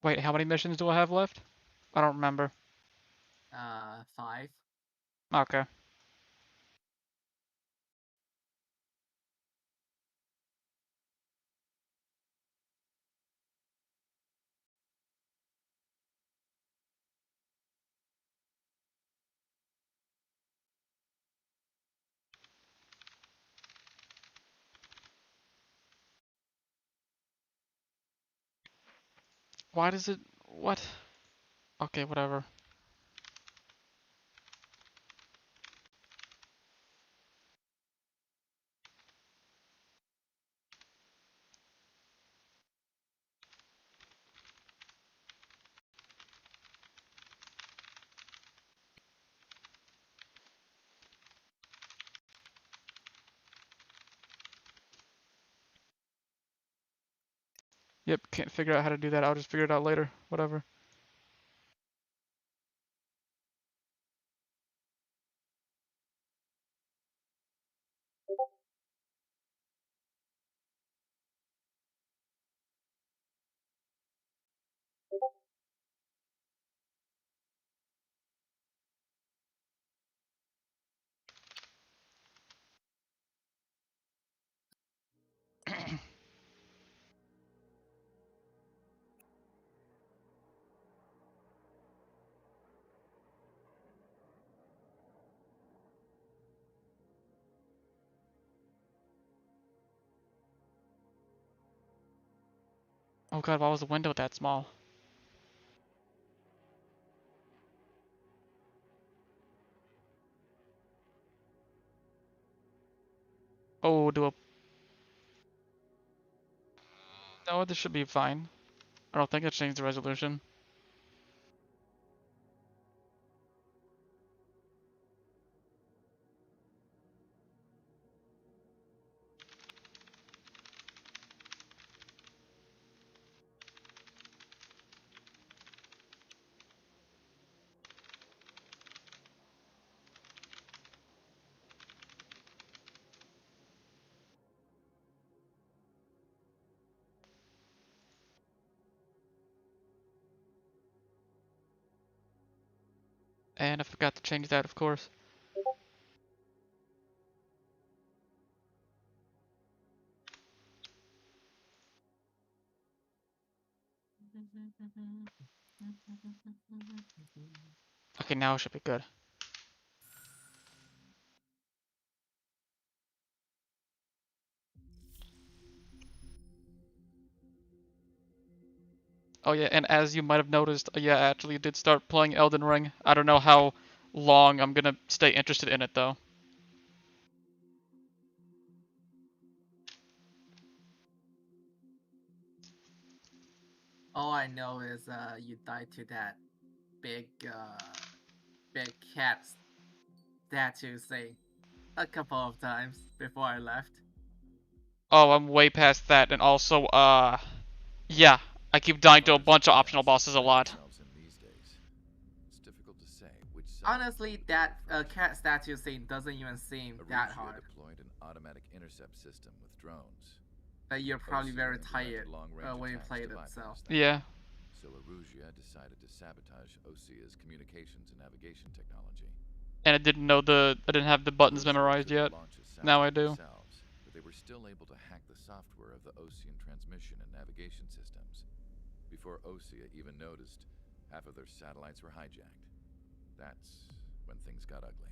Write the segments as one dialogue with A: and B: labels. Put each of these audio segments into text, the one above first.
A: Wait, how many missions do I have left? I don't remember.
B: 5.
A: Okay. Why does it... What? Okay, whatever. Yep, can't figure out how to do that. I'll just figure it out later. Whatever. Oh god, why was the window that small? Oh, do a... No, this should be fine. I don't think it changed the resolution. And I forgot to change that, of course. Okay, now it should be good. Oh yeah, and as you might have noticed, yeah, I actually did start playing Elden Ring. I don't know how long I'm gonna stay interested in it though.
B: All I know is you died to that big big cat statue thing a couple of times before I left.
A: Oh, I'm way past that, and also, yeah, I keep dying to a
C: Hunters
A: bunch
C: and
A: of optional
C: chaos
A: bosses a
C: find
A: lot.
C: themselves in these days. It's difficult to say which side
B: Honestly, that cat statue thing doesn't even seem that
C: Arusia
B: hard.
C: deployed an automatic intercept system with drones.
B: But you're probably
C: Osea
B: very
C: implemented
B: tired
C: long-range
B: when you
C: attacks
B: played
C: to
B: it, so.
C: bypass that.
A: Yeah,
C: So Arusia decided to sabotage Osea's communications and navigation technology.
A: and I didn't have the buttons
C: Arusia
A: memorized
C: couldn't
A: yet.
C: launch a
A: Now I
C: satellite
A: do.
C: themselves, but they were still able to hack the software of the Osean transmission and navigation systems. Before Osea even noticed, half of their satellites were hijacked. That's when things got ugly.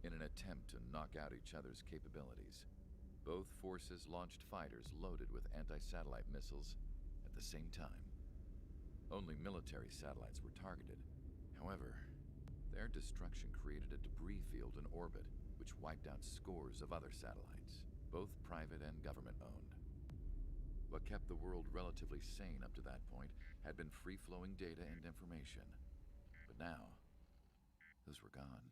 C: In an attempt to knock out each other's capabilities, both forces launched fighters loaded with anti-satellite missiles at the same time. Only military satellites were targeted. However, their destruction created a debris field in orbit, which wiped out scores of other satellites, both private and government-owned. What kept the world relatively sane up to that point had been free-flowing data and information. But now, those were gone.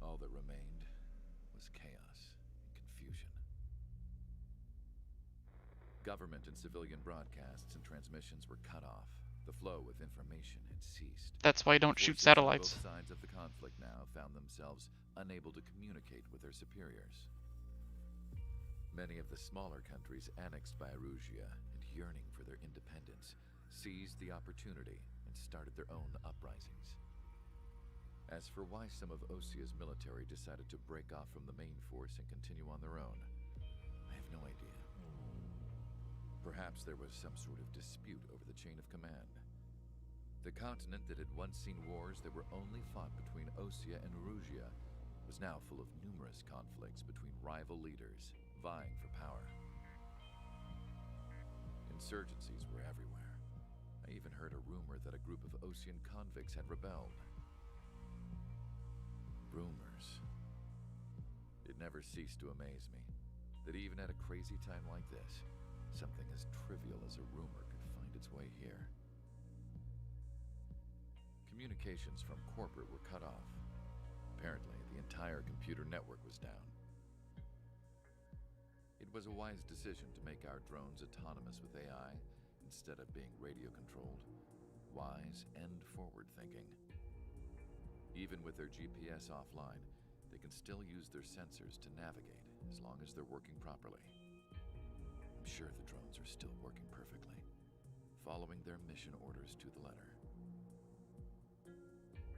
C: All that remained was chaos and confusion. Government and civilian broadcasts and transmissions were cut off. The flow of information had ceased.
A: That's why you don't shoot
C: Forces on both
A: satellites.
C: sides of the conflict now found themselves unable to communicate with their superiors. Many of the smaller countries annexed by Arusia and yearning for their independence, seized the opportunity and started their own uprisings. As for why some of Osia's military decided to break off from the main force and continue on their own, I have no idea. Perhaps there was some sort of dispute over the chain of command. The continent that had once seen wars that were only fought between Osia and Rugia was now full of numerous conflicts between rival leaders vying for power. Insurgencies were everywhere. I even heard a rumor that a group of Osian convicts had rebelled. Rumors. It never ceased to amaze me that even at a crazy time like this, something as trivial as a rumor could find its way here. Communications from corporate were cut off. Apparently, the entire computer network was down. It was a wise decision to make our drones autonomous with AI instead of being radio-controlled. Wise and forward-thinking. Even with their GPS offline, they can still use their sensors to navigate as long as they're working properly. I'm sure the drones are still working perfectly, following their mission orders to the letter.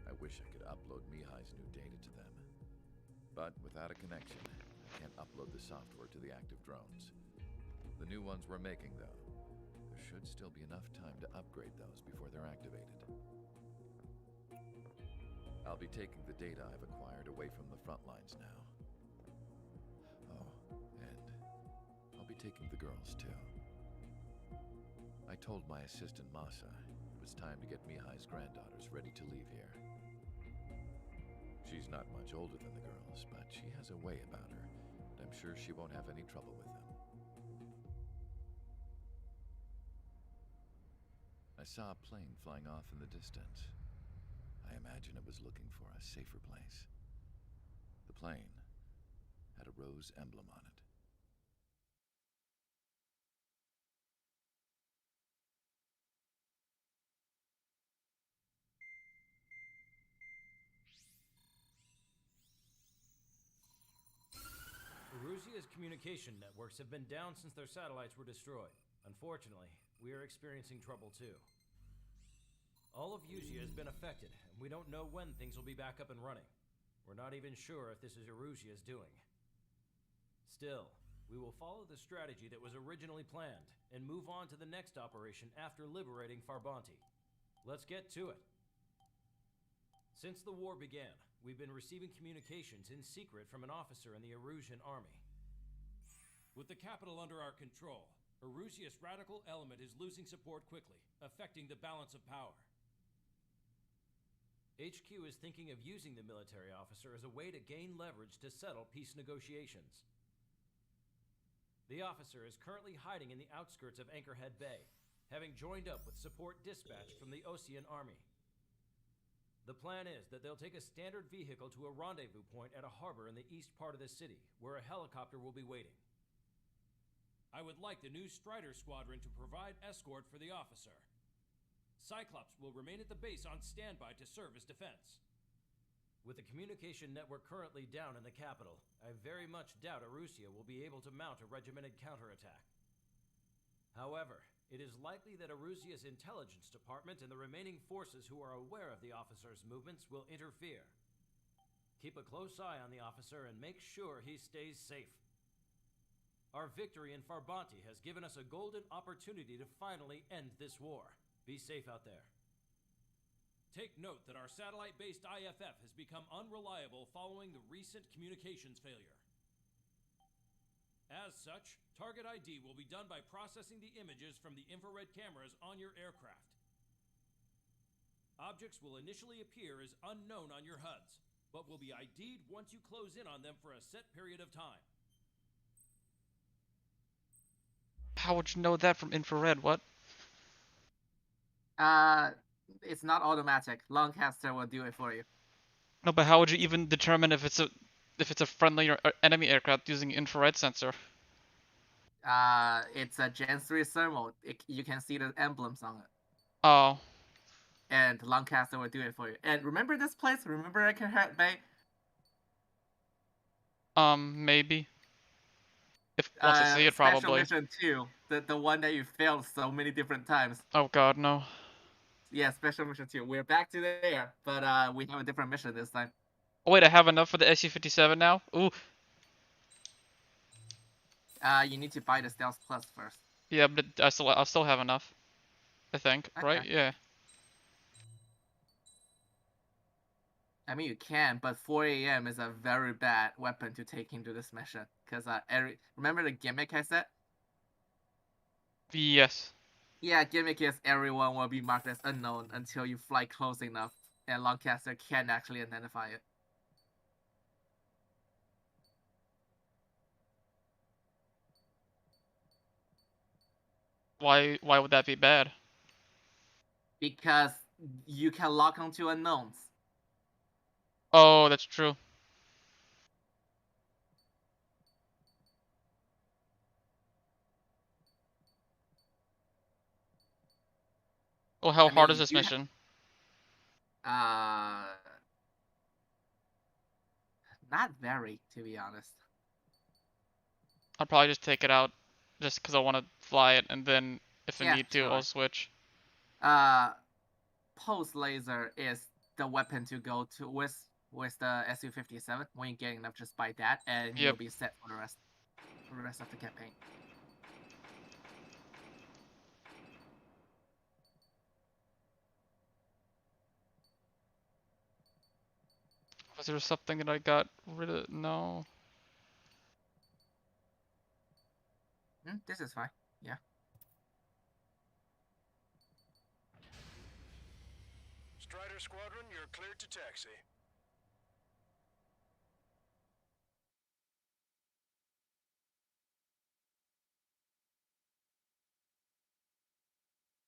C: I wish I could upload Mihai's new data to them. But without a connection, I can't upload the software to the active drones. The new ones we're making, though, there should still be enough time to upgrade those before they're activated. I'll be taking the data I've acquired away from the front lines now. Oh, and I'll be taking the girls, too. I told my assistant Masa it was time to get Mihai's granddaughters ready to leave here. She's not much older than the girls, but she has a way about her, and I'm sure she won't have any trouble with them. I saw a plane flying off in the distance. I imagine it was looking for a safer place. The plane had a rose emblem on it.
D: Erusia's communication networks have been down since their satellites were destroyed. Unfortunately, we are experiencing trouble too. All of Usia has been affected, and we don't know when things will be back up and running. We're not even sure if this is Erusia's doing. Still, we will follow the strategy that was originally planned, and move on to the next operation after liberating Farbanti. Let's get to it. Since the war began, we've been receiving communications in secret from an officer in the Erusian army. With the capital under our control, Erusia's radical element is losing support quickly, affecting the balance of power. HQ is thinking of using the military officer as a way to gain leverage to settle peace negotiations. The officer is currently hiding in the outskirts of Anchorhead Bay, having joined up with support dispatched from the Osean army. The plan is that they'll take a standard vehicle to a rendezvous point at a harbor in the east part of the city, where a helicopter will be waiting. I would like the new Strider Squadron to provide escort for the officer. Cyclops will remain at the base on standby to serve as defense. With the communication network currently down in the capital, I very much doubt Erusia will be able to mount a regimented counterattack. However, it is likely that Erusia's intelligence department and the remaining forces who are aware of the officer's movements will interfere. Keep a close eye on the officer and make sure he stays safe. Our victory in Farbanti has given us a golden opportunity to finally end this war. Be safe out there. Take note that our satellite-based IFF has become unreliable following the recent communications failure. As such, target ID will be done by processing the images from the infrared cameras on your aircraft. Objects will initially appear as unknown on your HUDs, but will be ID'd once you close in on them for a set period of time.
A: How would you know that from infrared? What?
B: It's not automatic. Lancaster will do it for you.
A: No, but how would you even determine if it's a friendly or enemy aircraft using infrared sensor?
B: It's a Gen 3 thermal. You can see the emblems on it.
A: Oh.
B: And Lancaster will do it for you. And remember this place? Remember Anchorhead Bay?
A: Maybe. If once I see it,
B: Special
A: probably.
B: Mission 2. The one that you failed so many different times.
A: Oh god, no.
B: Yeah, special mission 2. We're back to there, but we have a different mission this time.
A: Oh wait, I have enough for the SU-57 now? Ooh,
B: You need to buy the Stealth Plus first.
A: yeah, but I'll still have enough. I think, right?
B: Okay.
A: Yeah.
B: I mean, you can, but 4 a.m. is a very bad weapon to take into this mission. Because remember the gimmick I said?
A: Yes.
B: Yeah, gimmick is everyone will be marked as unknown until you fly close enough, and Lancaster can actually identify it.
A: Why would that be bad?
B: Because you can lock onto unknowns.
A: Oh, that's true. Well, how
B: I
A: hard
B: mean,
A: is this mission?
B: Not very, to be honest.
A: I'll probably just take it out just because I want to fly it, and then if I
B: Yeah,
A: need to,
B: sure.
A: I'll switch.
B: Pulse laser is the weapon to go to with the SU-57. When you get enough, just buy that, and you'll be set for the rest of the campaign.
A: Was there something that I got rid of? No.
B: This is fine. Yeah.
E: Strider Squadron, you're cleared to taxi.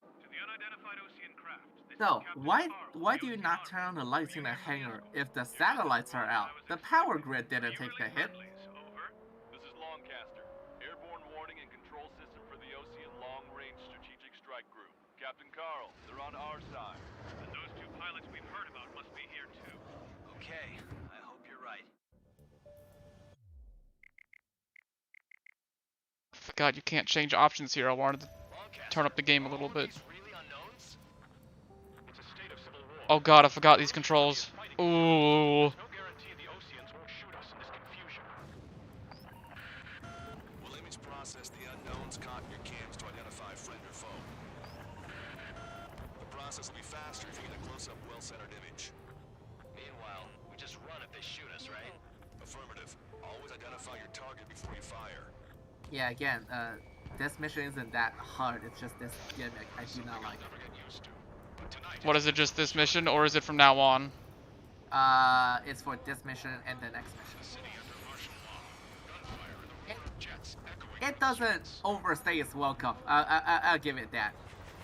E: To the unidentified Ocean craft.
B: So, why do you not turn on the lights in the hangar if the satellites are out? The power grid didn't take the hit.
C: Over. This is Lancaster. Airborne warning and control system for the Ocean Long Range Strategic Strike Group. Captain Carl, they're on our side.
E: And those two pilots we've heard about must be here too. Okay, I hope you're right.
A: God, you can't change options here. I wanted to turn up the game a little bit. Oh god, I forgot these controls. Ooh.
E: No guarantee the Oceans won't shoot us in this confusion.
F: We'll image process the unknowns caught in your cams to identify friend or foe. The process will be faster if you get a close-up, well-centered image.
E: Meanwhile, we just run if they shoot us, right?
F: Affirmative. Always identify your target before you fire.
B: Yeah, again, this mission isn't that hard. It's just this gimmick I do not like.
A: What is it, just this mission, or is it from now on?
B: It's for this mission and the next mission. It doesn't overstay its welcome. I'll give it that.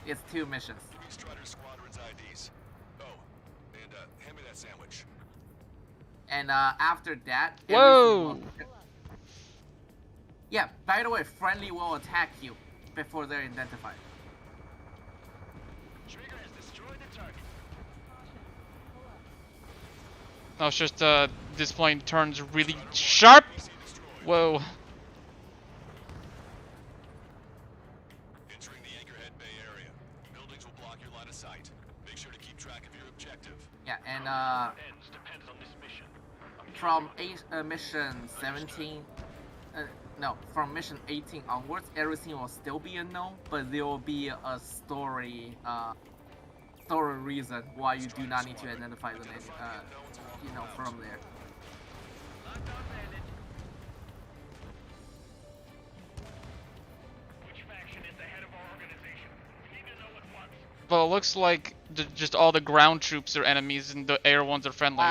B: It's 2 missions.
F: Strider Squadron's IDs. Oh, and hand me that sandwich.
B: And after that,
A: Whoa!
B: Yeah, by the way, friendly will attack you before they're identified.
E: Trigger has destroyed the target.
A: Oh, it's just this plane turns really sharp. Whoa.
F: Entering the Anchorhead Bay area. Buildings will block your line of sight. Make sure to keep track of your objective.
B: Yeah, and
E: Ends depends on this mission.
B: from mission 17, no, from mission 18 onwards, everything will still be unknown, but there will be a story reason why you do not need to identify them, from there.
E: Lockdown landed. Which faction is the head of our organization? We need to know at once.
A: Well, it looks like just all the ground troops are enemies and the air ones are friendly.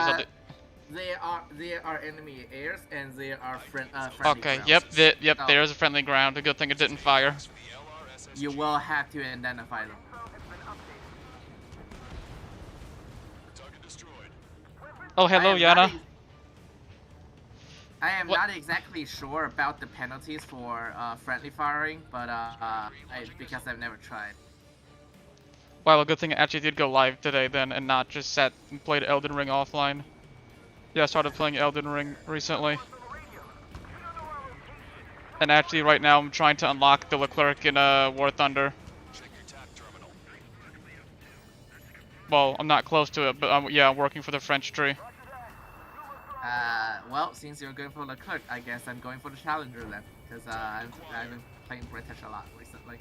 B: They are enemy airs and they are friendly.
A: Okay,
B: grounds.
A: yep,
B: So,
A: there's a friendly ground. A good thing it didn't fire.
B: you will have to identify them.
F: Target destroyed.
A: Oh, hello, Yana.
B: I am
A: What?
B: not exactly sure about the penalties for friendly firing, but because I've never tried.
A: Well, a good thing I actually did go live today then, and not just sat and played Elden Ring offline. Yeah, I started playing Elden Ring recently. And actually, right now I'm trying to unlock the Leclerc in War Thunder.
F: Check your TAC terminal.
A: Well, I'm not close to it, but yeah, I'm working for the French tree.
B: Well, since you're going for the Leclerc, I guess I'm going for the Challenger then, because I've been playing British a lot recently.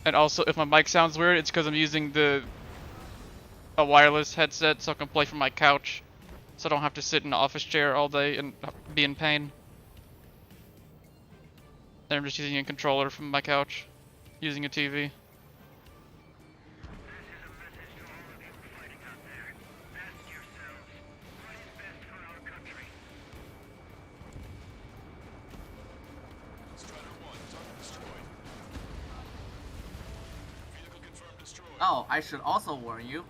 A: And also, if my mic sounds weird, it's because I'm using a wireless headset, so I can play from my couch, so I don't have to sit in an office chair all day and be in pain. And I'm just using a controller from my couch, using a TV.
F: Strider 1, target destroyed. Vehicle confirmed destroyed.
B: Oh, I should also warn you,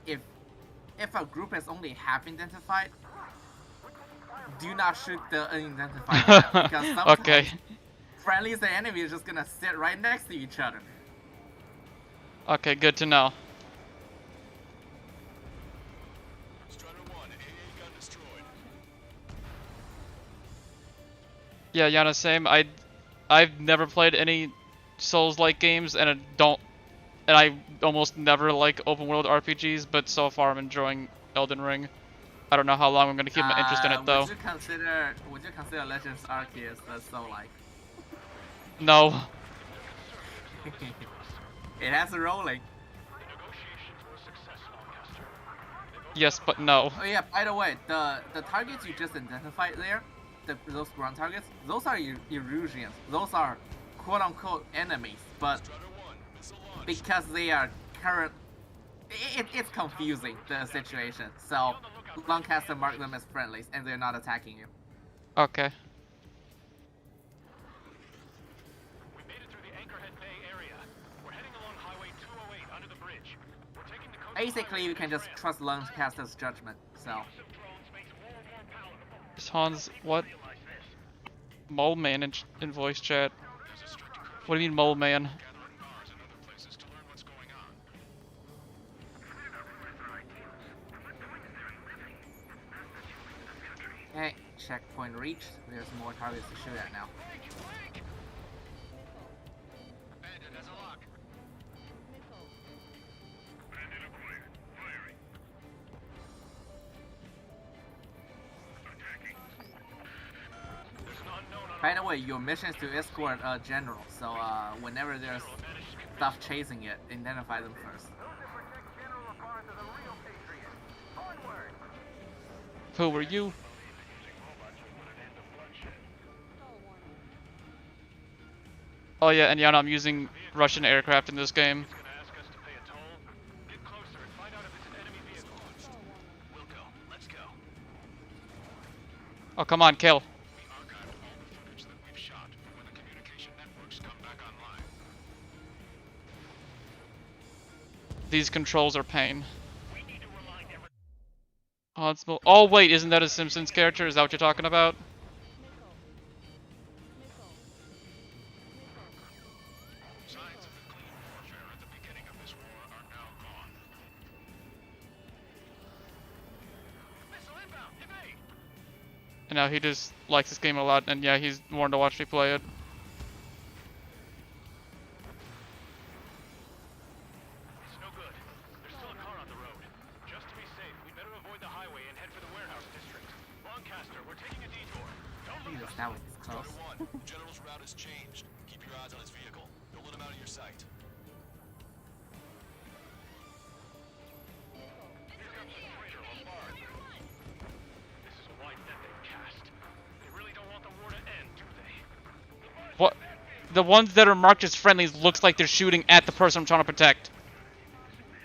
B: if a group is only half identified, do not shoot the unidentified map, because sometimes
A: Okay.
B: friendlies and enemies are just gonna sit right next to each other.
A: Okay, good to know.
F: Strider 1, AA gun destroyed.
A: Yeah, Yana, same. I've never played any Souls-like games, and I almost never like open-world RPGs, but so far I'm enjoying Elden Ring. I don't know how long I'm gonna keep my interest in it though.
B: Would you consider Legends Arceus as Soul-like?
A: No.
B: It has a rolling.
A: Yes, but no.
B: Oh yeah, by the way, the targets you just identified there, those ground targets, those are Erusians. Those are quote-unquote enemies, but
F: Strider 1, missile launch.
B: because they are it's confusing, the situation. So Lancaster marked them as friendlies, and they're not attacking you.
A: Okay.
E: We made it through the Anchorhead Bay area. We're heading along Highway 208 under the bridge. We're taking the coast
B: Basically, you can just trust Lancaster's judgment. So
E: of drones makes war more palatable.
A: Is Hans what? Mole Man in voice chat. What do you mean Mole Man?
F: Gathering bars and other places to learn what's going on.
B: okay, checkpoint reached. There's more targets to shoot at now.
E: Bandit has a lock. There's an unknown on
B: By the way, your mission is to escort a general. So whenever there's stuff chasing it, identify them first.
A: Who were you? Oh yeah, and Yana, I'm using Russian aircraft in this game.
E: gonna ask us to pay a toll. Get closer and find out if it's an enemy vehicle.
F: We'll go. Let's go.
A: Oh, come on, kill.
F: We archived all the footage that we've shot for when the communication networks come back online.
A: These controls are pain. Oh wait, isn't that a Simpsons character? Is that what you're talking about?
F: Signs of the clean warfare at the beginning of this war are now gone.
E: Missile inbound. Evade.
A: And now he just likes this game a lot, and yeah, he's wanting to watch me play it.
E: It's no good. There's still a car on the road. Just to be safe, we'd better avoid the highway and head for the warehouse district. Lancaster, we're taking a detour. Don't lose us.
B: That was close.
F: Strider 1, General's route has changed. Keep your eyes on his vehicle. Don't let him out of your sight.
E: This is a wide net they've cast. They really don't want the war to end, do they?
A: What? The ones that are marked as friendlies looks like they're shooting at the person I'm trying to protect.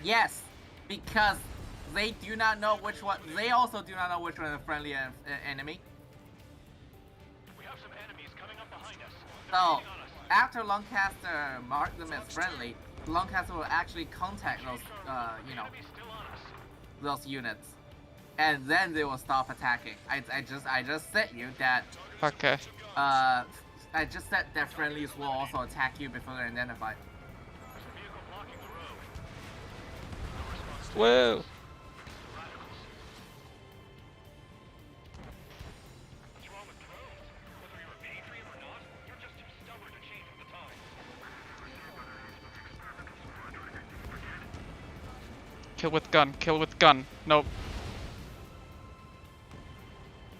B: Yes, because they do not know which one. They also do not know which one is a friendly and enemy.
E: We have some enemies coming up behind us. They're
B: So
E: waiting on us.
B: after Lancaster marked them as friendly, Lancaster will actually contact those,
E: Enemies still on us.
B: those units, and then they will stop attacking. I just said you that
A: Okay.
B: I just said that friendlies will also attack you before they're identified.
E: There's a vehicle blocking the road.
A: Whoa.
E: What's wrong with drones?
A: Kill with gun. Kill with gun. Nope.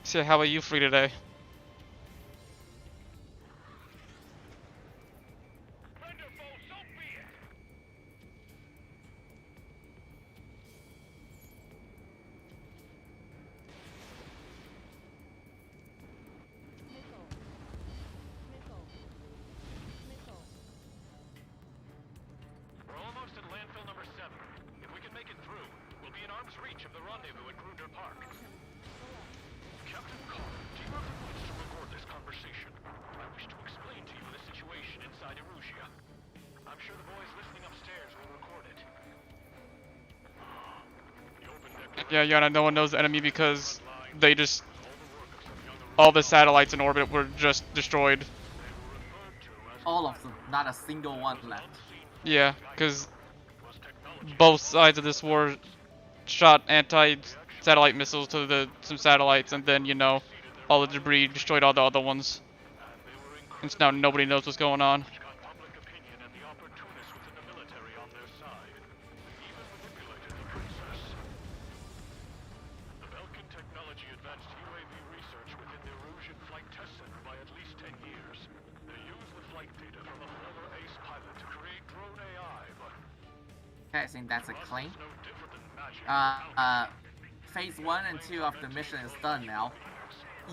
A: See, how are you free today?
E: We're almost at landfill number 7. If we can make it through, we'll be in arm's reach of the rendezvous at Grunder Park. Captain Carr, do you have the rights to record this conversation? I wish to explain to you the situation inside Erusia. I'm sure the boys listening upstairs will record it. The open declaration
A: Yeah, Yana, no one knows the enemy because they just... all the satellites in orbit were just destroyed.
B: All of them, not a single one left.
A: Yeah, because both sides of this war shot anti-satellite missiles to some satellites, and then, you know, all the debris destroyed all the other ones. And so now nobody knows what's going on.
E: got public opinion and the opportunists within the military on their side. Even manipulated the princess. The Belkin technology advanced UAV research within the Erusian flight test center by at least 10 years. They used the flight data from a former ace pilot to create drone AI, but
B: Okay, I think that's a claim.
E: no different than magic.
B: Phase 1 and 2 of the mission is done now.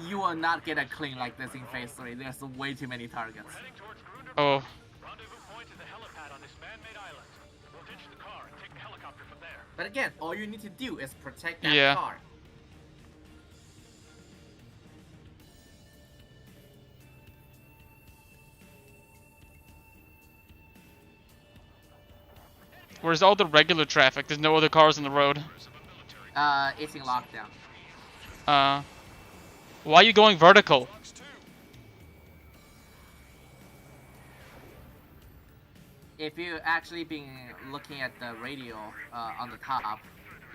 B: You will not get a clean like this in Phase 3. There's way too many targets.
E: Heading towards Grunder
A: Oh,
E: Rendezvous point is the helipad on this man-made island. We'll ditch the car and take the helicopter from there.
B: But again, all you need to do is protect that
A: Yeah.
B: car.
A: where's all the regular traffic? There's no other cars on the road.
B: It's in lockdown.
A: Why are you going vertical?
B: If you actually been looking at the radio on the top,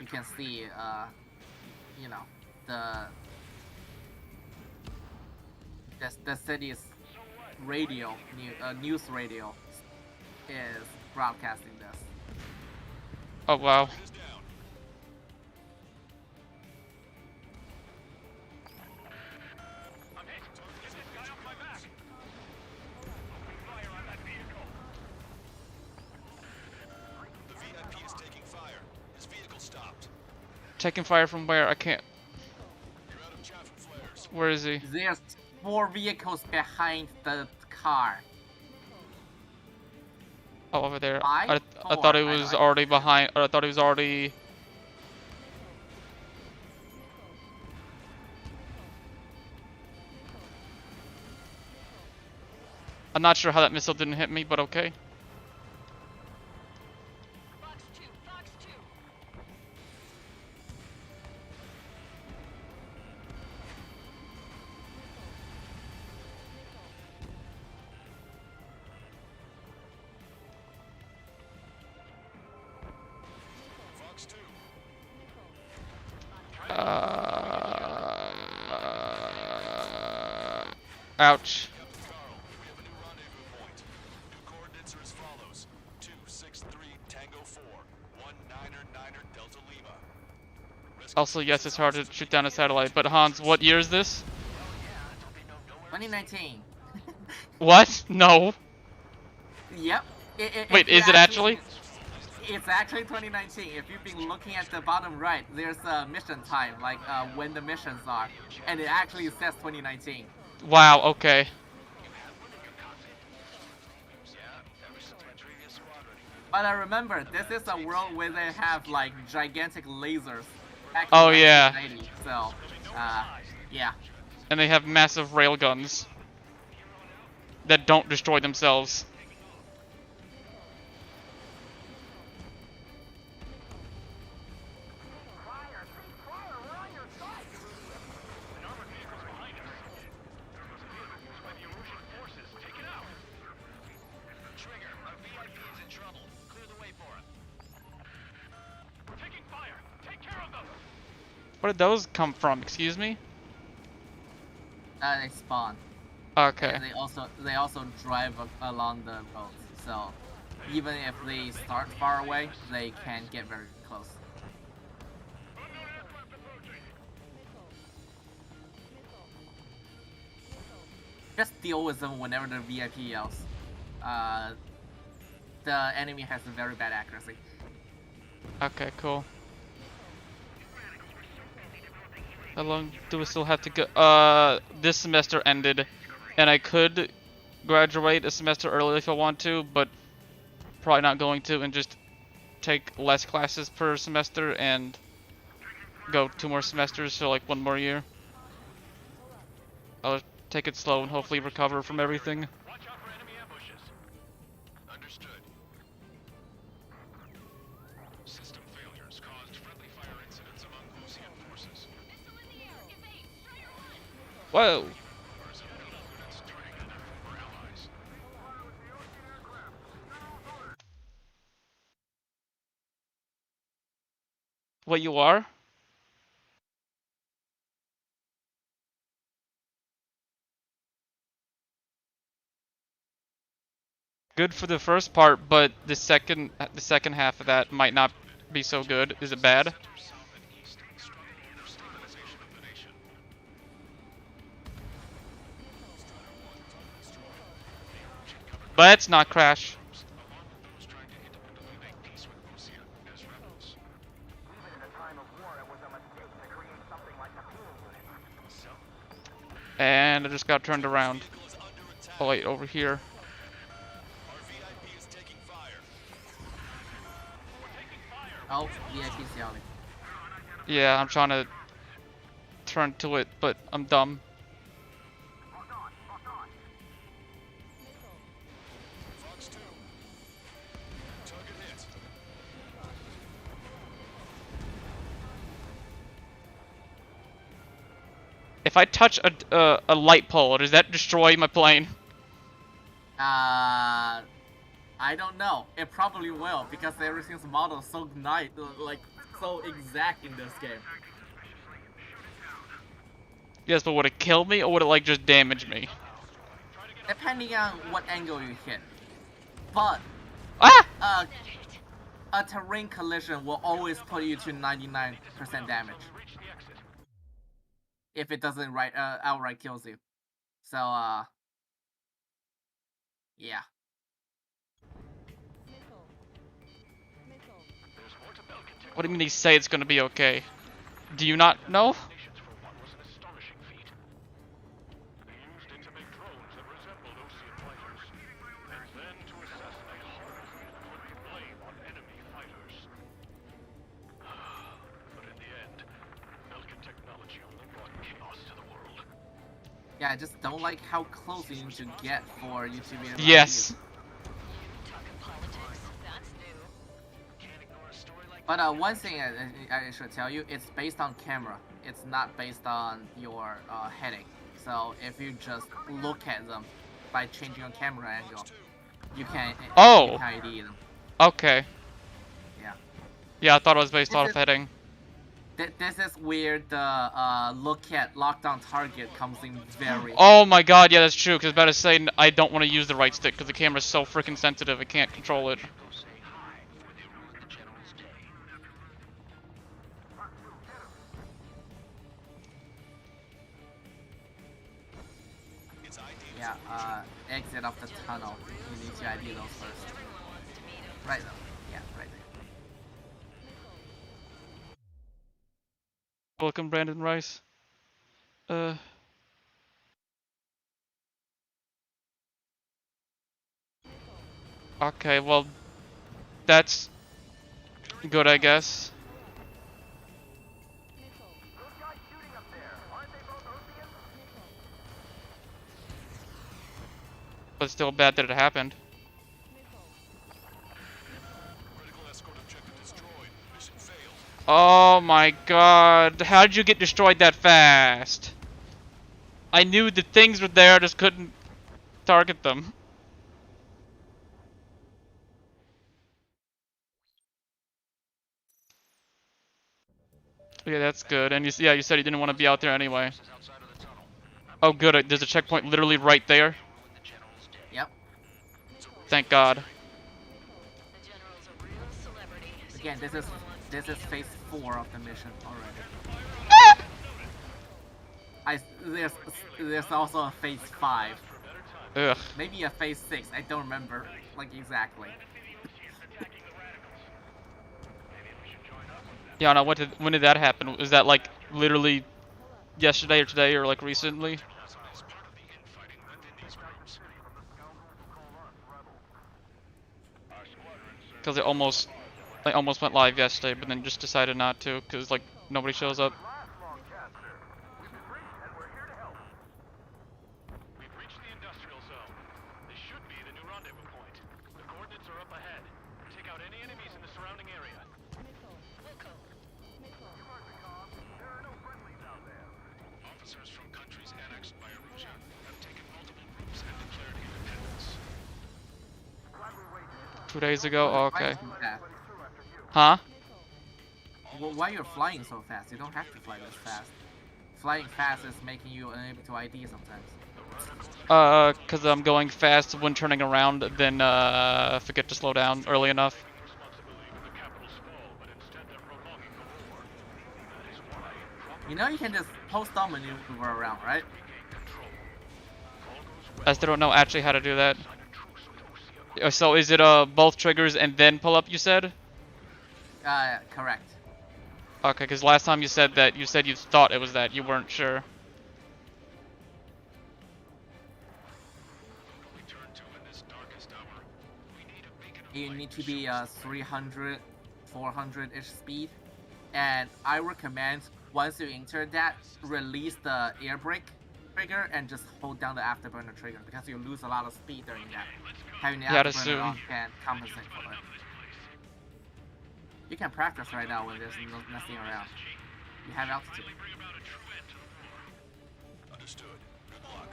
B: you can see, you know, the city's radio, news radio, is broadcasting this.
A: Oh, wow.
F: Is down.
E: I'm hit. Get this guy off my back. Open fire on that vehicle.
F: The VIP is taking fire. His vehicle stopped.
A: Taking fire from where? I can't.
F: You're out of chaff and flares.
A: Where is he?
B: There's 4 vehicles behind the car.
A: Oh, over there.
B: Five?
A: I thought it
B: Four,
A: was
B: I-
A: already behind. Or I thought it was already. I'm not sure how that missile didn't hit me, but okay.
G: Fox 2, Fox 2.
F: Fox 2.
A: Ouch.
F: Captain Carl, we have a new rendezvous point. New coordinates are as follows. 263 Tango 4. 19er Delta Lima. Rescue
A: Also, yes, it's hard to shoot down a satellite. But Hans, what year is this?
B: 2019.
A: What? No.
B: Yep.
A: Wait, is it actually?
B: It's actually 2019. If you've been looking at the bottom right, there's a mission time, like when the missions are, and it actually says 2019.
A: Wow. Okay.
B: But I remember, this is a world where they have like gigantic lasers. back in
A: Oh, yeah.
B: 1980, So, yeah.
A: And they have massive railguns that don't destroy themselves.
E: An armored vehicle's behind us. There was a vehicle used by the Erusian forces. Take it out.
F: Trigger, our VIP is in trouble. Clear the way for him.
E: We're taking fire. Take care of them.
A: Where did those come from? Excuse me?
B: They spawn.
A: Okay.
B: And they also drive along the roads. So, even if they start far away, they can get very close. Just deal with them whenever the VIP yells. The enemy has a very bad accuracy.
A: Okay, cool. How long do we still have to go? This semester ended, and I could graduate a semester early if I want to, but probably not going to, and just take less classes per semester and go 2 more semesters, so like 1 more year. I'll take it slow and hopefully recover from everything.
E: Watch out for enemy ambushes.
F: Understood. System failures caused friendly fire incidents among Osean forces.
G: Missile in the air. Evade. Try to run.
A: Whoa!
F: Numbers of enemy units targeting their former allies.
A: What you are? Good for the first part, but the second half of that might not be so good. Is it bad?
F: Center, south, and east struggling for stabilization of the nation.
A: Let's not crash.
F: Along with those trying to independently make peace with Osean as rebels.
E: Even in a time of war, it was a mistake to create something like the PewPew unit.
F: So,
A: And I just got turned around.
F: vehicle is under attack.
A: Oh wait, over here.
F: Our VIP is taking fire.
B: Oh, VIP's yelling.
A: Yeah, I'm trying to turn to it, but I'm dumb.
F: Fox 2. Target hit.
A: If I touch a light pole, does that destroy my plane?
B: I don't know. It probably will because everything's modeled so nice, like so exact in this game.
A: Yes, but would it kill me or would it like just damage me?
B: Depending on what angle you hit. But
A: Ah!
B: a terrain collision will always put you to 99% damage
E: Reach the exit.
B: if it doesn't outright kills you. So yeah.
E: There's more to Belkin
A: What do you mean they say it's gonna be okay? Do you not know?
E: technicians for one was an astonishing feat. They used it to make drones that resembled Osean fighters, and then to assassinate hulls and put the blame on enemy fighters. But in the end, Belkin technology only brought chaos to the world.
B: Yeah, I just don't like how close you need to get for you to be able to
A: Yes.
B: use it.
G: Talking politics. That's new.
F: Can't ignore a story like
B: But one thing I should tell you, it's based on camera. It's not based on your heading. So if you just look at them by changing your camera angle, you can
A: Oh.
B: you can ID them.
A: Okay.
B: Yeah.
A: Yeah, I thought it was based
B: This
A: off
B: is-
A: heading.
B: This is where the look at lockdown target comes in very.
A: Oh my god, yeah, that's true. Because I was about to say I don't want to use the right stick because the camera's so freaking sensitive. I can't control it.
F: it's ID.
B: Yeah, exit of the tunnel. You need to ID those first. Right though. Yeah, right there.
A: Welcome, Brandon Rice. Okay, well, that's good, I guess. But still bad that it happened.
F: Critical escort objective destroyed. Mission failed.
A: Oh my god, how did you get destroyed that fast? I knew the things were there, I just couldn't target them. Yeah, that's good. And yeah, you said you didn't want to be out there anyway. Oh good, there's a checkpoint literally right there.
B: Yep.
A: Thank god.
G: The general's a real celebrity.
B: Again, this is phase 4 of the mission already. There's also a phase 5.
A: Ugh.
B: Maybe a phase 6. I don't remember like exactly.
A: Yeah, no, when did that happen? Was that like literally yesterday or today or like recently? Because they almost went live yesterday, but then just decided not to because like nobody shows up.
E: We've reached the industrial zone. This should be the new rendezvous point. The coordinates are up ahead. Take out any enemies in the surrounding area. Officers from countries annexed by Erusia have taken multiple groups and declared independence.
A: 2 days ago. Oh,
B: Why
A: okay.
B: so fast?
A: Huh?
B: Well, why you're flying so fast? You don't have to fly this fast. Flying fast is making you unable to ID sometimes.
A: Cause I'm going fast when turning around, then forget to slow down early enough.
E: Responsibility for the capital's fall, but instead they're prolonging the war. That is why
B: You know you can just post-on maneuver around, right?
A: I still don't know actually how to do that. So is it both triggers and then pull up? You said?
B: Correct.
A: Okay, because last time you said that you thought it was that you weren't sure.
E: we turn to in this darkest hour. We need a beacon of
B: You
E: light
B: need
E: to
B: to be
E: show
B: 300, 400-ish speed, and I recommend once you enter that, release the air brake trigger and just hold down the afterburner trigger because you lose a lot of speed during that. Having the
A: Yeah, I'd
B: afterburner
A: assume.
B: on can compensate for it. You can practice right now when there's nothing around. You have altitude.
E: bring about a true end to the war.
F: Understood. Good luck.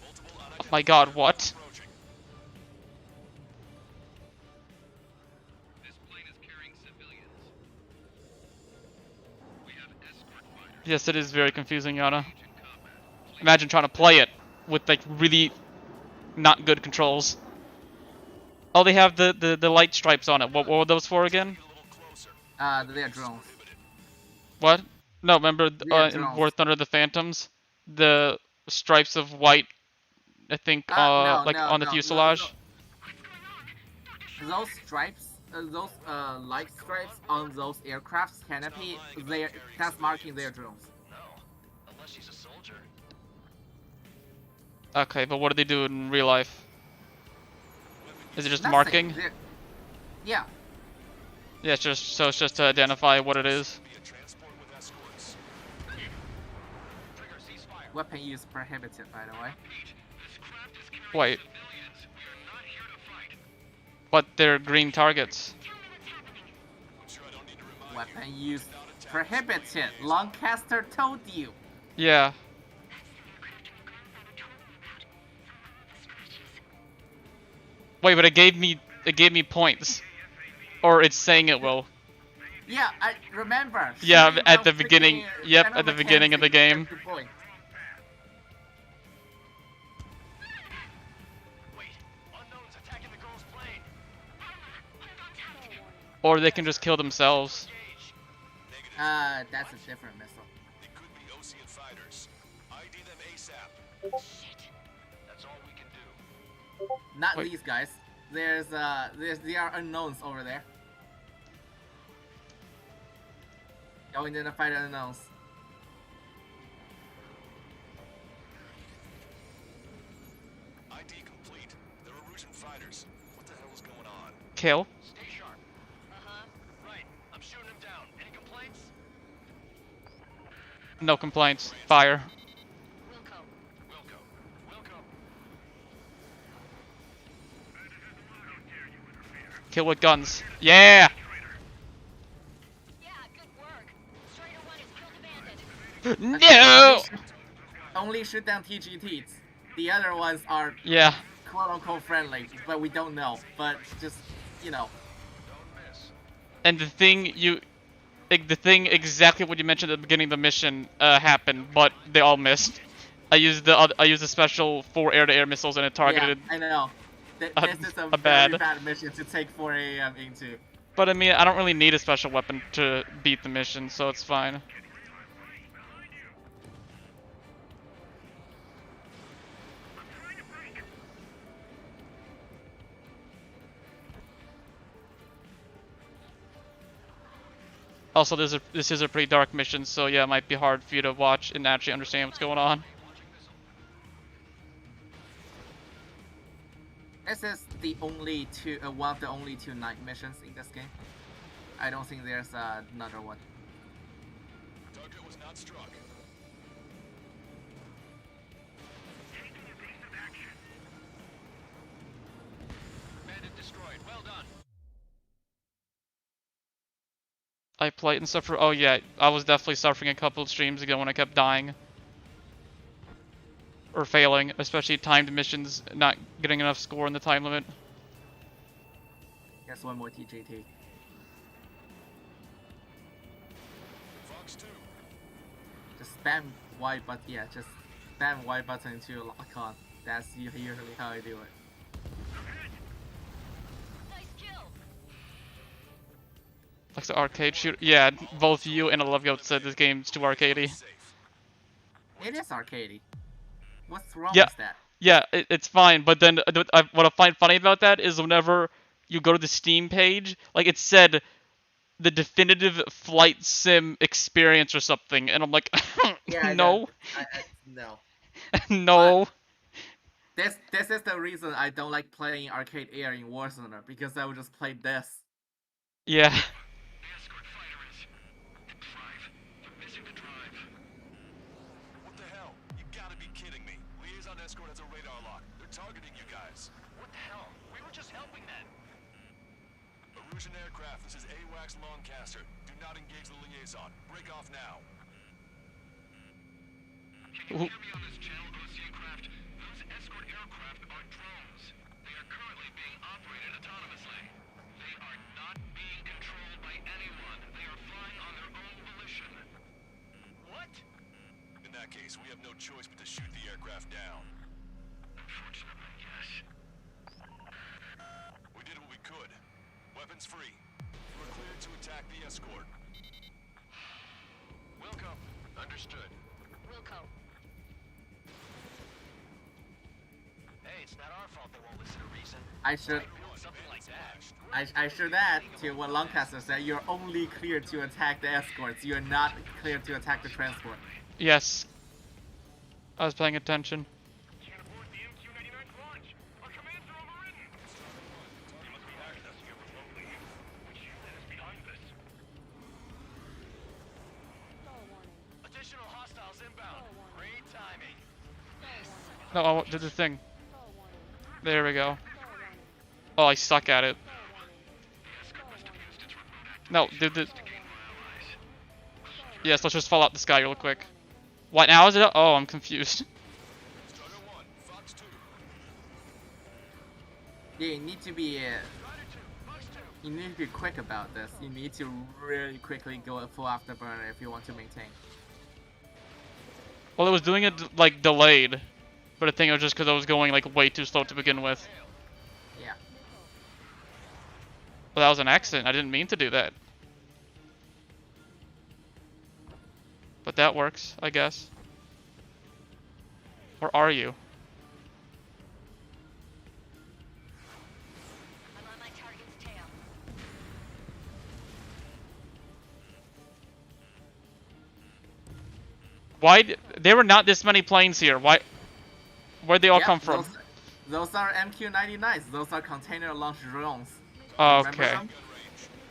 F: Multiple
A: Oh my god, what?
F: approaching.
E: This plane is carrying civilians. We have escort fighters
A: Yes, it is very confusing, Yana.
E: in combat.
A: Imagine trying to play it with like really not good controls. Oh, they have the light stripes on it. What were those for again?
B: They're drones.
A: What? No, remember
B: Yeah,
A: in
B: drones.
A: War Thunder the Phantoms, the stripes of white. I think
B: No,
A: like
B: no,
A: on the
B: no,
A: fuselage.
B: Those stripes, those light stripes on those aircraft's canopy, that's marking their drones.
E: No, unless she's a soldier.
A: Okay, but what do they do in real life? Is it just
B: Nothing.
A: marking?
B: Yeah.
A: Yeah, it's just to identify what it is.
F: Be a transport with escorts.
E: Trigger, ceasefire.
B: Weapon use prohibited, by the way.
E: This craft is carrying
A: Wait,
E: civilians. We are not here to fight.
A: but they're green targets.
F: I'm sure I don't need to remind you.
B: Weapon use prohibited. Lancaster told you.
A: Yeah. Wait, but it gave me points, or it's saying it will.
B: Yeah, I remember.
A: Yeah,
B: shooting
A: at
B: down
A: the beginning.
B: freaking
A: Yep,
B: General
A: at the beginning of the
B: Mackenzie.
A: game.
B: That's the point.
E: Wait, unknowns attacking the girl's plane.
A: Or they can just kill themselves.
E: Engage.
F: Negative.
B: That's a different missile.
F: They could be Ocean fighters. ID them ASAP.
E: That's all we can do.
B: Not
A: Wait.
B: these guys. There are unknowns over there. Go identify the unknowns.
F: ID complete. They're Erusian fighters. What the hell is going on?
A: Kill.
E: Stay sharp. Right, I'm shooting him down. Any complaints?
A: No complaints. Fire.
G: Wilco.
E: Wilco.
A: Kill with guns. Yeah.
G: Yeah, good work. Strider 1 has killed a bandit.
A: No.
B: Only shoot down TGTs. The other ones are
A: Yeah.
B: quote unquote friendly, but we don't know. But just, you know.
E: Don't miss.
A: And the thing exactly what you mentioned at the beginning of the mission happened, but they all missed. I used the special 4 air-to-air missiles and it targeted.
B: Yeah, I know. This is a
A: a
B: very
A: bad.
B: bad mission to take 4 a.m. into.
A: But I mean, I don't really need a special weapon to beat the mission, so it's fine. Also, this is a pretty dark mission, so yeah, it might be hard for you to watch and actually understand what's going on.
B: This is the only one of the only 2 night missions in this game. I don't think there's another one.
F: Target was not struck.
E: Bandit destroyed. Well done.
A: I played and suffer. Oh yeah, I was definitely suffering a couple of streams ago when I kept dying. Or failing, especially timed missions, not getting enough score in the time limit.
B: Here's one more TJT.
F: Fox 2.
B: Just spam Y button. Yeah, just spam Y button to lock on. That's usually how I do it.
G: Nice kill.
A: Like the arcade shooter. Yeah, both you and Olivia said this game's too arcadey.
F: Safe.
B: It is arcadey. What's wrong
A: Yeah.
B: with that?
A: Yeah, it's fine, but then what I find funny about that is whenever you go to the Steam page, like it said the definitive flight sim experience or something, and I'm like,
B: Yeah,
A: no,
B: no.
A: no.
B: This is the reason I don't like playing Arcade Air in Warzone, because I would just play this.
A: Yeah.
E: The escort fighter is... Drive. You're missing the drive.
F: What the hell? You gotta be kidding me. Liaison escort has a radar lock. They're targeting you guys.
E: What the hell? We were just helping them.
F: Erusian aircraft, this is AWACS Longcaster. Do not engage the liaison. Break off now.
E: Can you hear me on this channel, Ocean Craft? Those escort aircraft are drones. They are currently being operated autonomously. They are not being controlled by anyone. They are flying on their own volition. What?
F: In that case, we have no choice but to shoot the aircraft down.
E: Unfortunately, yes.
F: We did what we could. Weapons free. You are cleared to attack the escort.
E: Wilco. Understood.
G: Wilco.
E: Hey, it's not our fault they won't listen to reason.
B: I should
E: Something like that.
B: I should add to what Lancaster said. You're only cleared to attack the escorts. You're not cleared to attack the transport.
A: Yes. I was paying attention.
E: Can't abort the MQ-99's launch. Our commands are overridden. There must be access here remotely. Which unit is behind this? Additional hostiles inbound. Great timing.
A: No, I did the thing. There we go. Oh, I suck at it. No, did the... Yes, let's just fall out the sky real quick. What now is it? Oh, I'm confused.
F: Strider 1, Fox 2.
B: Yeah, you need to be quick about this. You need to really quickly go full afterburner if you want to maintain.
A: Well, it was doing it like delayed, but I think it was just because I was going like way too slow to begin with.
B: Yeah.
A: Well, that was an accident. I didn't mean to do that. But that works, I guess. Where are you?
G: I'm on my target's tail.
A: There were not this many planes here. Where'd they all
B: Yep,
A: come from?
B: Those are MQ-99s. Those are container launch drones.
A: Oh,
B: Remember
A: okay.
B: them?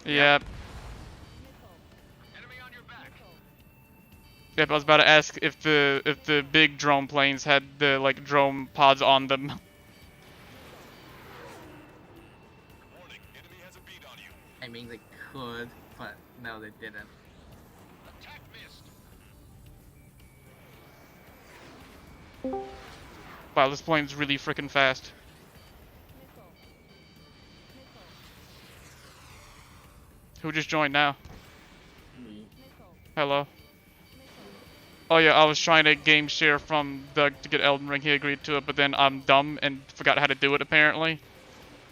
A: Yep.
E: Enemy on your back.
A: Yep, I was about to ask if the big drone planes had the like drone pods on them.
F: Warning, enemy has a beat on you.
B: I mean, they could, but no, they didn't.
E: Attack missed.
A: Wow, this plane's really freaking fast. Who just joined now? Hello. Oh yeah, I was trying to game share from Doug to get Elden Ring. He agreed to it, but then I'm dumb and forgot how to do it apparently.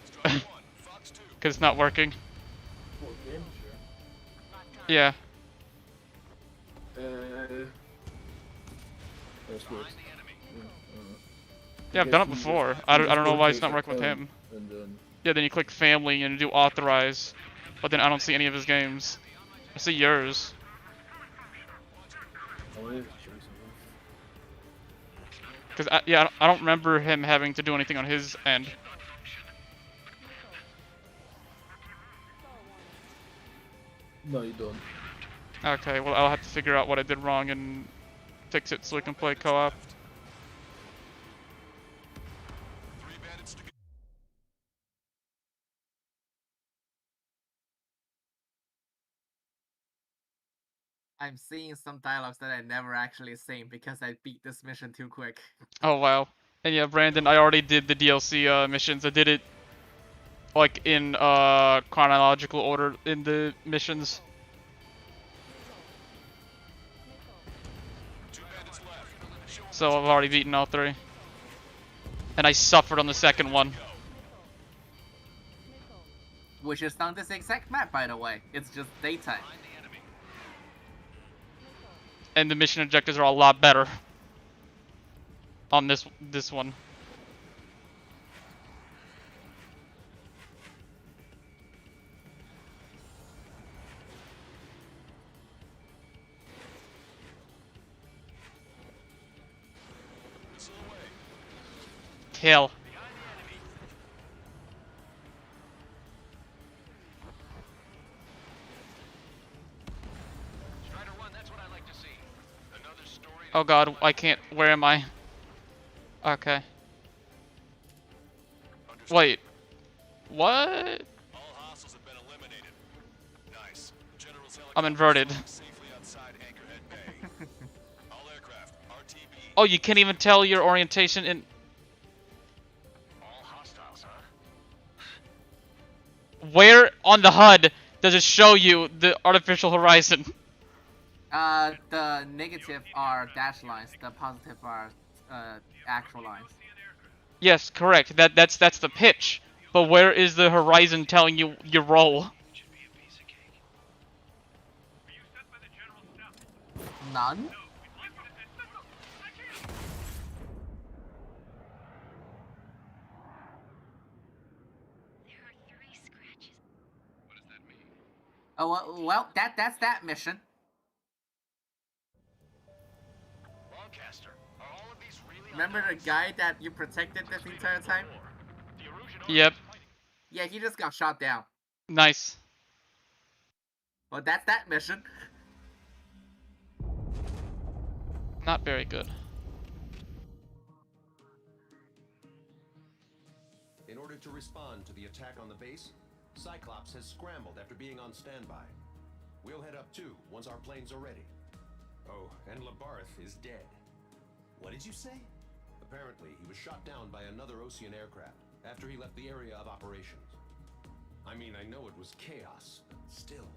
F: Strider 1, Fox 2.
A: Because it's not working. Yeah.
H: That's good.
E: Find the enemy.
A: Yeah, I've done it before. I don't know why it's not working with him.
H: And then
A: Yeah, then you click family and do authorize, but then I don't see any of his games. I see yours.
H: Oh, yeah.
A: Cause yeah, I don't remember him having to do anything on his end.
H: No, you don't.
A: Okay, well I'll have to figure out what I did wrong and fix it so we can play co-op.
F: Three bandits to go.
B: I'm seeing some dialogues that I never actually seen because I beat this mission too quick.
A: Oh wow. And yeah, Brandon, I already did the DLC missions. I did it like in chronological order in the missions.
F: Two bandits left. Show 'em
A: So I've already beaten all three. And I suffered on the second one.
B: Which is on this exact map, by the way. It's just daytime.
A: And the mission objectives are a lot better on this one.
F: missile away.
A: Kill.
E: Strider 1, that's what I like to see. Another story.
A: Oh god, I can't. Where am I? Okay.
F: Understood.
A: Wait. What?
F: All hostiles have been eliminated. Nice. General's
A: I'm
F: helicopter
A: inverted.
F: is safely outside Anchorhead Bay. All aircraft, RTB.
A: Oh, you can't even tell your orientation in.
E: All hostiles, huh?
A: Where on the HUD does it show you the artificial horizon?
B: The negative are dash lines, the positive are actual lines.
A: Yes, correct. That's the pitch. But where is the horizon telling you your role?
B: None?
G: There are 3 scratches.
E: What does that mean?
B: Oh, well, that's that mission.
E: Lancaster, are all of these really
B: Remember the guy that you protected this entire time?
E: The Erusian
A: Yep.
B: Yeah, he just got shot down.
A: Nice.
B: Well, that's that mission.
A: Not very good.
I: In order to respond to the attack on the base, Cyclops has scrambled after being on standby. We'll head up too once our planes are ready. Oh, and Labarth is dead. What did you say? Apparently, he was shot down by another Ocean aircraft after he left the area of operations. I mean, I know it was chaos, but still.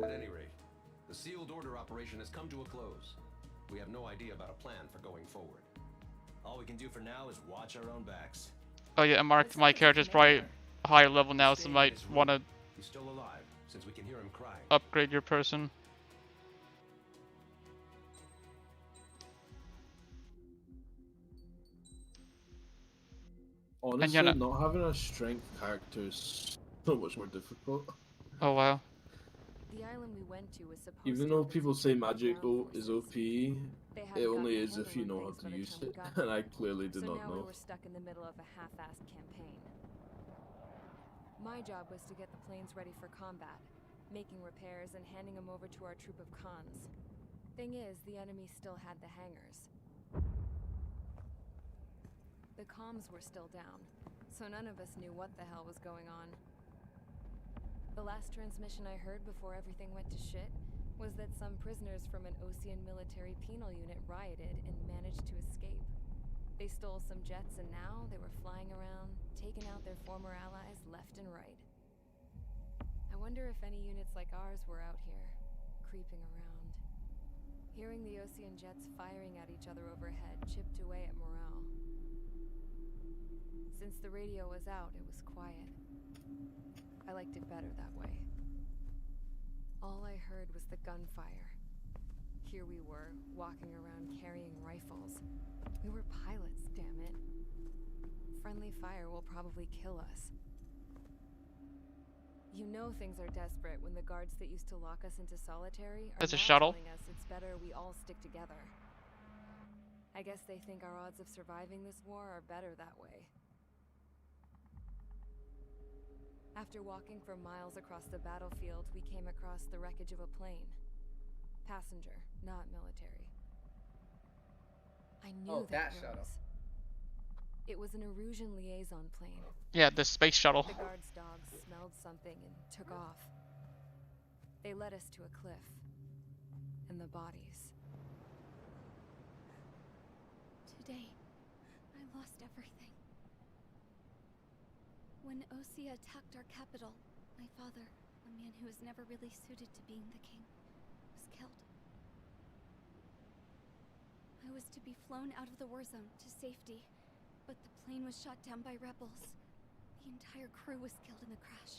I: At any rate, the sealed order operation has come to a close. We have no idea about a plan for going forward. All we can do for now is watch our own backs.
A: Oh yeah, I marked my character's probably a higher level now, so might want to
I: He's still alive, since we can hear him crying.
A: upgrade your person.
H: Honestly,
A: you know-
H: not having a strength character is so much more difficult.
A: Oh wow.
J: The island we went to was supposed
H: Even
J: to
H: though
J: be
H: people
J: visited
H: say
J: by
H: magic
J: ground
H: is
J: forces.
H: OP,
J: They hadn't
H: it only
J: gotten a
H: is if you
J: handle
H: know
J: on
H: how
J: things
H: to
J: by the
H: use
J: time we
H: it,
J: got
H: and
J: there.
H: I clearly did
J: So
H: not
J: now we
H: know.
J: were stuck in the middle of a half-assed campaign. My job was to get the planes ready for combat, making repairs and handing them over to our troop of cons. Thing is, the enemy still had the hangars. The comms were still down, so none of us knew what the hell was going on. The last transmission I heard before everything went to shit was that some prisoners from an Ocean military penal unit rioted and managed to escape. They stole some jets and now they were flying around, taking out their former allies left and right. I wonder if any units like ours were out here, creeping around. Hearing the Ocean jets firing at each other overhead chipped away at morale. Since the radio was out, it was quiet. I liked it better that way. All I heard was the gunfire. Here we were, walking around carrying rifles. We were pilots, damn it. Friendly fire will probably kill us. You know things are desperate when the guards that used to lock us into solitary are
A: It's a
J: now
A: shuttle.
J: telling us it's better we all stick together. I guess they think our odds of surviving this war are better that way. After walking for miles across the battlefield, we came across the wreckage of a plane. Passenger, not military. I knew
B: that
J: rose.
B: shuttle.
J: It was an Erusian liaison plane.
A: Yeah, the space shuttle.
J: The guard's dogs smelled something and took off. They led us to a cliff. And the bodies.
K: Today, I lost everything. When Osea attacked our capital, my father, a man who was never really suited to being the king, was killed. I was to be flown out of the war zone to safety, but the plane was shot down by rebels. The entire crew was killed in the crash.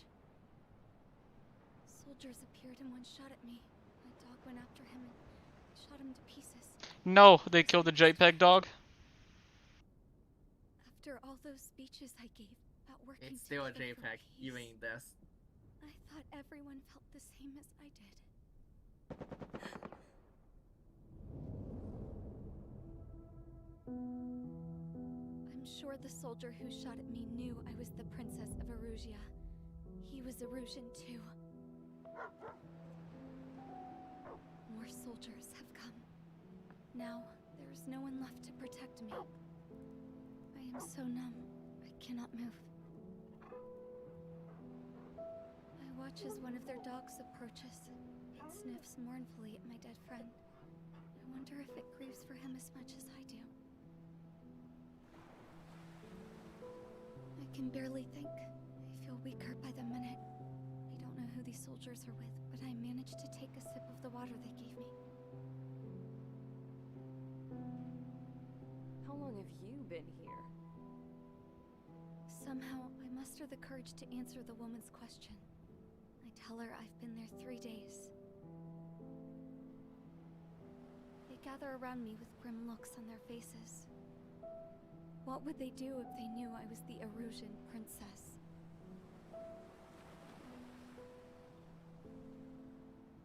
K: Soldiers appeared and one shot at me. My dog went after him and shot him to pieces.
A: No, they killed the JPEG dog.
K: After all those speeches I gave about working
B: It's still a
K: together for
B: JPEG,
K: peace,
B: even this.
K: I thought everyone felt the same as I did. I'm sure the soldier who shot at me knew I was the Princess of Erusia. He was Erusian too. More soldiers have come. Now, there is no one left to protect me. I am so numb, I cannot move. I watch as one of their dogs approaches. It sniffs mournfully at my dead friend. I wonder if it grieves for him as much as I do. I can barely think. I feel weaker by the minute. I don't know who these soldiers are with, but I managed to take a sip of the water they gave me.
J: How long have you been here?
K: Somehow, I muster the courage to answer the woman's question. I tell her I've been there 3 days. They gather around me with grim looks on their faces. What would they do if they knew I was the Erusian princess?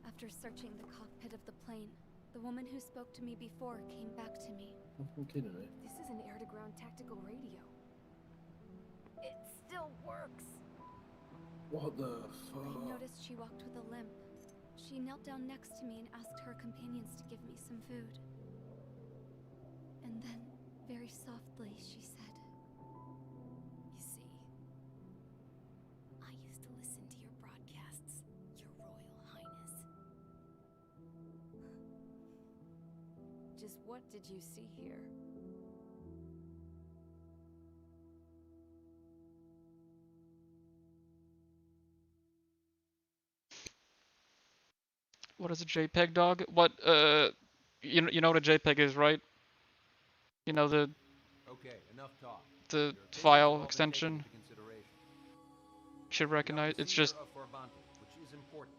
K: After searching the cockpit of the plane, the woman who spoke to me before came back to me.
H: I'm kidding me.
J: This is an air-to-ground tactical radio. It still works.
H: What the
K: I
H: fuck?
K: noticed she walked with a limp. She knelt down next to me and asked her companions to give me some food. And then, very softly, she said,
J: You see, I used to listen to your broadcasts, Your Royal Highness. Just what did you see here?
A: What is a JPEG dog? What, you know what a JPEG is, right? You know
D: Okay, enough talk.
A: the
D: Your opinions have
A: file
D: all been taken
A: extension?
D: into consideration.
A: Should recognize,
D: The
A: it's just,
D: procedure of Forbanti, which is important,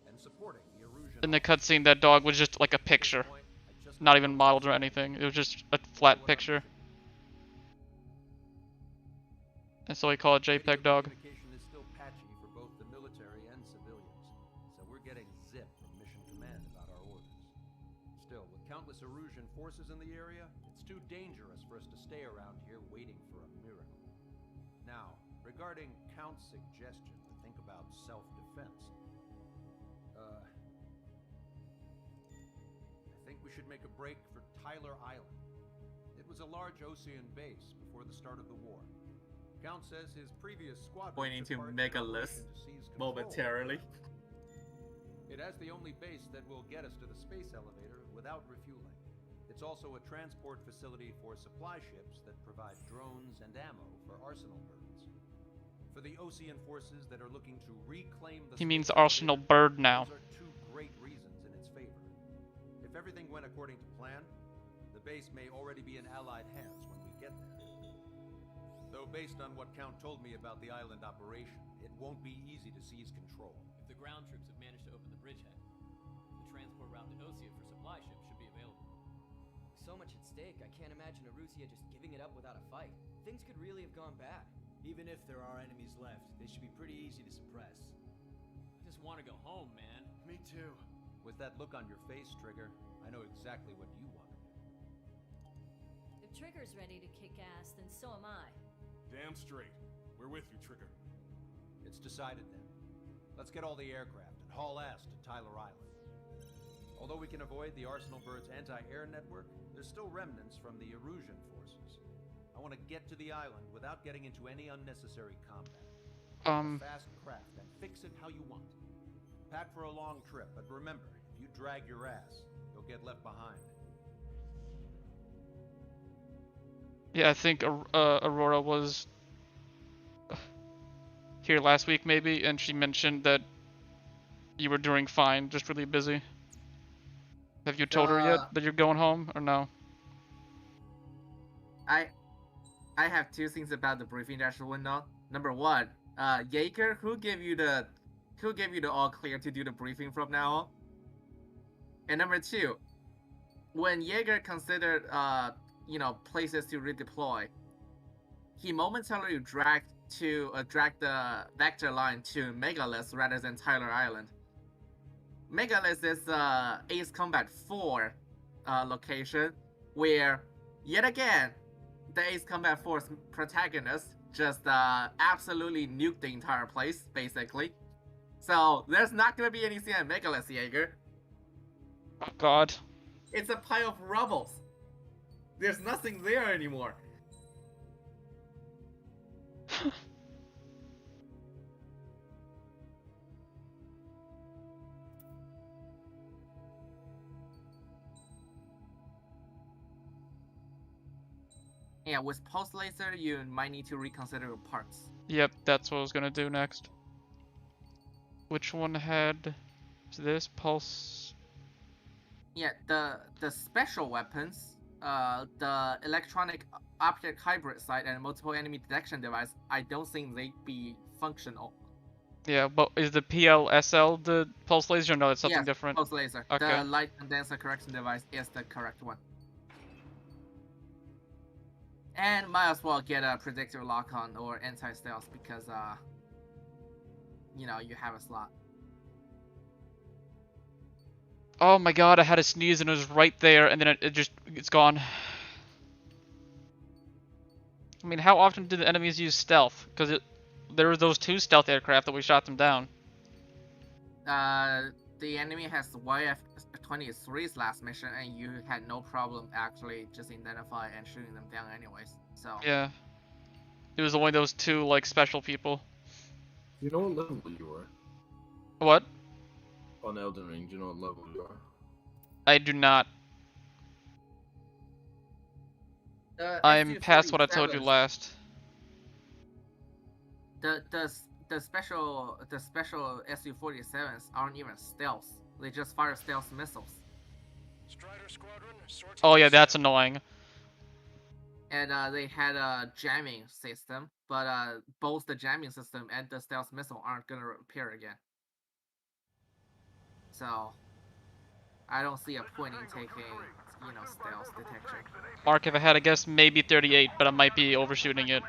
D: and supporting the Erusian
A: in the
D: officer.
A: cutscene that dog was just like a
D: At this
A: picture.
D: point, I just
A: Not
D: want
A: even
D: to
A: modeled or
D: say
A: anything, it was just a flat
D: everyone
A: picture.
D: understands.
A: And so we call it
D: Radio
A: JPEG dog.
D: communication is still patchy for both the military and civilians, so we're getting zip from Mission Command about our orders. Still, with countless Erusian forces in the area, it's too dangerous for us to stay around here waiting for a miracle. Now, regarding Count's suggestion to think about self-defense, I think we should make a break for Tyler Island. It was a large Osean base before the start of the war. Count says his previous squadron
B: Pointing
D: took
B: to
D: part in an
B: Megalith
D: operation to seize control.
B: momentarily.
D: It has the only base that will get us to the space elevator without refueling. It's also a transport facility for supply ships that provide drones and ammo for arsenal birds. For the Osean forces that are looking to reclaim the
A: He means
D: space
A: Arsenal
D: elevator,
A: Bird now.
D: those are two great reasons in its favor. If everything went according to plan, the base may already be in Allied hands when we get there. Though based on what Count told me about the island operation, it won't be easy to seize control.
L: If the ground troops have managed to open the bridgehead, the transport route to Osea for supply ships should be available.
M: So much at stake, I can't imagine Erusia just giving it up without a fight. Things could really have gone bad.
N: Even if there are enemies left, they should be pretty easy to suppress.
L: just want to go home, man.
N: Me too.
O: With that look on your face, Trigger, I know exactly what you want to do.
G: If Trigger's ready to kick ass, then so am I.
N: Damn straight. We're with you, Trigger.
O: It's decided then. Let's get all the aircraft and haul ass to Tyler Island. Although we can avoid the Arsenal Bird's anti-air network, there's still remnants from the Erusian forces. I want to get to the island without getting into any unnecessary combat. A fast craft and fix it how you want. Pack for a long trip, but remember, if you drag your ass, you'll get left behind.
A: Yeah, I think Aurora was here last week maybe, and she mentioned that you were doing fine, just really busy. Have you told her yet that you're going home, or no?
B: I have two things about the briefing that should went on. Number one, Jaeger, who gave you the all clear to do the briefing from now on? And number two, when Jaeger considered places to redeploy, he momentarily dragged the vector line to Megalith rather than Tyler Island. Megalith is Ace Combat 4 location, where yet again the Ace Combat 4's protagonist just absolutely nuked the entire place, basically. So there's not gonna be anything at Megalith, Jaeger.
A: Oh God.
B: It's a pile of rubble. There's nothing there anymore. Yeah, with pulse laser, you might need to reconsider your parts.
A: Yep, that's what I was gonna do next. Which one had this pulse?
B: Yeah, the special weapons, the electronic object hybrid sight and multiple enemy detection device, I don't think they'd be functional.
A: Yeah, but is the PLSL the pulse laser? No, it's something
B: yes,
A: different.
B: Pulse laser.
A: Okay.
B: The light condenser correction device is the correct one. And might as well get a predictor lock-on or anti-stealth because, you have a slot.
A: Oh my God, I had a sneeze and it was right there, and then it's gone. I mean, how often do the enemies use stealth? Because there were those 2 stealth aircraft that we shot them down.
B: The enemy has YF-23's last mission, and you had no problem actually just identify and shooting them down anyways. So
A: yeah, it was only those 2 like special people.
H: You know what level you are?
A: What?
H: On Elden Ring, do you know what level you are?
A: I do not. I'm past what I told you last.
B: The special Su-47s aren't even stealth. They just fire stealth missiles.
F: Strider Squadron,
A: oh yeah, that's annoying.
B: And they had a jamming system, but both the jamming system and the stealth missile aren't gonna appear again. So I don't see a point in taking, stealth detection.
A: Mark, if I had to guess, maybe 38, but I might be overshooting it.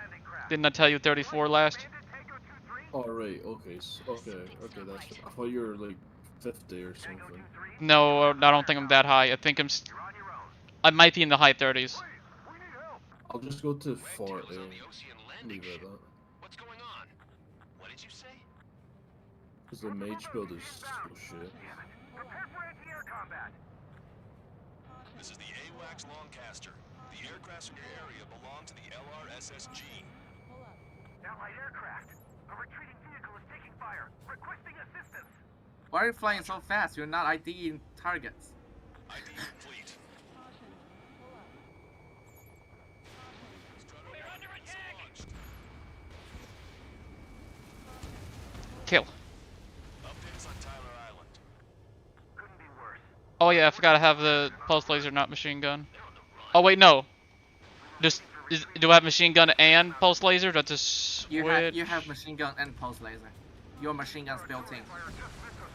A: Didn't I tell you 34 last?
H: Alright, okay, that's... I thought you were like 50 or something.
A: No, I don't think I'm that high. I think I might be in the high 30s.
H: I'll just go to 40 and leave it at that.
F: What's going on? What did you say?
H: Because the mage build is so shit.
E: Prepare for anti-air combat.
F: This is the AWACS Longcaster. The aircrafts in your area belong to the LRSSG.
E: Allied aircraft. A retreating vehicle is taking fire. Requesting assistance.
B: Why are you flying so fast? You're not IDing targets.
F: ID complete.
E: We're under attack.
A: Kill.
F: Updates on Tyler Island.
E: Couldn't be worse.
A: Oh yeah, I forgot to have the pulse laser, not machine gun. Oh wait, no. Do I have machine gun and pulse laser? That's a switch.
B: You have machine gun and pulse laser. Your machine gun's built in.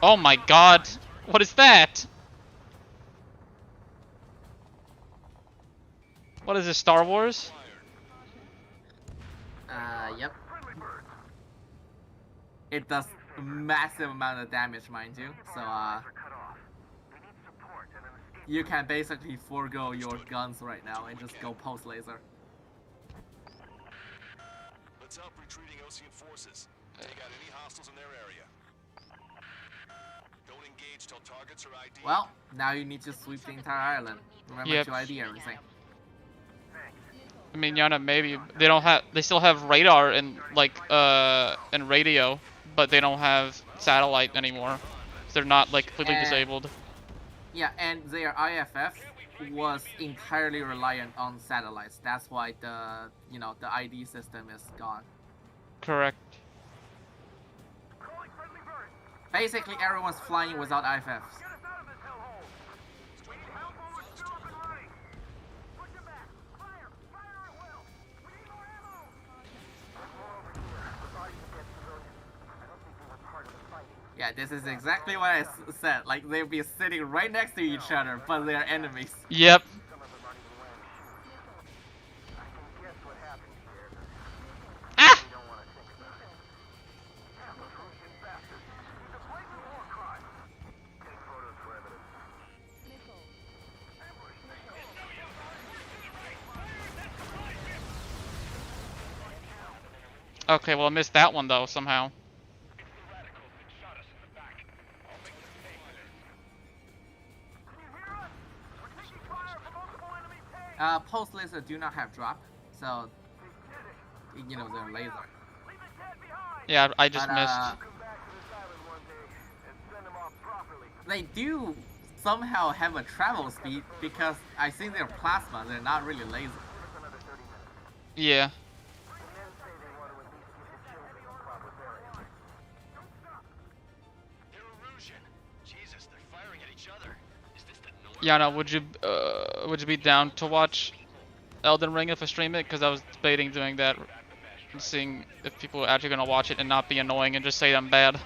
A: Oh my God! What is that? What is this, Star Wars?
B: Yep. It does massive amount of damage, mind you. So you can basically forego your guns right now and just go pulse laser.
F: Let's help retreating Ocean forces. Take out any hostiles in their area. Don't engage till targets are ID'd.
B: Well, now you need to sweep the entire island. Remember
A: Yep.
B: to ID everything.
A: I mean, Yana, maybe they don't have. They still have radar and like and radio, but they don't have satellite anymore. They're not like completely disabled.
B: Yeah, and their IFF was entirely reliant on satellites. That's why the the ID system is gone.
A: Correct.
B: Basically, everyone's flying without IFFs. Yeah, this is exactly what I said. Like, they'll be sitting right next to each other, but they're enemies.
A: Yep. Ah! Okay, well I missed that one though somehow.
B: Pulse laser do not have drop, so they're laser.
A: Yeah, I just
B: But,
A: missed.
B: They do somehow have a travel speed because I think they're plasma. They're not really laser.
A: Yeah. Yana, would you be down to watch Elden Ring if I stream it? Because I was debating doing that, and seeing if people are actually gonna watch it and not be annoying and just say I'm bad.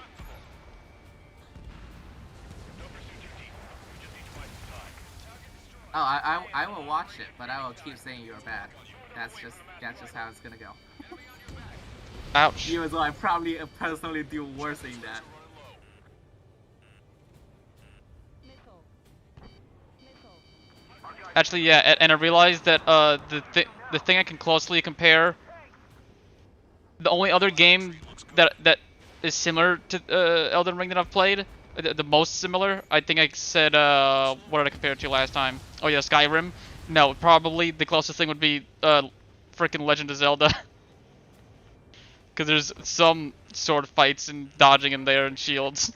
B: Oh, I will watch it, but I will keep saying you're bad. That's just how it's gonna go.
A: Ouch.
B: Even though I probably personally do worse in that.
A: Actually, yeah, and I realized that the thing I can closely compare, the only other game that is similar to Elden Ring that I've played, the most similar, I think I said, what did I compare it to last time? Oh yeah, Skyrim. No, probably the closest thing would be freaking Legend of Zelda. Because there's some sword fights and dodging in there and shields.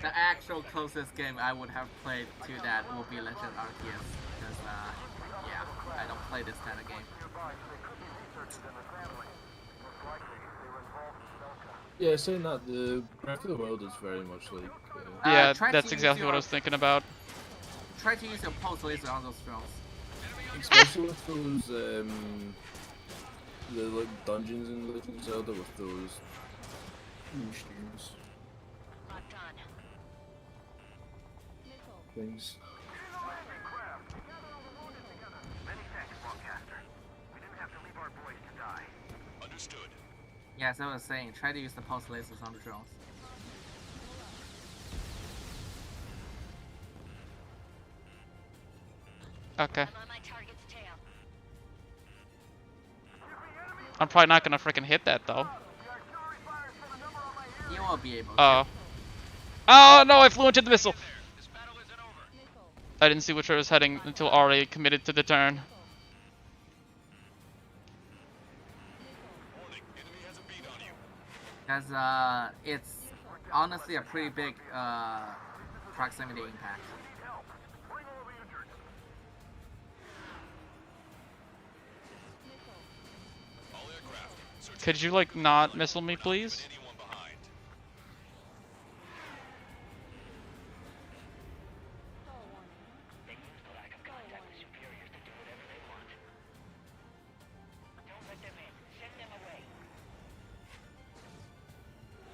B: The actual closest game I would have played to that will be Legend Arceus, because yeah, I don't play this kind of game.
H: Yeah, saying that, the Breath of the Wild is very much like...
A: yeah, that's exactly what I was thinking about.
B: Try to use your pulse laser on those drones.
H: Especially with those, the like dungeons in Legend of Zelda with those machines. Things.
F: Understood.
B: Yeah, as I was saying, try to use the pulse lasers on the drones.
A: Okay. I'm probably not gonna freaking hit that though.
B: You won't be able to.
A: Oh. Oh no, I flew into the missile. I didn't see which way I was heading until Ari committed to the turn.
B: Because it's honestly a pretty big proximity impact.
A: Could you like not missile me, please?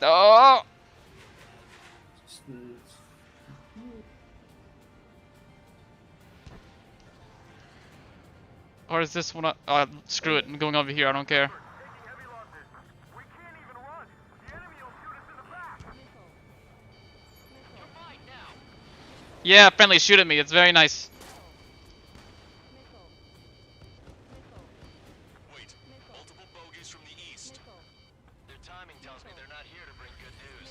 A: Oh! Or is this one? Screw it. I'm going over here. I don't care. Yeah, friendly, shoot at me. It's very nice.
F: Wait, multiple bogeys from the east.
E: Their timing tells me they're not here to bring good news.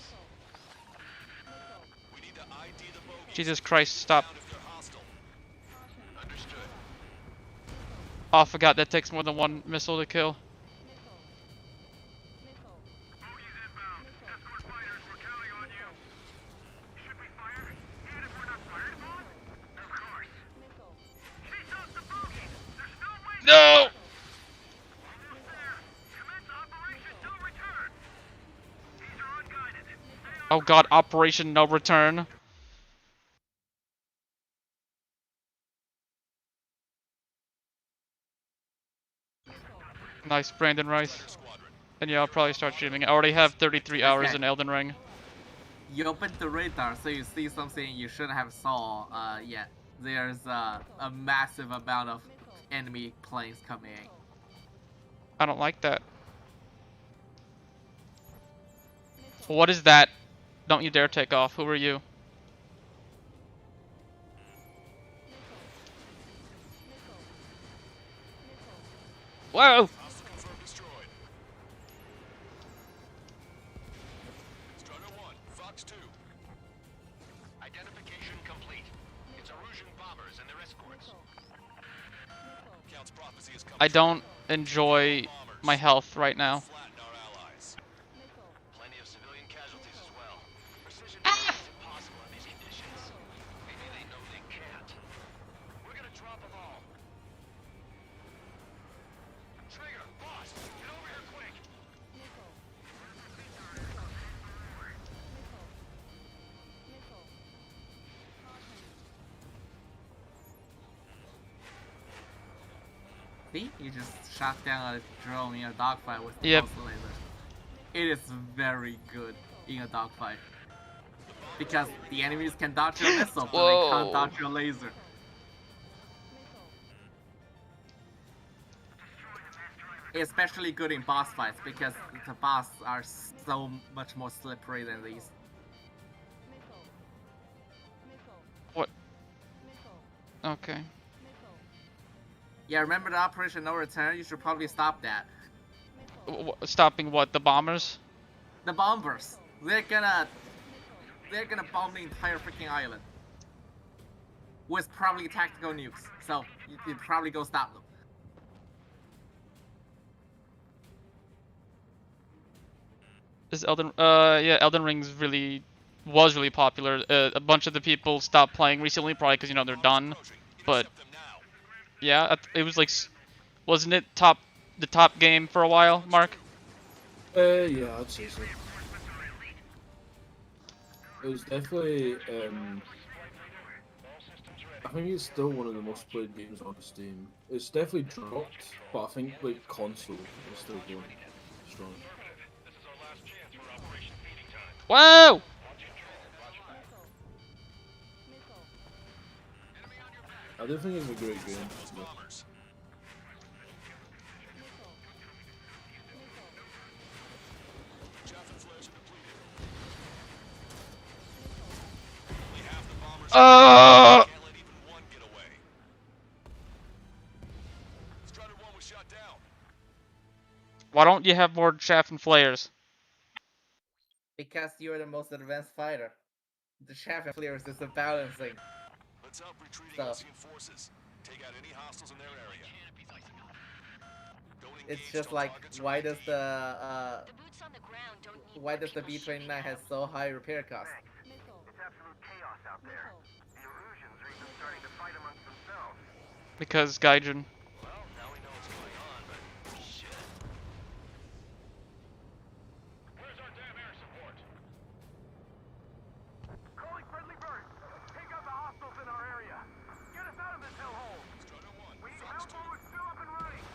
F: We need to ID the bogeys.
A: Jesus Christ, stop.
F: Down if they're hostile.
E: Understood.
A: Oh, I forgot that takes more than one missile to kill.
E: Bogies inbound. Escort fighters, we're counting on you. Should we fire? Even if we're not fired upon? Of course. Chase out the bogies. There's no way.
A: No!
E: Almost there. Commence Operation No Return. These are unguided. Stay on.
A: Oh god, Operation No Return. Nice, Brandon Rice. And yeah, I'll probably start streaming. I already have 33 hours in Elden Ring.
B: You open the radar, so you see something you shouldn't have saw yet. There's a massive amount of enemy planes coming in.
A: I don't like that. What is that? Don't you dare take off. Who are you? Whoa!
F: Hostile confirmed destroyed. Strider 1, Fox 2.
E: Identification complete. It's Erusian bombers and their escorts.
F: Count's prophecy has come
A: I
F: true.
A: don't enjoy my health right now.
F: Flatten our allies.
E: Plenty of civilian casualties as well. Precision is impossible in these conditions. Maybe they know they can't. We're gonna drop them all. Trigger, boss, get over here quick.
B: See? You just shot down a drone in a dogfight with the
A: Yep.
B: pulse laser. It is very good in a dogfight. Because the enemies can dodge your missile, but they can't
A: Whoa.
B: dodge your laser. Especially good in boss fights, because the boss are so much more slippery than these.
A: What? Okay.
B: Yeah, remember the Operation No Return? You should probably stop that.
A: Stopping what? The bombers?
B: The bombers. They're gonna bomb the entire freaking island. With probably tactical nukes. So you'd probably go stop them.
A: Is yeah, Elden Ring's was really popular. A bunch of the people stopped playing recently, probably because, you know, they're done. But yeah, it was like, wasn't it the top game for a while, Mark?
H: Yeah, I'd say so. It was definitely, I think it's still one of the most played games on Steam. It's definitely dropped, but I think, like, console is still going strong.
A: Whoa!
H: I do think it's a great game. But...
A: Uh! Why don't you have more chaff and flares?
B: Because you're the most advanced fighter. The chaff and flares is a balancing.
F: Let's help retreating
B: stuff.
F: Ocean forces. Take out any hostiles in their area.
B: It's just like, why does the B-29 has so high repair costs?
E: It's absolute chaos out there. The Erusians are even starting to fight amongst themselves.
A: Because Gaijin.
E: Well, now we know what's going on, but shit. Where's our damn air support? Calling friendly birds. Take out the hostiles in our area. Get us out of this hellhole. We need help while we're still up and running.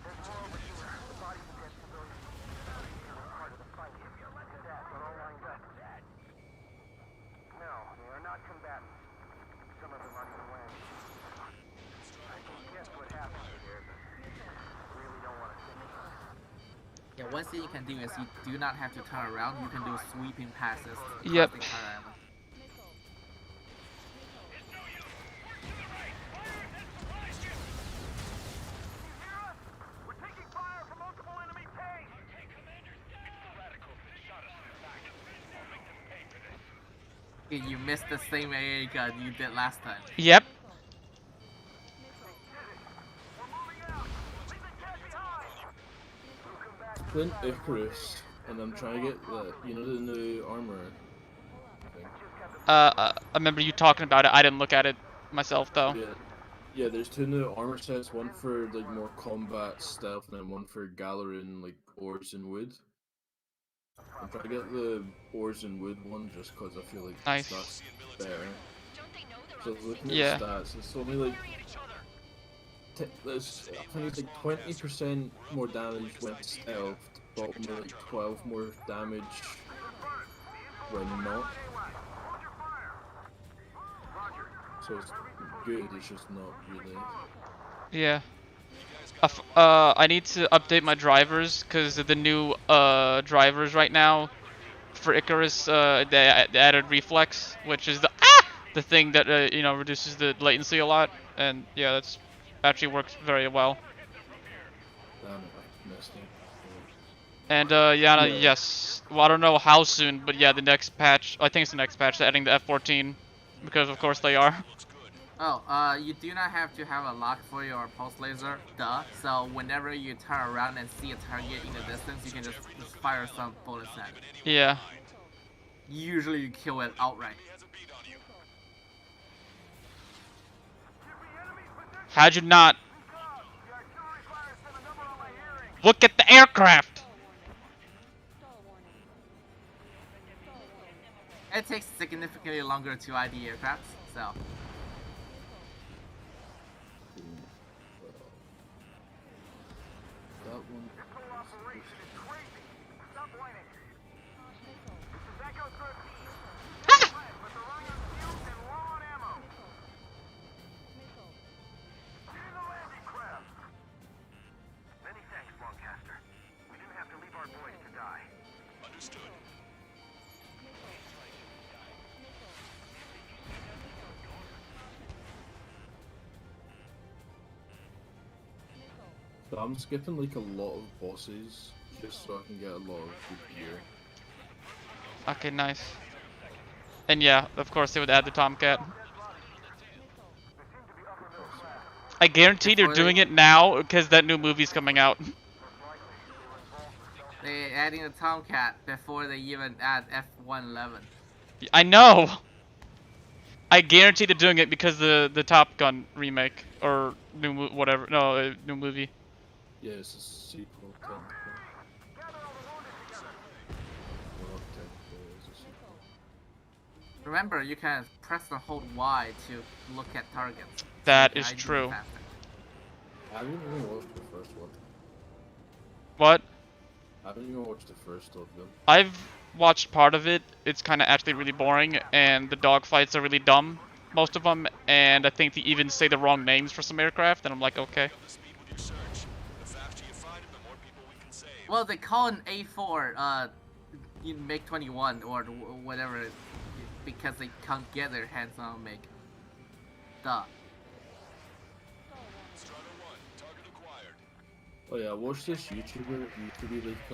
E: There's more over here. The bodies of dead civilians. They were part of the fight. They're all lined up. No, they are not combatants. Some of them aren't even wearing shields. I can guess what happened here, but I really don't want to think about it.
B: Yeah, one thing you can do is you do not have to turn around. You can do sweeping passes. across
A: Yep.
B: the entire island. You missed the same AA gun you did last time.
A: Yep.
H: Playing Icarus, and I'm trying to get the, you know, the new armor thing.
A: I remember you talking about it. I didn't look at it myself though.
H: Yeah, there's 2 new armor sets, one for like more combat stealth, and then one for Galarin, like ores and wood. I'm trying to get the ores and wood one just because I feel like
A: Nice.
H: that's better. So I was looking at
A: Yeah.
H: the stats, it's only like there's, I think it's like 20% more damage when stealth, but only like 12 more damage when not. So it's good, it's just not really.
A: Yeah. I need to update my drivers because the new drivers right now for Icarus, they added reflex, which is the thing that you know, reduces the latency a lot, and yeah, that's actually works very well.
H: Damn it, I messed up.
A: And Yana, yes, well, I don't know how soon, but yeah, the next patch, I think it's the next patch, they're adding the F-14, because of course they are.
B: Oh, you do not have to have a lock for your pulse laser, duh. So whenever you turn around and see a target in the distance, you can just fire some bullets at it.
A: Yeah.
B: Usually you kill it outright.
A: How'd you not? Look at the aircraft!
B: It takes significantly longer to ID aircrafts, so.
H: That one. So I'm skipping like a lot of bosses just so I can get a lot of good gear.
A: Okay, nice. And yeah, of course they would add the Tomcat. I guarantee they're doing it now because that new movie's coming out.
B: They're adding a Tomcat before they even add F-111.
A: I know! I guarantee they're doing it because the Top Gun remake, or whatever, no, new movie.
H: Yeah, it's a sequel, technically. Well, not technically, it's a sequel.
B: Remember, you can press and hold Y to look at targets.
A: That is true.
H: I haven't even watched the first one.
A: What?
H: I haven't even watched the first of them.
A: I've watched part of it. It's kind of actually really boring, and the dogfights are really dumb, most of them, and I think they even say the wrong names for some aircraft, and I'm like, okay.
B: Well, they call an A4 in MiG-21 or whatever, because they can't get their hands on MiG. Duh.
H: Oh yeah, I watched this YouTuber. He used to be like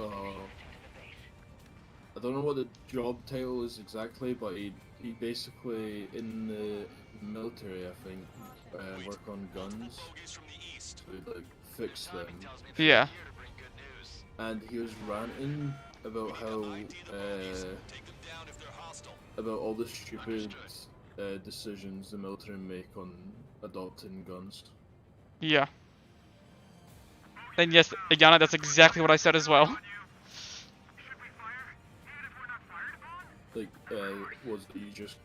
H: I don't know what the job title is exactly, but he basically in the military, I think, work on guns to like fix them.
A: Yeah.
H: And he was ranting about how about all the stupid decisions the military make on adopting guns.
A: Yeah. And yes, Yana, that's exactly what I said as well.
H: Like, was that you just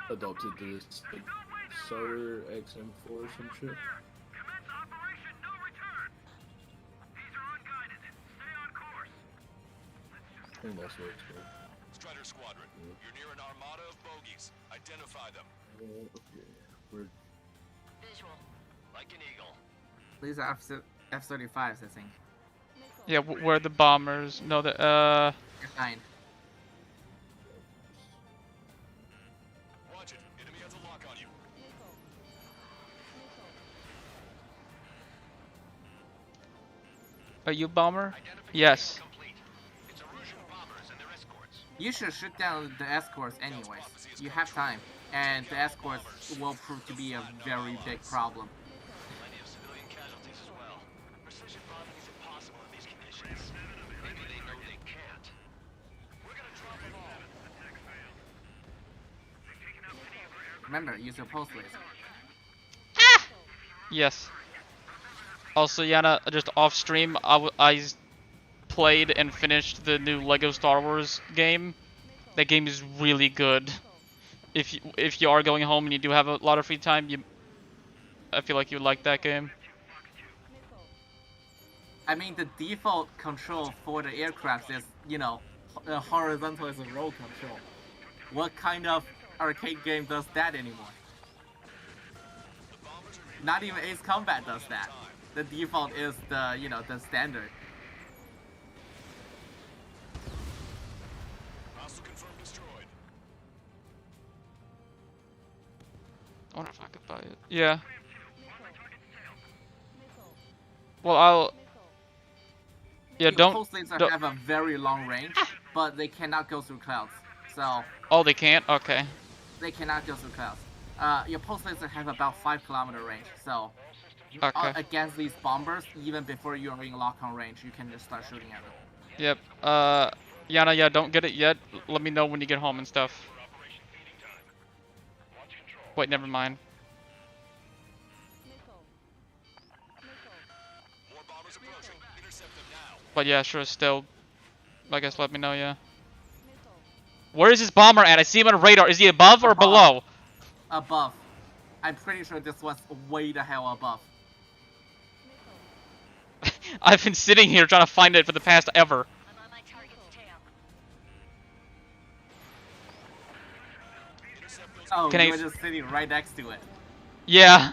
H: adopted this like Sour XM4 or some shit? I think that's what it's called.
F: Strider Squadron, you're near an armada of bogies. Identify them.
H: Okay, we're...
E: Visual. Like an eagle.
B: These are F-35s, I think.
A: Yeah, where are the bombers? No, the
B: F9.
F: Watch it. Enemy has a lock on you.
A: Are you bomber? Yes.
B: You should shoot down the escorts anyways. You have time, and the escorts will prove to be a very big problem.
F: Plenty of civilian casualties as well. Precision bombing is impossible in these conditions. Maybe they know they can't. We're gonna drop them all.
B: Remember, use your pulse laser.
A: Yes. Also, Yana, just off stream, I played and finished the new Lego Star Wars game. That game is really good. If you are going home and you do have a lot of free time, I feel like you would like that game.
B: I mean, the default control for the aircraft is, you know, horizontal is a roll control. What kind of arcade game does that anymore? Not even Ace Combat does that. The default is the, you know, the standard.
F: Hostile confirmed destroyed.
A: I wonder if I could buy it. Yeah. Well, yeah, don't.
B: Pulse lasers have a very long range, but they cannot go through clouds. So.
A: Oh, they can't. Okay.
B: They cannot go through clouds. Your pulse lasers have about 5-kilometer range. So.
A: Okay.
B: Against these bombers, even before you are in lock-on range, you can just start shooting at them.
A: Yep. Yana, yeah, don't get it yet. Let me know when you get home and stuff. Wait, never mind. But yeah, sure, still. I guess let me know, yeah. Where is this bomber at? I see him on radar. Is he above or below?
B: Above. I'm pretty sure this was way the hell above.
A: I've been sitting here trying to find it for the past ever.
B: Oh, you were just sitting right next to it.
A: Yeah.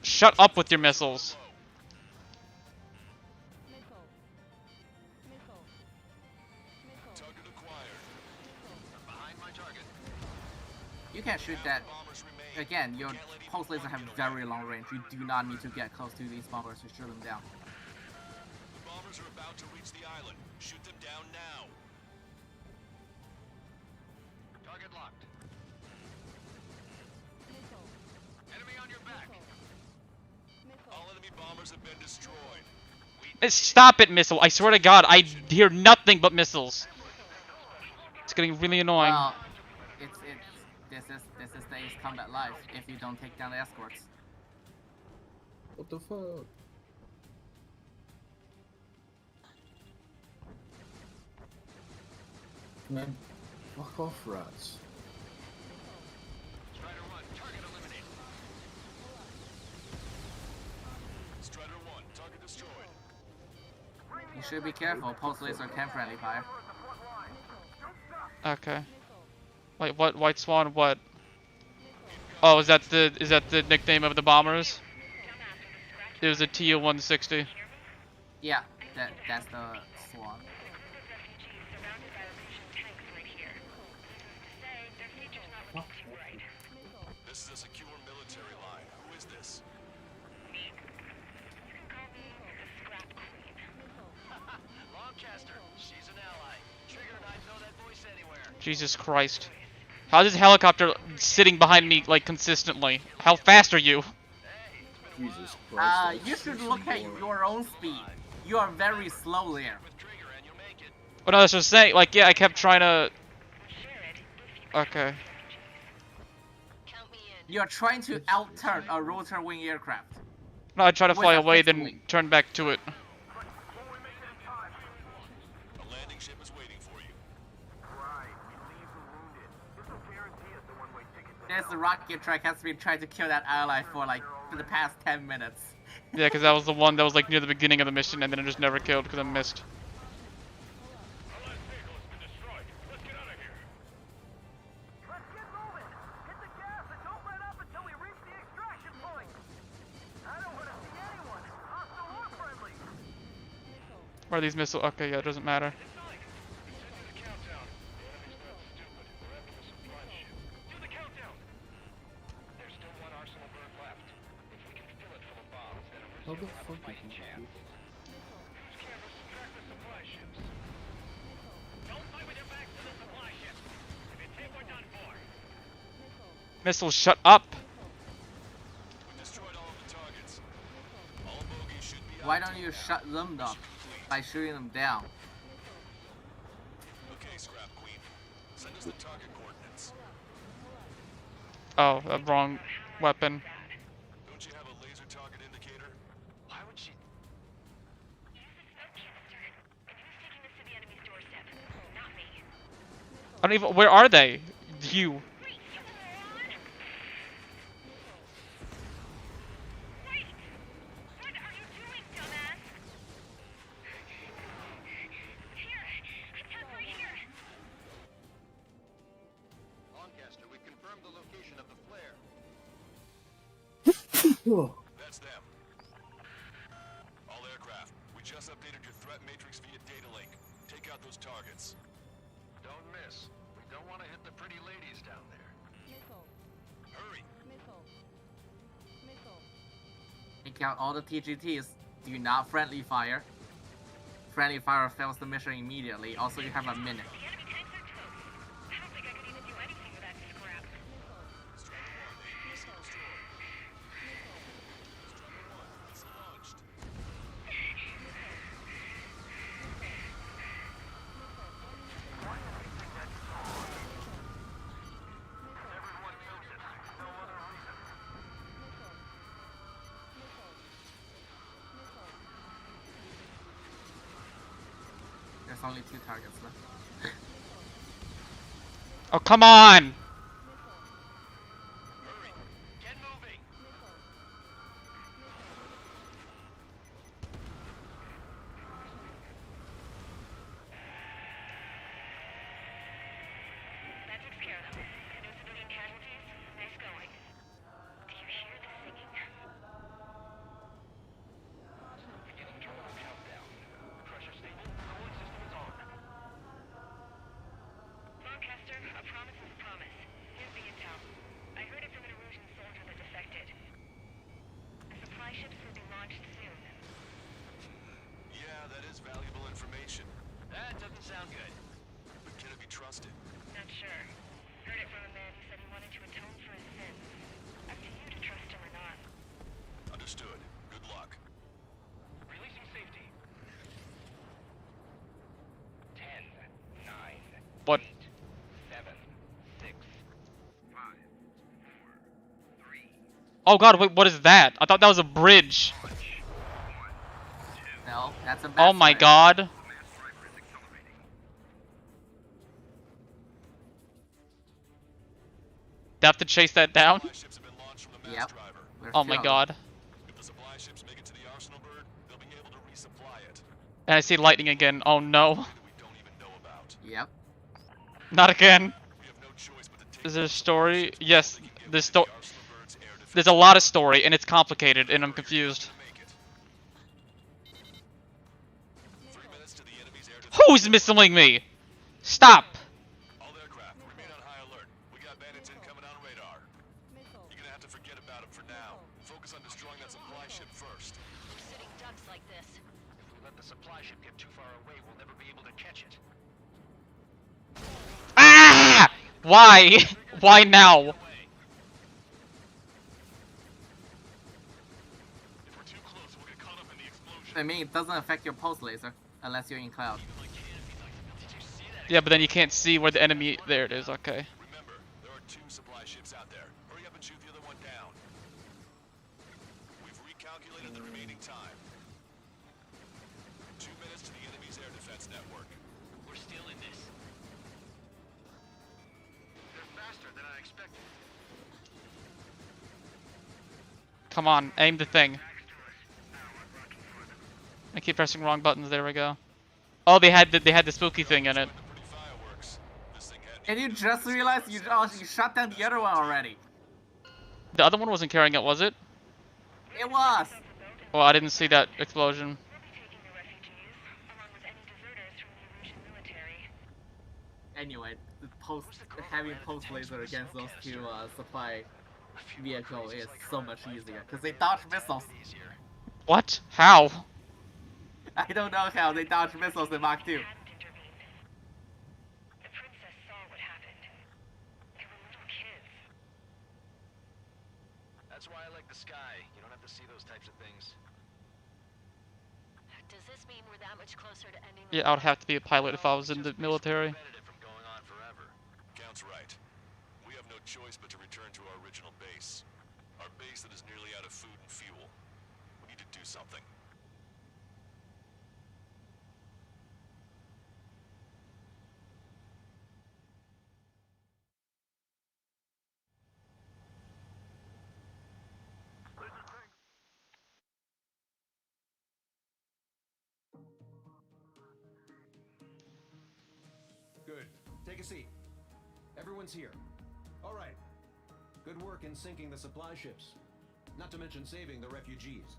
A: Shut up with your missiles.
B: You can shoot that. Again, your pulse lasers have very long range. You do not need to get close to these bombers to shoot them down.
F: The bombers are about to reach the island. Shoot them down now. Target locked. Enemy on your back. All enemy bombers have been destroyed.
A: Stop it, missile. I swear to God, I hear nothing but missiles. It's getting really annoying.
B: Well, this is the Ace Combat Live if you don't take down the escorts.
H: What the fuck? Man, fuck off, rats.
F: Strider 1, target eliminated. Strider 1, target destroyed.
B: You should be careful. Pulse laser can friendly fire.
A: Okay. Wait, what? White Swan? What? Oh, is that the nickname of the bombers? It was a TU-160.
B: Yeah, that's the Swan.
F: This is a secure military line. Who is this? Lancaster. She's an ally. Trigger and I know that voice anywhere.
A: Jesus Christ. How's this helicopter sitting behind me, like, consistently? How fast are you?
H: Jesus Christ.
B: You should look at your own speed. You are very slow there.
A: Oh no, that's just saying, like, yeah, I kept trying to... Okay.
B: You are trying to out-turn a rotor wing aircraft.
A: No, I tried to fly away, then turn back to it.
F: A landing ship is waiting for you.
B: This rocket track has been trying to kill that ally for the past 10 minutes.
A: Yeah, because that was the one that was like near the beginning of the mission, and then it just never killed because I missed. Where are these missiles? Okay, yeah, it doesn't matter.
H: the fuck is he?
A: Missile, shut up!
B: Why don't you shut them up by shooting them down?
F: Okay, Scrap Queen. Send us the target coordinates.
A: Oh, wrong weapon.
F: Don't you have a laser target indicator?
E: Why would she?
A: I don't even. Where are they? You.
F: Lancaster, we've confirmed the location of the flare. That's them. All aircraft, we just updated your threat matrix via data link. Take out those targets.
E: Don't miss. We don't want to hit the pretty ladies down there.
F: Hurry.
B: Take out all the TGTs. Do not friendly fire. Friendly fire fails the mission immediately. Also, you have a minute. There's only 2 targets left.
A: Oh, come on!
E: Get moving.
P: That takes care of them. No civilian casualties. Nice going. Do you hear the singing?
E: Beginning terminal countdown. Pressure stable. Cooling system is on.
P: Lancaster, a promise is a promise. Here's the intel. I heard it from an Erusian soldier that defected. The supply ships will be launched soon.
F: Yeah, that is valuable information.
E: That doesn't sound good.
F: But can it be trusted?
P: Not sure. Heard it from a man who said he wanted to atone for his sins. Up to you to trust him or not.
F: Understood. Good luck.
E: Releasing safety. 10, 9,
A: What?
E: 7, 6, 5, 4, 3.
A: Oh god, wait, what is that? I thought that was a bridge.
B: No, that's a
A: Oh my god. They have to chase that down?
B: Yep.
A: Oh my god.
F: If the supply ships make it to the Arsenal bird, they'll be able to resupply it.
A: And I see lightning again. Oh no.
B: Yep.
A: Not again. Is there a story? Yes, there's there's a lot of story, and it's complicated, and I'm confused. Who's missiling me? Stop!
F: All aircraft, remain on high alert. We got bandits incoming on radar. You're gonna have to forget about them for now. Focus on destroying that supply ship first.
P: We're sitting ducks like this.
E: If we let the supply ship get too far away, we'll never be able to catch it.
A: Ah! Why? Why now?
B: I mean, it doesn't affect your pulse laser unless you're in cloud.
A: Yeah, but then you can't see where the enemy. There it is. Okay.
F: Remember, there are 2 supply ships out there. Hurry up and shoot the other one down. We've recalculated the remaining time. 2 minutes to the enemy's air defense network.
E: We're still in this. They're faster than I expected.
A: Come on, aim the thing. I keep pressing wrong buttons. There we go. Oh, they had the spooky thing in it.
B: And you just realized you shot down the other one already.
A: The other one wasn't carrying it, was it?
B: It was.
A: Well, I didn't see that explosion.
B: Anyway, the having pulse laser against those 2 supply vehicle is so much easier because they dodge missiles.
A: What? How?
B: I don't know how they dodge missiles in Mach 2.
P: The princess saw what happened. They were little kids.
F: That's why I like the sky. You don't have to see those types of things.
G: Does this mean we're that much closer to ending?
A: Yeah, I would have to be a pilot if I was in the military.
F: Prevented it from going on forever. Count's right. We have no choice but to return to our original base. Our base that is nearly out of food and fuel. We need to do something.
I: Good. Take a seat. Everyone's here. All right. Good work in sinking the supply ships. Not to mention saving the refugees.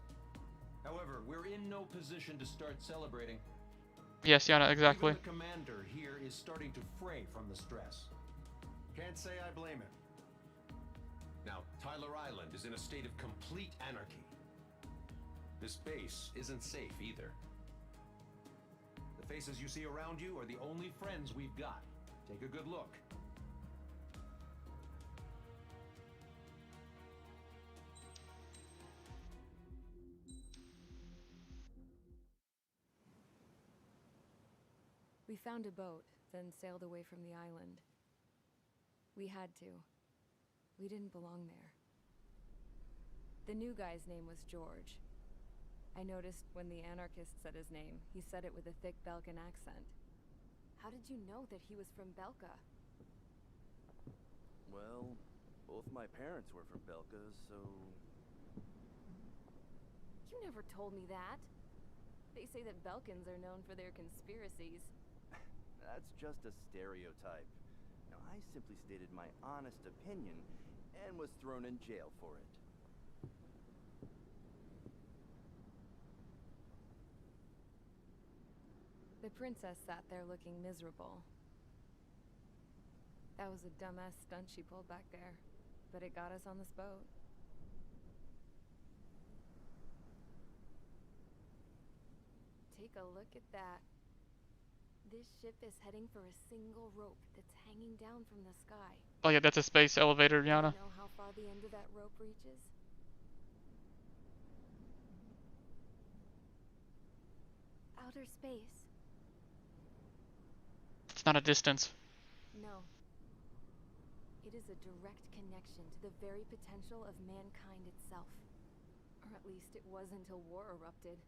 I: However, we're in no position to start celebrating.
A: Yes, Yana, exactly.
I: Even the commander here is starting to fray from the stress. Can't say I blame him. Now, Tyler Island is in a state of complete anarchy. This base isn't safe either. The faces you see around you are the only friends we've got. Take a good look.
J: We found a boat, then sailed away from the island. We had to. We didn't belong there. The new guy's name was George. I noticed when the anarchist said his name, he said it with a thick Belkan accent. How did you know that he was from Belka?
Q: Well, both my parents were from Belka, so...
J: You never told me that. They say that Belkans are known for their conspiracies.
Q: That's just a stereotype. Now, I simply stated my honest opinion and was thrown in jail for it.
J: The princess sat there looking miserable. That was a dumbass stunt she pulled back there, but it got us on this boat. Take a look at that. This ship is heading for a single rope that's hanging down from the sky.
A: Oh yeah, that's a space elevator, Yana.
J: Do you know how far the end of that rope reaches?
K: Outer space.
A: It's not a distance.
J: No. It is a direct connection to the very potential of mankind itself. Or at least it was until war erupted.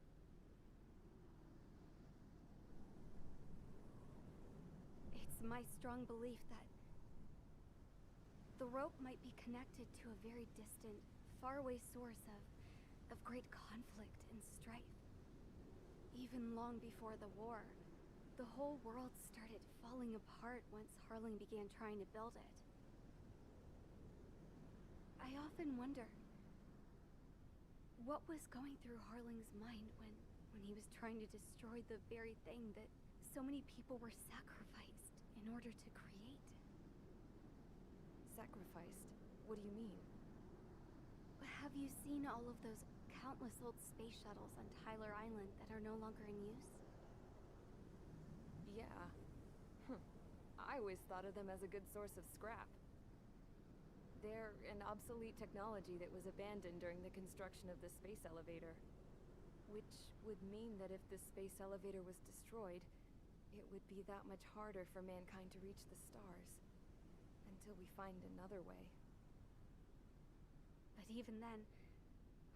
K: It's my strong belief that the rope might be connected to a very distant, faraway source of great conflict and strife. Even long before the war, the whole world started falling apart once Harling began trying to build it. I often wonder what was going through Harling's mind when he was trying to destroy the very thing that so many people were sacrificed in order to create.
J: Sacrificed? What do you mean?
K: Have you seen all of those countless old space shuttles on Tyler Island that are no longer in use?
J: Yeah. I always thought of them as a good source of scrap. They're an obsolete technology that was abandoned during the construction of the space elevator. Which would mean that if the space elevator was destroyed, it would be that much harder for mankind to reach the stars. Until we find another way.
K: But even then,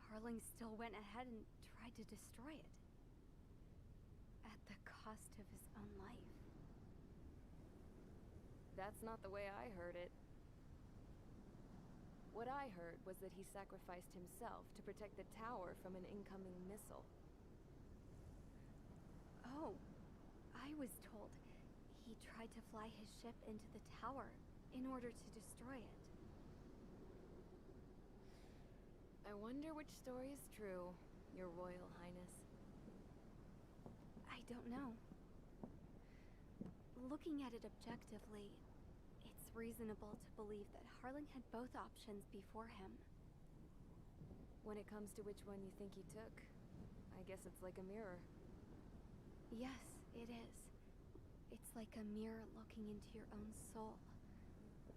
K: Harling still went ahead and tried to destroy it. At the cost of his own life.
J: That's not the way I heard it. What I heard was that he sacrificed himself to protect the tower from an incoming missile.
K: Oh, I was told he tried to fly his ship into the tower in order to destroy it.
J: I wonder which story is true, Your Royal Highness.
K: I don't know. Looking at it objectively, it's reasonable to believe that Harling had both options before him.
J: When it comes to which one you think he took, I guess it's like a mirror.
K: Yes, it is. It's like a mirror looking into your own soul,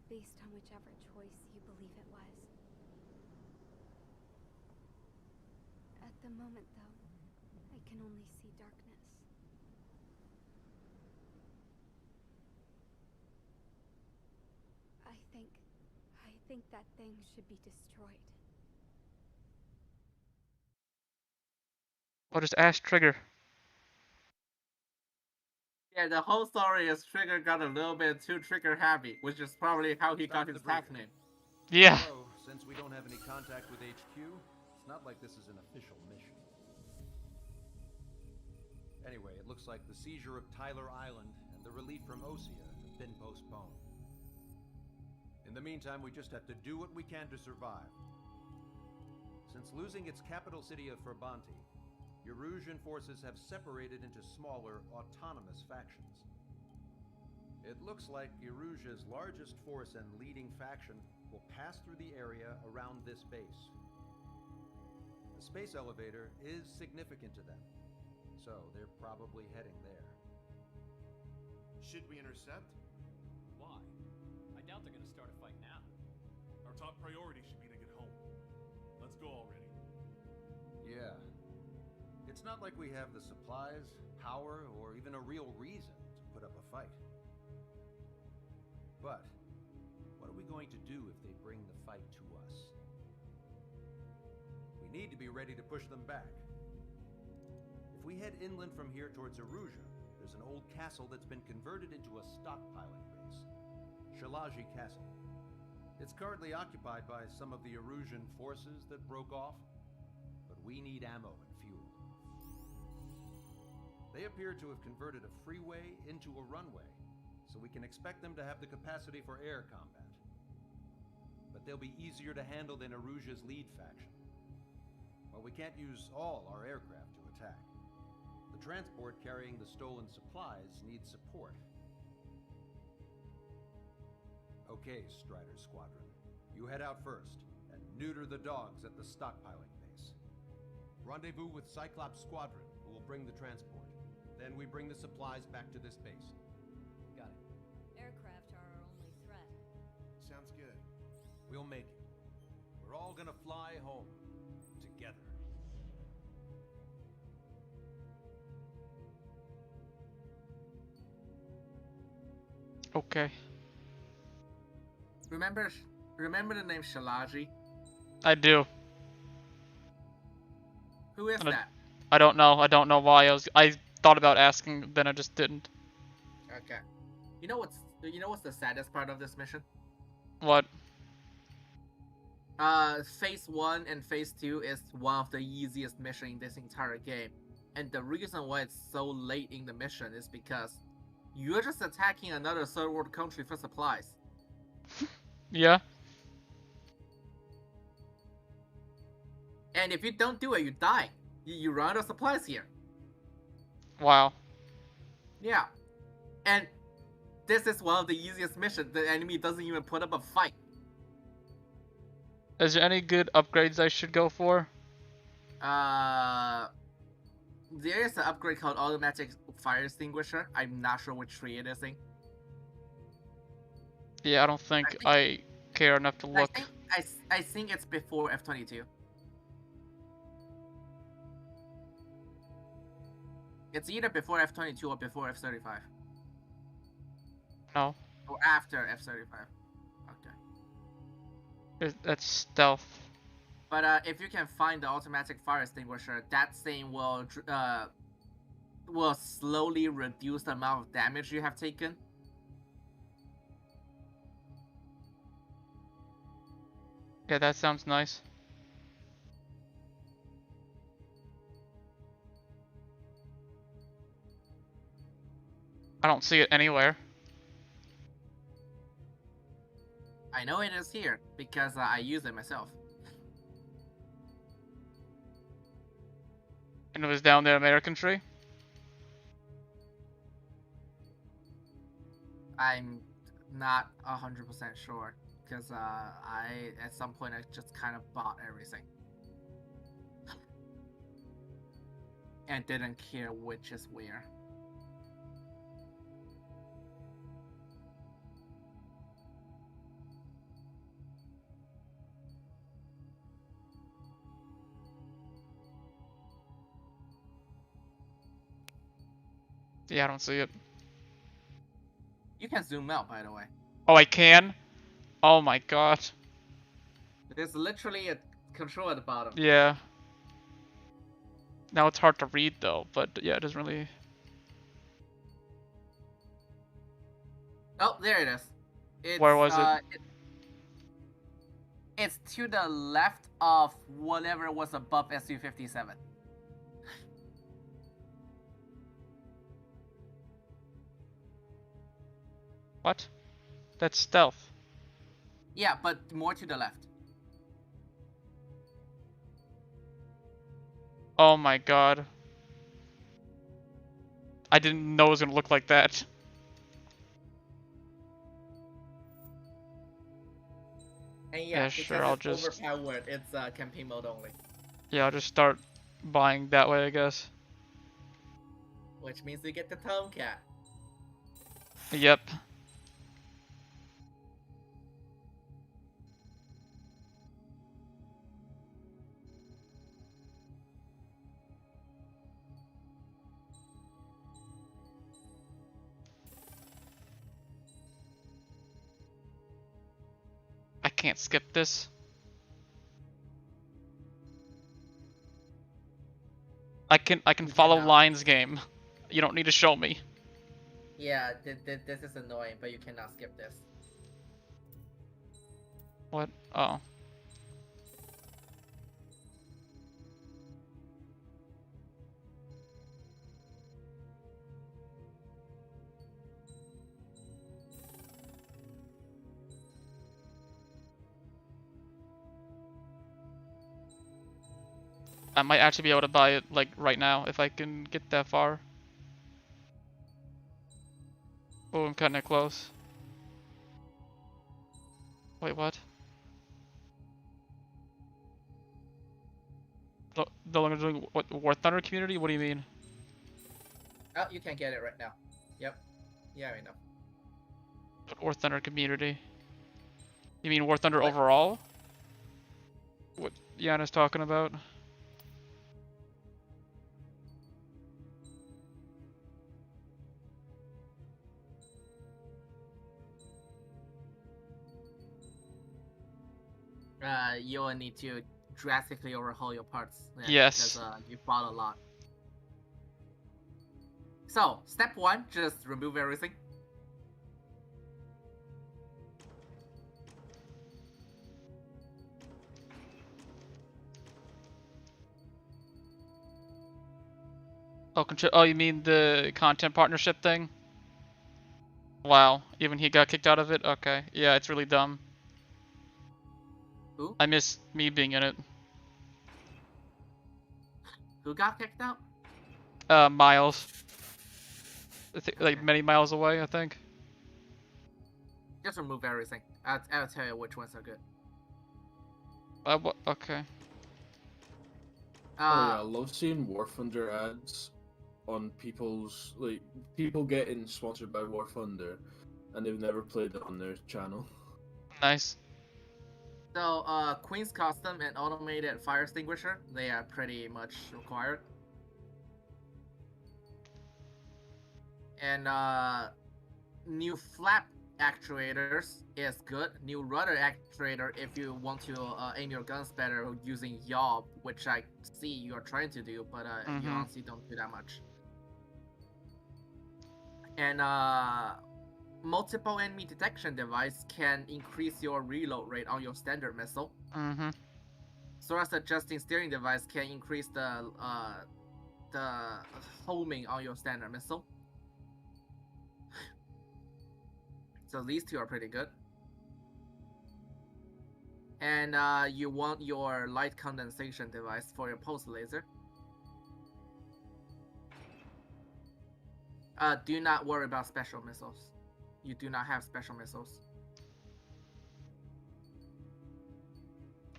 K: based on whichever choice you believe it was. At the moment, though, I can only see darkness. I think that thing should be destroyed.
A: I'll just ask Trigger.
B: Yeah, the whole story is Trigger got a little bit too trigger happy, which is probably how he got his hack name.
A: Yeah.
O: So, since we don't have any contact with HQ, it's not like this is an official mission. Anyway, it looks like the seizure of Tyler Island and the relief from Osea have been postponed. In the meantime, we just have to do what we can to survive. Since losing its capital city of Ferbanti, Erusian forces have separated into smaller, autonomous factions. It looks like Erusia's largest force and leading faction will pass through the area around this base. The space elevator is significant to them, so they're probably heading there.
N: Should we intercept?
L: Why? I doubt they're gonna start a fight now.
N: Our top priority should be to get home. Let's go already.
O: Yeah. It's not like we have the supplies, power, or even a real reason to put up a fight. But, what are we going to do if they bring the fight to us? We need to be ready to push them back. If we head inland from here towards Erusia, there's an old castle that's been converted into a stockpiling base. Shalaji Castle. It's currently occupied by some of the Erusian forces that broke off, but we need ammo and fuel. They appear to have converted a freeway into a runway, so we can expect them to have the capacity for air combat. But they'll be easier to handle than Erusia's lead faction. While we can't use all our aircraft to attack, the transport carrying the stolen supplies needs support. Okay, Strider Squadron. You head out first, and neuter the dogs at the stockpiling base. Rendezvous with Cyclops Squadron, who will bring the transport. Then we bring the supplies back to this base.
L: Got it.
G: Aircraft are our only threat.
N: Sounds good.
O: We'll make it. We're all gonna fly home. Together.
A: Okay.
B: Remember the name Shalaji?
A: I do.
B: Who is
A: And
B: that?
A: I don't know. I don't know why. I thought about asking, then I just didn't.
B: Okay. You know what's the saddest part of this mission?
A: What?
B: Phase 1 and Phase 2 is one of the easiest missions in this entire game. And the reason why it's so late in the mission is because you're just attacking another third world country for supplies.
A: Yeah.
B: And if you don't do it, you die. You run out of supplies here.
A: Wow.
B: Yeah. And this is one of the easiest missions. The enemy doesn't even put up a fight.
A: Is there any good upgrades I should go for?
B: There is an upgrade called Automatic Fire Extinguisher. I'm not sure which tree it is in.
A: Yeah, I don't think I care enough to look.
B: I think it's before F-22. It's either before F-22 or before F-35.
A: No.
B: Or after F-35. Okay.
A: That's stealth.
B: But if you can find the automatic fire extinguisher, that thing will slowly reduce the amount of damage you have taken.
A: Yeah, that sounds nice. I don't see it anywhere.
B: I know it is here because I use it myself.
A: And it was down the American tree?
B: I'm not 100% sure because at some point I just kind of bought everything. and didn't care which is where.
A: Yeah, I don't see it.
B: You can zoom out, by the way.
A: Oh, I can? Oh my god.
B: There's literally a control at the bottom.
A: Yeah. Now it's hard to read though, but yeah, it doesn't really...
B: Oh, there it is. It's,
A: Where was it?
B: It's to the left of whatever was above SU-57.
A: What? That's stealth.
B: Yeah, but more to the left.
A: Oh my god. I didn't know it was gonna look like that.
B: And
A: Yeah,
B: because
A: sure, I'll
B: it's
A: just...
B: overpowered, it's campaign mode only.
A: Yeah, I'll just start buying that way, I guess.
B: Which means you get the Tomcat.
A: Yep. I can't skip this. I can follow lines game. You don't need to show me.
B: Yeah, this is annoying, but you cannot skip this.
A: What? Oh. I might actually be able to buy it, like, right now, if I can get that far. Oh, I'm kinda close. Wait, what? No longer doing what? War Thunder community? What do you mean?
B: Oh, you can get it right now. Yep. Yeah, I know.
A: War Thunder community? You mean War Thunder
B: What?
A: overall? What Yana's talking about?
B: You'll need to drastically overhaul your parts. Then,
A: Yes.
B: Because you bought a lot. So, step 1, just remove everything.
A: Oh, oh, you mean the content partnership thing? Wow, even he got kicked out of it? Okay. Yeah, it's really dumb.
B: Who?
A: I miss me being in it.
B: Who got kicked out?
A: Miles. Like many miles away, I think.
B: Just remove everything. I'll tell you which ones are good.
A: Okay.
H: Oh yeah, I love seeing War Thunder ads on people's, like, people getting sponsored by War Thunder, and they've never played it on their channel.
A: Nice.
B: So, Queen's Custom and Automated Fire Extinguisher, they are pretty much required. And, new flap actuators is good. New rudder actuator if you want to aim your guns better using yaw, which I see you're trying to do, but you honestly don't do that much. And multiple enemy detection device can increase your reload rate on your standard missile. Thrust adjusting steering device can increase the homing on your standard missile. So these two are pretty good. And you want your light condensation device for your pulse laser. Do not worry about special missiles. You do not have special missiles.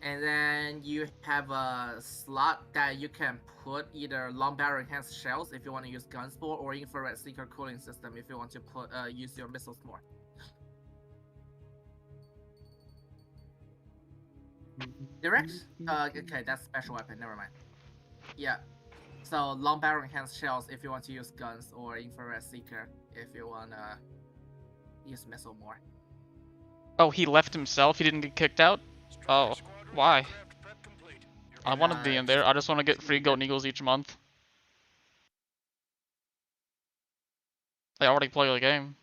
B: And then you have a slot that you can put either long barrel enhanced shells if you want to use guns more, or infrared seeker cooling system if you want to put use your missiles more. Direct? Okay, that's special weapon. Never mind. Yeah. So long barrel enhanced shells if you want to use guns, or infrared seeker if you want to use missile more.
A: Oh, he left himself? He didn't get kicked out? Oh, why? I want to be in there. I just want to get free Golden Eagles each month. I already play the game.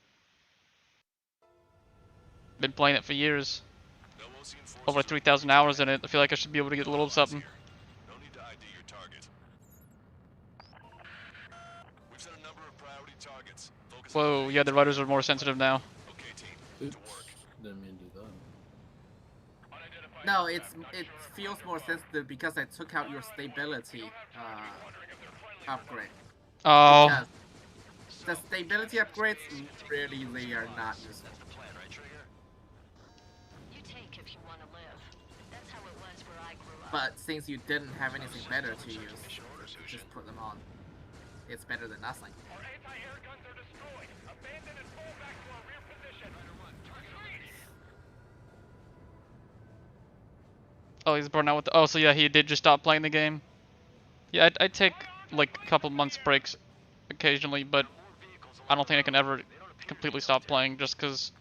A: Been playing it for years. Over 3,000 hours in it. I feel like I should be able to get a little something.
F: No need to ID your target. We've set a number of priority targets. Focus
A: Whoa, yeah, the rudders are more sensitive now.
F: Okay, team.
H: Oops. Didn't mean to do that.
B: No, it feels more sensitive because I took out your stability upgrade.
A: Oh.
B: Because the stability upgrades really they are not useful. But since you didn't have anything better to use, just put them on. It's better than nothing.
A: Oh, he's burnt out with the... Oh, so yeah, he did just stop playing the game. Yeah, I take like a couple months breaks occasionally, but I don't think I can ever completely stop playing just because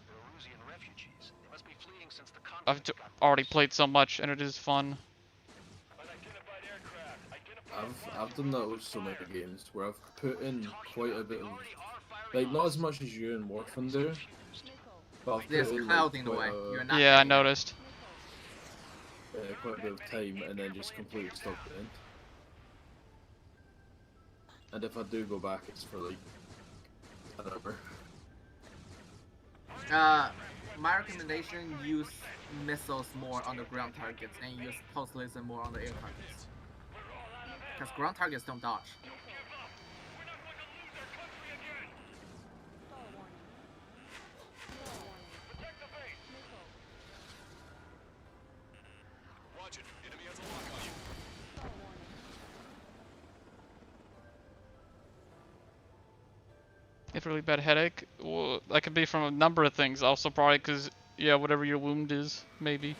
A: I've already played so much and it is fun.
H: I've done that with so many games where I've put in quite a bit of, like, not as much as you in War Thunder, but I've
B: There's
H: put in
B: cloud
H: like,
B: in the way. You're not
A: yeah, I noticed.
H: Quite a bit of time, and then just completely stop it in. And if I do go back, it's for like an hour.
B: My recommendation: use missiles more on the ground targets, and use pulse laser more on the air targets. Because ground targets don't dodge.
F: Watch it. Enemy has a lock on you.
A: I have a really bad headache. Well, that could be from a number of things. Also probably because, yeah, whatever your wound is, maybe.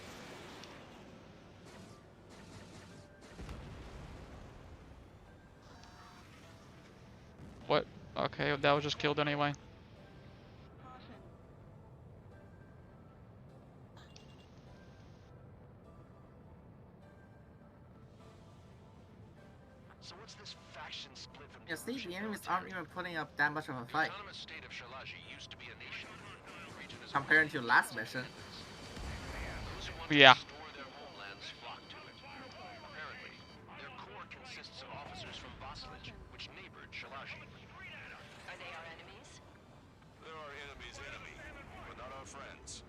A: What? Okay, that was just killed anyway.
F: So what's this faction split from
B: You see, the enemies aren't even putting up that much of a fight.
F: autonomous state of Shalaji used to be a nation. The region is
B: Compared to last mission.
F: those who want
A: Yeah.
F: to restore their homelands flock to it. Apparently, their core consists of officers from Vaslich, which neighbored Shalaji.
P: Are they our enemies?
F: They're our enemy's enemy, but not our friends.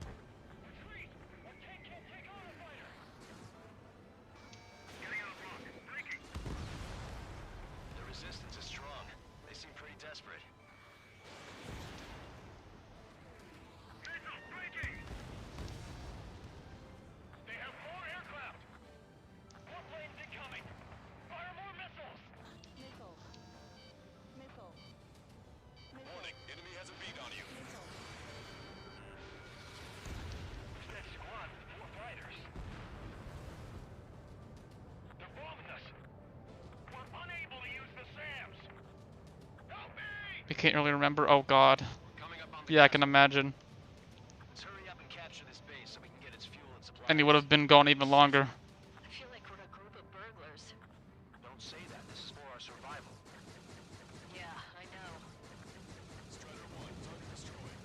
F: The resistance is strong. They seem pretty desperate.
E: They have more aircraft! More planes incoming! Fire more missiles!
F: Warning, enemy has a beat on you.
E: Who's that squad with 4 fighters? They're bombing us! We're unable to use the SAMs! Help me!
A: I can't really remember. Oh god. Yeah, I can imagine.
F: Let's hurry up and capture this base so we can get its fuel and supplies.
A: And he would have been gone even longer.
P: I feel like we're a group of burglars.
F: Don't say that. This is for our survival.
P: Yeah, I know.
F: Strider 1, target destroyed.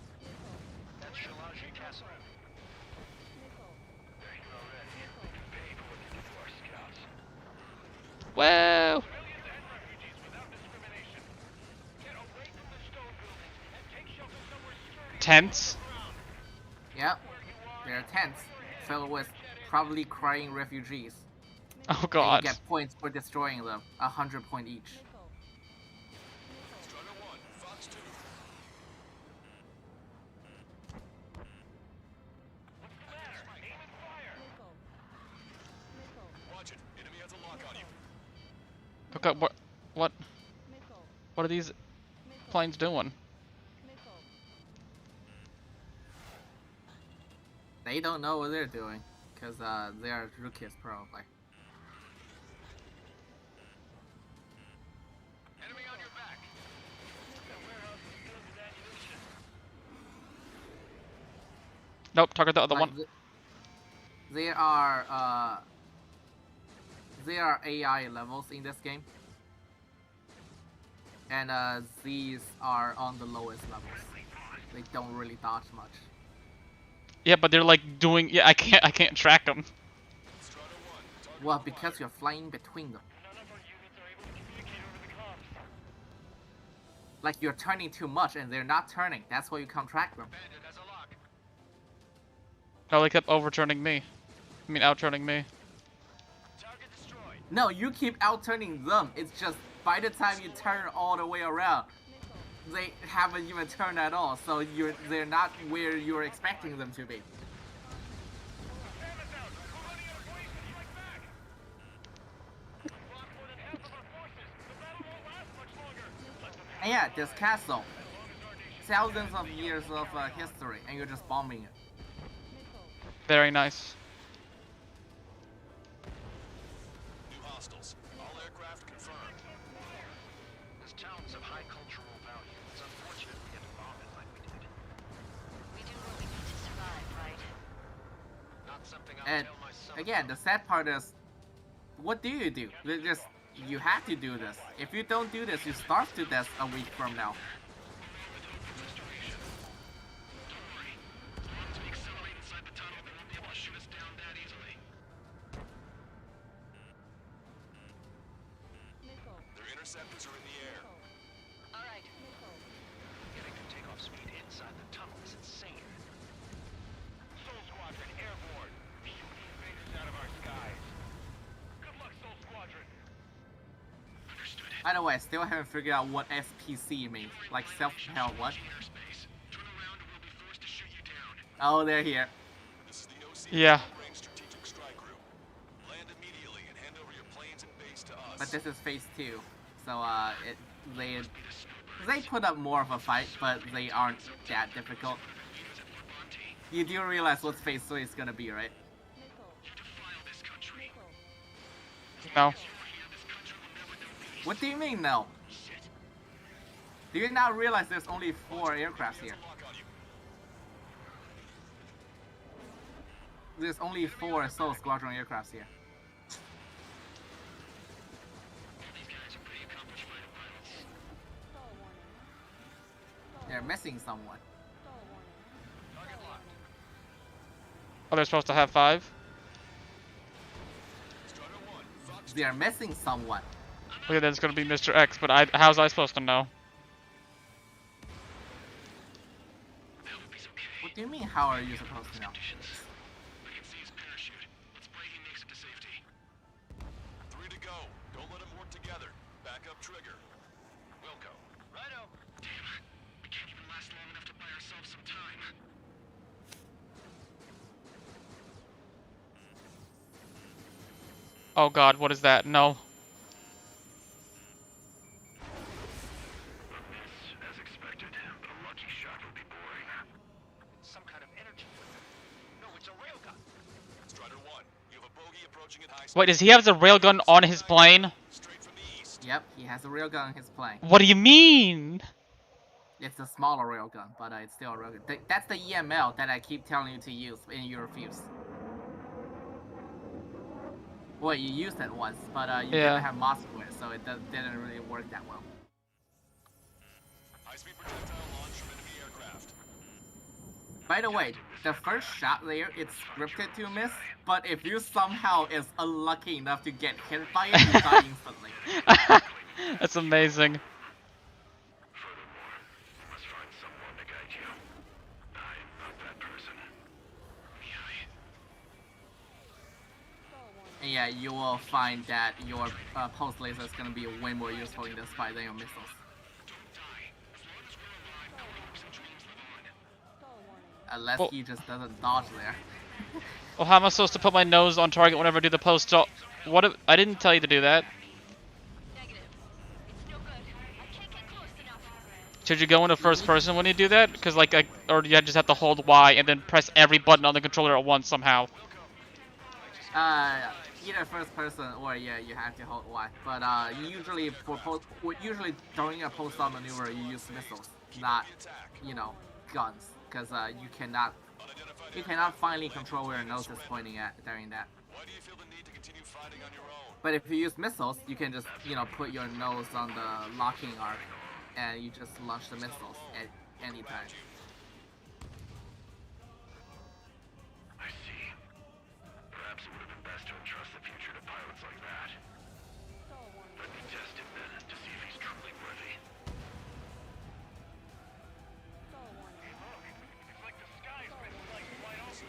F: That's Shalaji Castle.
E: They're here already. We can pay for what they did to our scouts.
A: Whoa!
E: Civilians and refugees without discrimination. Get away from the stone buildings and take shelter somewhere sturdy.
A: Tents?
B: Yep. They're tents filled with probably crying refugees.
A: Oh
B: And
A: god.
B: you get points for destroying them. 100 points each.
F: Strider 1, Fox 2.
E: What's the matter? Aim and fire!
A: Okay, what are these planes doing?
B: They don't know what they're doing, because they're rookies probably.
E: Enemy on your back. That warehouse is filled with ammunition.
A: Nope, target the other
B: Like,
A: one.
B: there are AI levels in this game, and these are on the lowest levels. They don't really dodge much.
A: Yeah, but they're like doing. Yeah, I can't track them.
B: Well, because you're flying between them. Like you're turning too much, and they're not turning. That's why you can't track them.
A: No, they kept overturning me. I mean, outturning me.
B: No, you keep outturning them. It's just by the time you turn all the way around, they haven't even turned at all. So they're not where you're expecting them to be. And yeah, this castle, thousands of years of history, and you're just bombing it.
A: Very nice.
F: New hostiles. All aircraft confirmed.
E: This town's of high cultural value. It's unfortunate we had to bomb it like we did.
P: We do what we need to survive, right?
E: Not something I'll
B: And
E: tell my son.
B: again, the sad part is, what do? You have to do this. If you don't do this, you starve to death a week from now.
F: Their interceptors are in the air.
P: All right.
E: Getting to takeoff speed inside the tunnel is insane. Soul Squadron airborne. Shoot the invaders out of our skies. Good luck, Soul Squadron. Understood.
B: By the way, I still haven't figured out what SPC means. Like self-propelled what?
E: Turn around or we'll be forced to shoot you down.
B: Oh, they're here.
F: This is the OC
A: Yeah.
F: Long-Range Strategic Strike Group. Land immediately and hand over your planes and base to us.
B: But this is phase 2, so they put up more of a fight, but they aren't that difficult. You do realize what phase 3 is gonna be, right?
A: No.
B: What do you mean, no? Do you not realize there's only 4 aircrafts here? There's only 4 Soul Squadron aircrafts here. They're missing someone.
A: Oh, they're supposed to have 5.
B: They're missing someone.
A: Okay, that's gonna be Mr. X, but how's I supposed to know?
B: What do you mean, how are you supposed to know?
E: I can see his parachute. Let's pray he makes it to safety.
F: 3 to go. Don't let them work together. Back up trigger.
E: Wilco. Righto. Damn. We can't even last long enough to buy ourselves some time.
A: Oh God, what is that? No.
E: As expected, but a lucky shot would be boring. Some kind of energy weapon. No, it's a railgun.
F: Strider 1, you have a bogey approaching at high speed.
A: Wait, does he have the railgun on his plane?
F: Straight from the east.
B: Yep, he has a railgun on his plane.
A: What do you mean?
B: It's a smaller railgun, but it's still a railgun. That's the EML that I keep telling you to use, and you refuse. Well, you used it once, but you didn't have mods for it, so it didn't really work that well.
F: High-speed projectile launch from enemy aircraft.
B: By the way, the first shot there, it's scripted to miss, but if you somehow is unlucky enough to get hit by it, you die instantly.
A: That's amazing.
E: Furthermore, you must find someone to guide you. I'm not that person.
B: And yeah, you will find that your pulse laser is going to be way more useful in this fight than your missiles. Unless he just doesn't dodge there.
A: Well, how am I supposed to put my nose on target whenever I do the post? So, I didn't tell you to do that. Should you go into first person when you do that? Because like, or do you just have to hold Y and then press every button on the controller at once somehow?
B: Either first person or yeah, you have to hold Y. But usually usually during a post-op maneuver, you use missiles, not guns, because you cannot finally control where your nose is pointing at during that.
F: Why do you feel the need to continue fighting on your own?
B: But if you use missiles, you can just put your nose on the locking arc, and you just launch the missiles at any time.
E: I see. Perhaps it would have been best to entrust the future to pilots like that. Let me test him then, to see if he's truly worthy. Hey look, it's like the sky's been sliced wide open.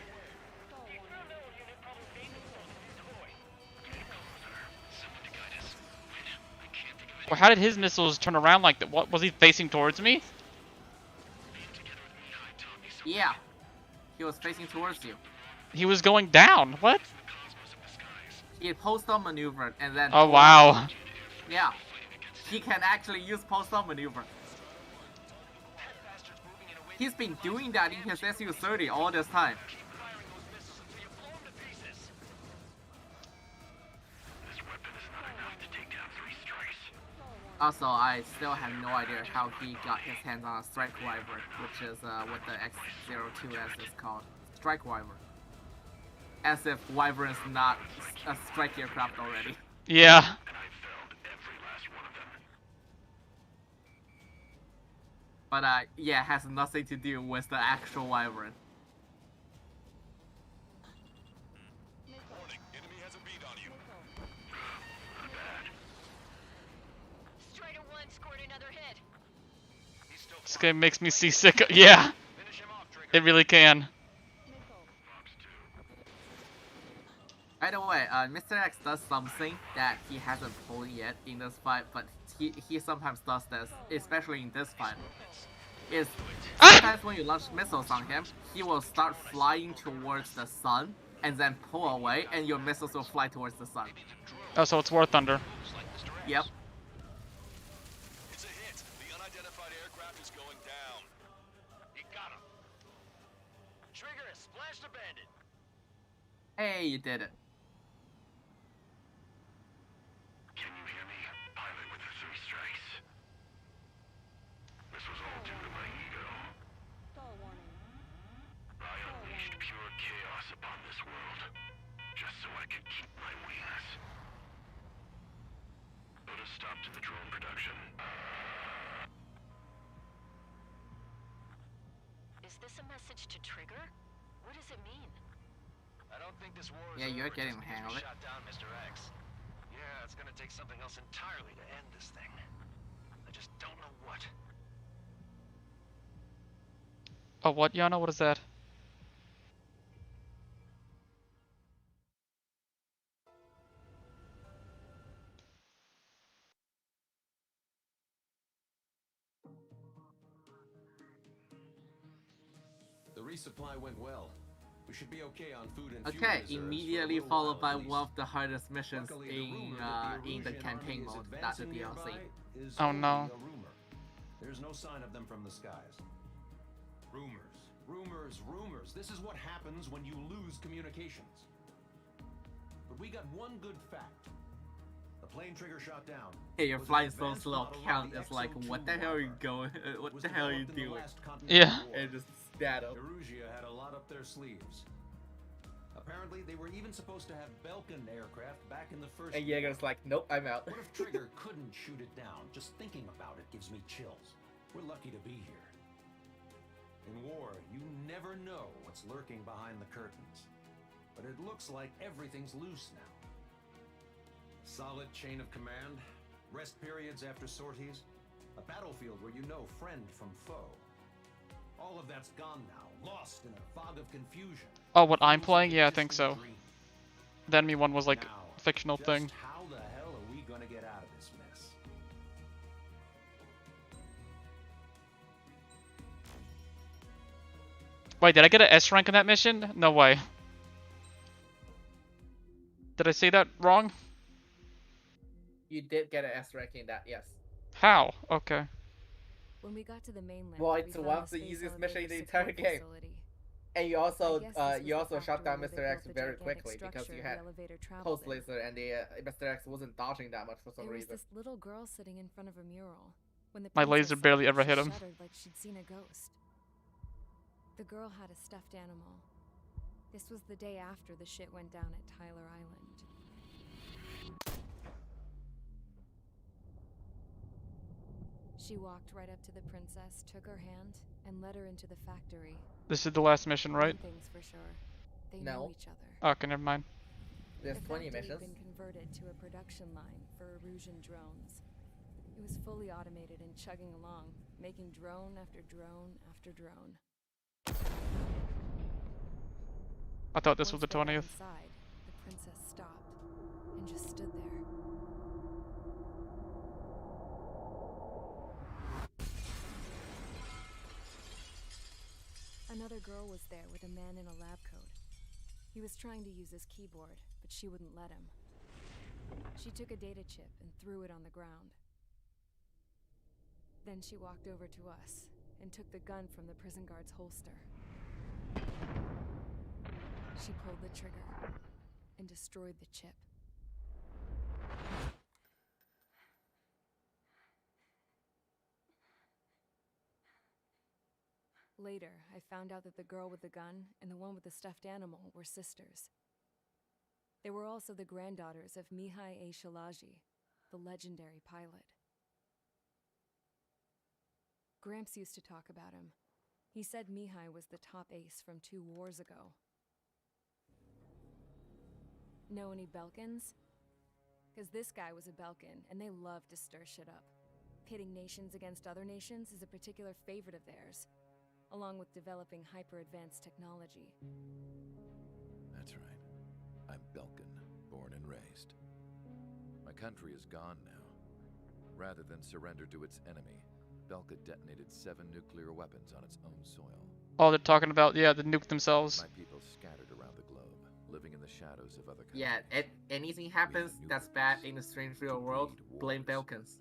E: The experimental unit probably made themselves a new toy. Getting closer. Someone to guide us. Wait, I can't think of it.
A: Well, how did his missiles turn around like that? What was he facing towards me?
B: Yeah, he was facing towards you.
A: He was going down. What?
B: He post-up maneuvered and then.
A: Oh wow.
B: Yeah, he can actually use post-up maneuver. He's been doing that in his SU-30 all this time. Also, I still have no idea how he got his hands on a Strike Wyvern, which is what the X-02S is called. Strike Wyvern. As if Wyvern is not a strike aircraft already.
A: Yeah.
B: But yeah, it has nothing to do with the actual Wyvern.
F: Warning, enemy has a bead on you.
P: Strider 1 scored another hit.
A: This game makes me seasick. Yeah. It really can.
B: By the way, Mr. X does something that he hasn't pulled yet in this fight, but he sometimes does this, especially in this fight. Is sometimes when you launch missiles on him, he will start flying towards the sun and then pull away, and your missiles will fly towards the sun.
A: Oh, so it's War Thunder.
B: Yep.
F: It's a hit. The unidentified aircraft is going down.
E: You got him. Trigger has splashed a bandit.
B: Hey, you did it.
E: Can you hear me? Pilot with the 3 strikes. This was all due to my ego. I unleashed pure chaos upon this world, just so I could keep my wings. Put a stop to the drone production.
P: Is this a message to Trigger? What does it mean?
E: I don't think this war is
B: Yeah, you're
E: over
B: getting
E: just
B: the hang
E: because
B: of
E: we
B: it.
E: shot down Mr. X. Yeah, it's gonna take something else entirely to end this thing. I just don't know what.
A: Oh, what, Yana? What is that?
I: The resupply went well. We should be okay on food and fuel
B: Okay,
I: reserves for a
B: immediately
I: little
B: followed
I: while
B: by
I: at
B: one of
I: least.
B: the hardest missions
I: Luckily, the rumor
B: in the
I: Erusian
B: campaign
I: army is
B: mode, not the
I: advancing
B: DLC.
I: nearby is
A: Oh,
I: only
A: no.
I: a rumor. There's no sign of them from the skies. Rumors, rumors, rumors. This is what happens when you lose communications. But we got one good fact. The plane Trigger shot down.
B: Hey, you're
I: was an
B: flying so
I: advanced
B: slow.
I: model of
B: Count
I: the
B: is like,
I: XO2
B: what the hell are you
I: Wyvern.
B: going? What
I: Was
B: the hell are you
I: developed in the
B: doing?
I: last continental
A: Yeah.
I: war.
B: And just stat up.
I: Erusia had a lot up their sleeves. Apparently, they were even supposed to have Belkin aircraft back in the first.
B: And Jaeger's like, nope, I'm out.
I: What if Trigger couldn't shoot it down? Just thinking about it gives me chills. We're lucky to be here. In war, you never know what's lurking behind the curtains. But it looks like everything's loose now. Solid chain of command, rest periods after sorties, a battlefield where you know friend from foe. All of that's gone now, lost in a fog of confusion.
A: Oh, what I'm playing? Yeah, I think so. The enemy one was like
I: Now,
A: a fictional
I: just
A: thing.
I: how the hell are we gonna get out of this mess?
A: Wait, did I get an S rank in that mission? No way. Did I say that wrong?
B: You did get an S rank in that, yes.
A: How? Okay.
J: When we got to the mainland,
B: Well,
J: we
B: it's
J: found
B: one of the
J: space
B: easiest missions in the
J: elevator
B: entire
J: support
B: game.
J: facility.
B: And you
J: I
B: also
J: guess this was the
B: shut down
J: factory where they
B: Mr. X
J: built the
B: very
J: gigantic
B: quickly because
J: structure
B: you
J: the
B: had
J: elevator traveled
B: pulse
J: in.
B: laser and the Mr. X wasn't dodging that much for some
J: There was
B: reason.
J: this little girl sitting in front of a mural. When the
A: My
J: princess
A: laser
J: saw
A: barely
J: her,
A: ever
J: she
A: hit him.
J: shuddered like she'd seen a ghost. The girl had a stuffed animal. This was the day after the shit went down at Tyler Island. She walked right up to the princess, took her hand, and led her into the factory.
A: This is the last mission, right?
J: One thing's for sure. They
B: No.
J: know each other.
A: Okay, never mind.
B: There's
J: The
B: 20
J: factory
B: missions.
J: had been converted to a production line for Erusian drones. It was fully automated and chugging along, making drone after drone after drone.
A: I thought this was
J: Once
A: the
J: they got
A: 20th.
J: inside, the princess stopped and just stood there. Another girl was there with a man in a lab coat. He was trying to use his keyboard, but she wouldn't let him. She took a data chip and threw it on the ground. Then she walked over to us and took the gun from the prison guard's holster. She pulled the trigger and destroyed the chip. Later, I found out that the girl with the gun and the one with the stuffed animal were sisters. They were also the granddaughters of Mihai A. Shalaji, the legendary pilot. Gramps used to talk about him. He said Mihai was the top ace from 2 wars ago. Know any Belkans? Because this guy was a Belkan, and they love to stir shit up. Pitting nations against other nations is a particular favorite of theirs, along with developing hyper-advanced technology.
C: That's right. I'm Belkan, born and raised. My country is gone now. Rather than surrender to its enemy, Belka detonated 7 nuclear weapons on its own soil.
A: Oh, they're talking about, yeah, the nuke themselves.
C: My people scattered around the globe, living in the shadows of other countries.
B: Yeah, anything happens that's bad in the strange real world, blame Belkans.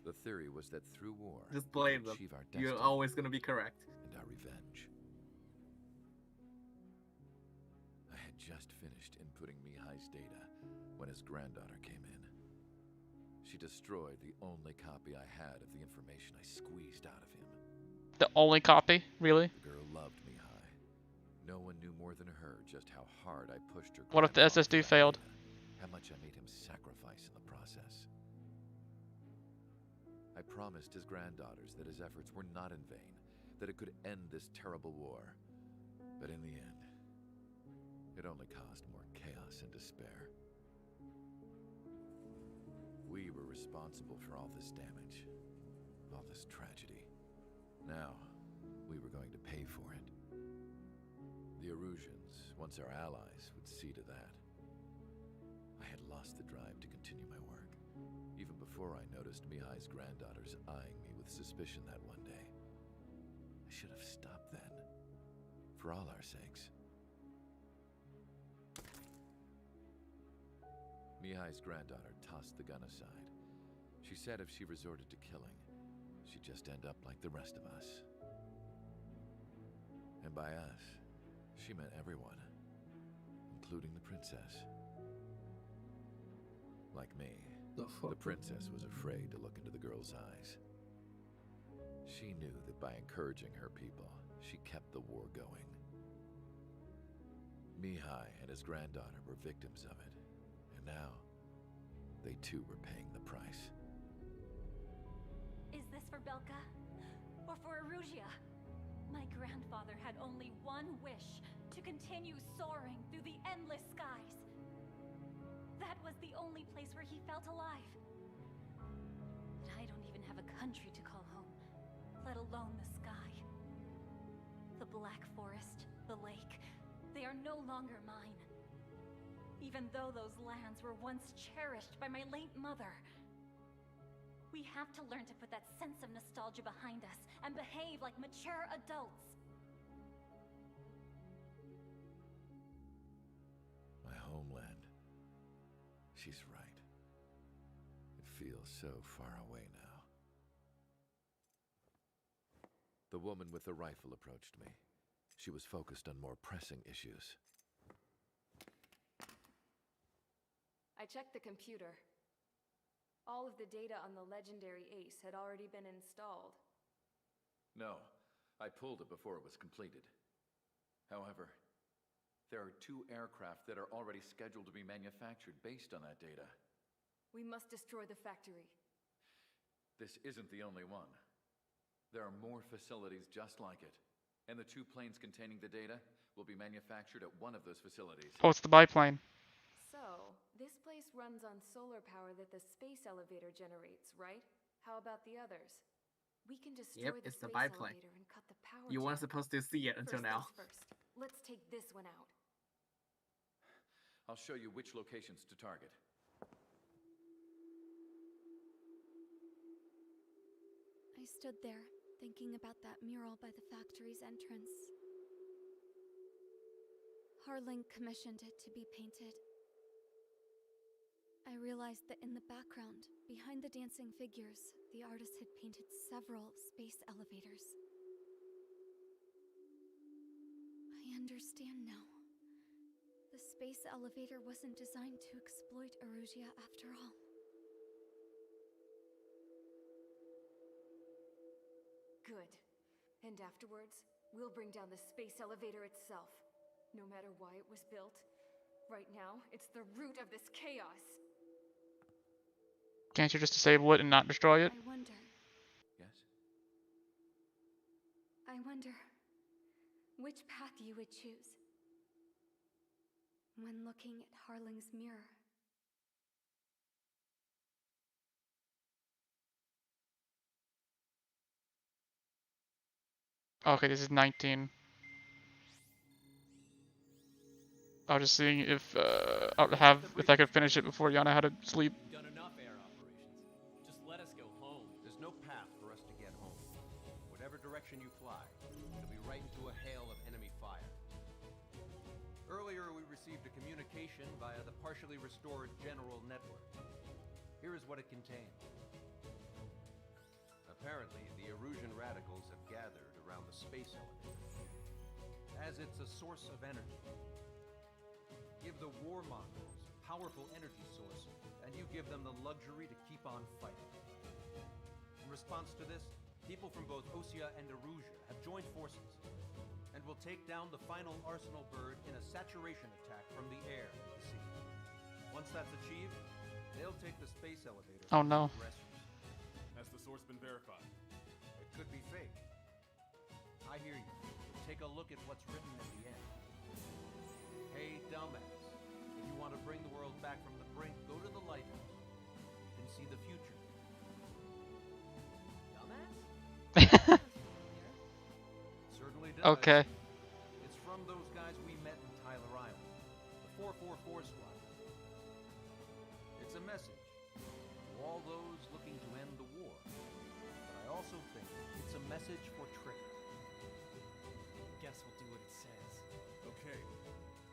C: The theory was that through war,
B: Just
C: we
B: blame
C: could
B: them.
C: achieve our
B: You're
C: destiny
B: always gonna be correct.
C: and our revenge. I had just finished inputting Mihai's data when his granddaughter came in. She destroyed the only copy I had of the information I squeezed out of him.
A: The only copy? Really?
C: The girl loved Mihai. No one knew more than her just how hard I pushed her.
A: What if the SSD failed?
C: How much I made him sacrifice in the process. I promised his granddaughters that his efforts were not in vain, that it could end this terrible war. But in the end, it only caused more chaos and despair. We were responsible for all this damage, all this tragedy. Now, we were going to pay for it. The Erusians, once our allies, would see to that. I had lost the drive to continue my work, even before I noticed Mihai's granddaughters eyeing me with suspicion that one day. I should have stopped then, for all our sakes. Mihai's granddaughter tossed the gun aside. She said if she resorted to killing, she'd just end up like the rest of us. And by us, she meant everyone, including the princess. Like me, the princess was afraid to look into the girl's eyes. She knew that by encouraging her people, she kept the war going. Mihai and his granddaughter were victims of it, and now they too were paying the price.
R: Is this for Belka? Or for Erusia? My grandfather had only one wish, to continue soaring through the endless skies. That was the only place where he felt alive. But I don't even have a country to call home, let alone the sky. The Black Forest, the lake, they are no longer mine. Even though those lands were once cherished by my late mother. We have to learn to put that sense of nostalgia behind us and behave like mature adults.
C: My homeland. She's right. It feels so far away now. The woman with the rifle approached me. She was focused on more pressing issues.
J: I checked the computer. All of the data on the legendary ace had already been installed.
C: No, I pulled it before it was completed. However, there are 2 aircraft that are already scheduled to be manufactured based on that data.
J: We must destroy the factory.
C: This isn't the only one. There are more facilities just like it, and the 2 planes containing the data will be manufactured at one of those facilities.
A: Oh, it's the biplane.
J: So, this place runs on solar power that the space elevator generates, right? How about the others? We can destroy
B: Yep,
J: the
B: it's the
J: space
B: biplane.
J: elevator and cut the power
B: You weren't
J: jack.
B: supposed to see it until
J: First
B: now.
J: things first. Let's take this one out.
C: I'll show you which locations to target.
K: I stood there, thinking about that mural by the factory's entrance. Harling commissioned it to be painted. I realized that in the background, behind the dancing figures, the artist had painted several space elevators. I understand now. The space elevator wasn't designed to exploit Erusia after all.
J: Good. And afterwards, we'll bring down the space elevator itself. No matter why it was built, right now, it's the root of this chaos.
A: Can't you just disable it and not destroy it?
K: I wonder.
C: Yes?
K: I wonder which path you would choose when looking at Harling's mirror.
A: Okay, this is 19. I was just seeing if if I could finish it before Yana had to sleep.
D: We've done enough air operations. Just let us go home.
O: There's no path for us to get home. Whatever direction you fly, it'll be right into a hail of enemy fire. Earlier, we received a communication via the partially restored general network. Here is what it contained. Apparently, the Erusian radicals have gathered around the space elevator, as it's a source of energy. Give the warmongers a powerful energy source, and you give them the luxury to keep on fighting. In response to this, people from both Osea and Erusia have joined forces, and will take down the final Arsenal bird in a saturation attack from the air to the sea. Once that's achieved, they'll take the space elevator.
A: Oh no.
N: Has the source been verified?
O: It could be fake. I hear you. Take a look at what's written at the end. Hey, dumbass. If you want to bring the world back from the brink, go to the lighthouse. You can see the future.
D: Dumbass?
O: Certainly does.
A: Okay.
O: It's from those guys we met in Tyler Island. The 444 squad. It's a message to all those looking to end the war. But I also think it's a message for Trigger.
D: Guess we'll do what it says.
N: Okay.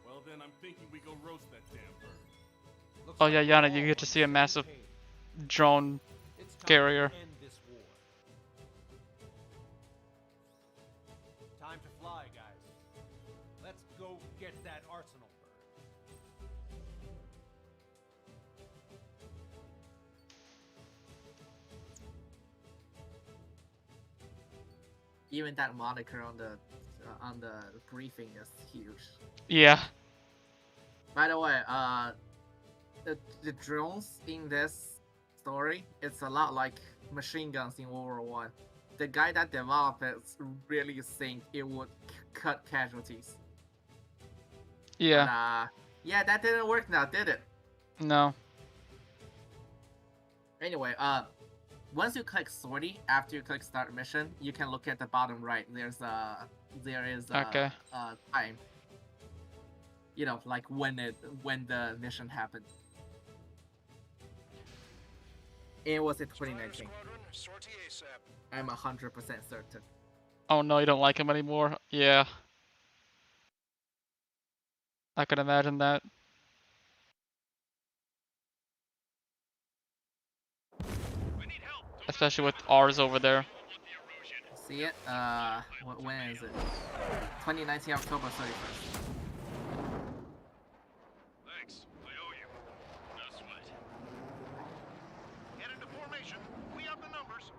N: Well then, I'm thinking we go roast that damn bird.
A: Oh yeah, Yana, you get to see a massive drone carrier.
O: End this war. Time to fly, guys. Let's go get that Arsenal bird.
B: Even that moniker on the briefing is huge.
A: Yeah.
B: By the way, the drones in this story, it's a lot like machine guns in World War One. The guy that developed it really think it would cut casualties.
A: Yeah.
B: But, yeah, that didn't work now, did it?
A: No.
B: Anyway, once you click sortie, after you click start mission, you can look at the bottom right. There is a
A: Okay.
B: time. You know, like when the mission happened. It was in 2019. I'm 100% certain.
A: Oh no, you don't like him anymore? Yeah. I can imagine that. Especially with ours over there.
B: See it? When is it? 2019 October 31st.
F: Thanks. I owe you. No sweat. Head into formation. We have the numbers.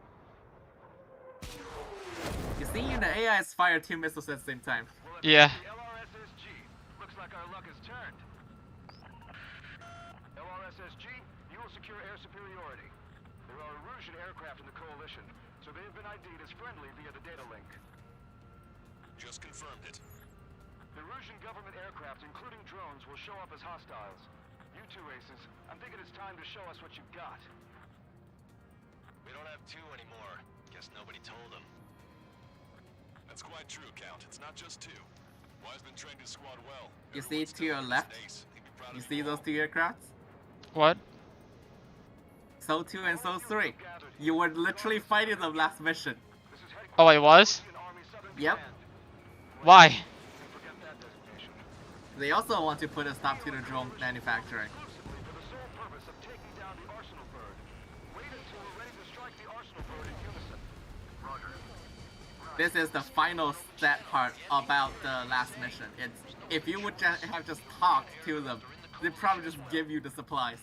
B: You see, the AIs fire 2 missiles at the same time.
A: Yeah.
E: LRSSG. Looks like our luck has turned. LRSSG, you will secure air superiority. There are Erusian aircraft in the coalition, so they have been ID'd as friendly via the data link.
F: Just confirmed it.
E: The Erusian government aircraft, including drones, will show up as hostiles. You two aces, I'm thinking it's time to show us what you've got.
F: We don't have 2 anymore. Guess nobody told them. That's quite true, Count. It's not just 2. Wiseman trained his squad well.
B: You see to your left? You see those 2 aircrafts?
A: What?
B: So 2 and So 3. You were literally fighting them last mission.
A: Oh, I was?
B: Yep.
A: Why?
B: They also want to put a stop to the drone manufacturing. This is the final stat part about the last mission. It's if you would have just talked to them, they'd probably just give you the supplies.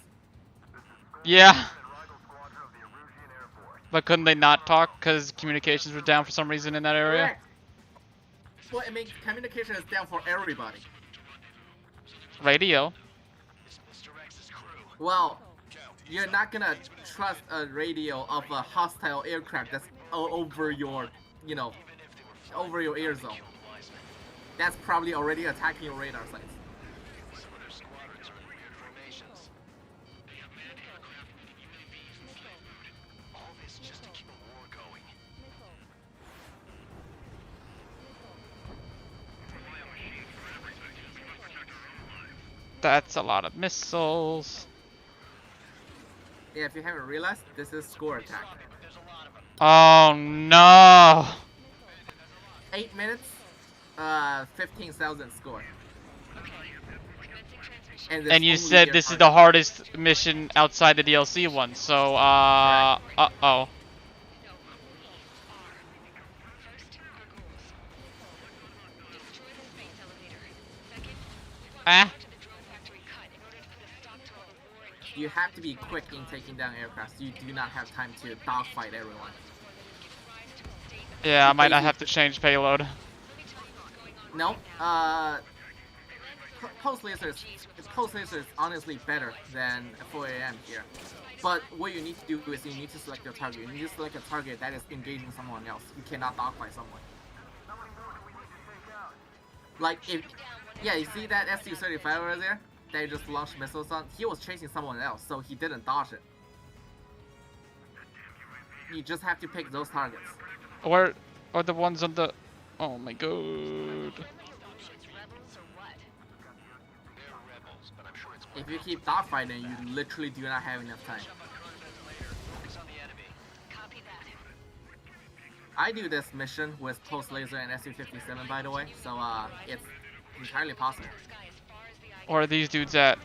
A: Yeah. But couldn't they not talk because communications were down for some reason in that area?
B: Correct. Well, I mean, communication is down for everybody.
A: Radio.
B: Well, you're not gonna trust a radio of a hostile aircraft that's over your, you know, over your air zone. That's probably already attacking your radar sites.
A: That's a lot of missiles.
B: Yeah, if you haven't realized, this is score attack.
A: Oh no!
B: 8 minutes, 15,000 score.
A: And you said this is the hardest mission outside the DLC one, so uh-oh. Ah?
B: You have to be quick in taking down aircraft. You do not have time to dogfight everyone.
A: Yeah, I might not have to change payload.
B: No, pulse laser is honestly better than 4 AM here. But what you need to do is you need to select your target. You need to select a target that is engaging someone else. You cannot dogfight someone. Like if, yeah, you see that SU-35 over there that you just launched missiles on? He was chasing someone else, so he didn't dodge it. You just have to pick those targets.
A: Where are the ones on the... Oh my god.
B: If you keep dogfighting, you literally do not have enough time. I do this mission with pulse laser and SU-57, by the way, so it's entirely possible.
A: Where are these dudes at?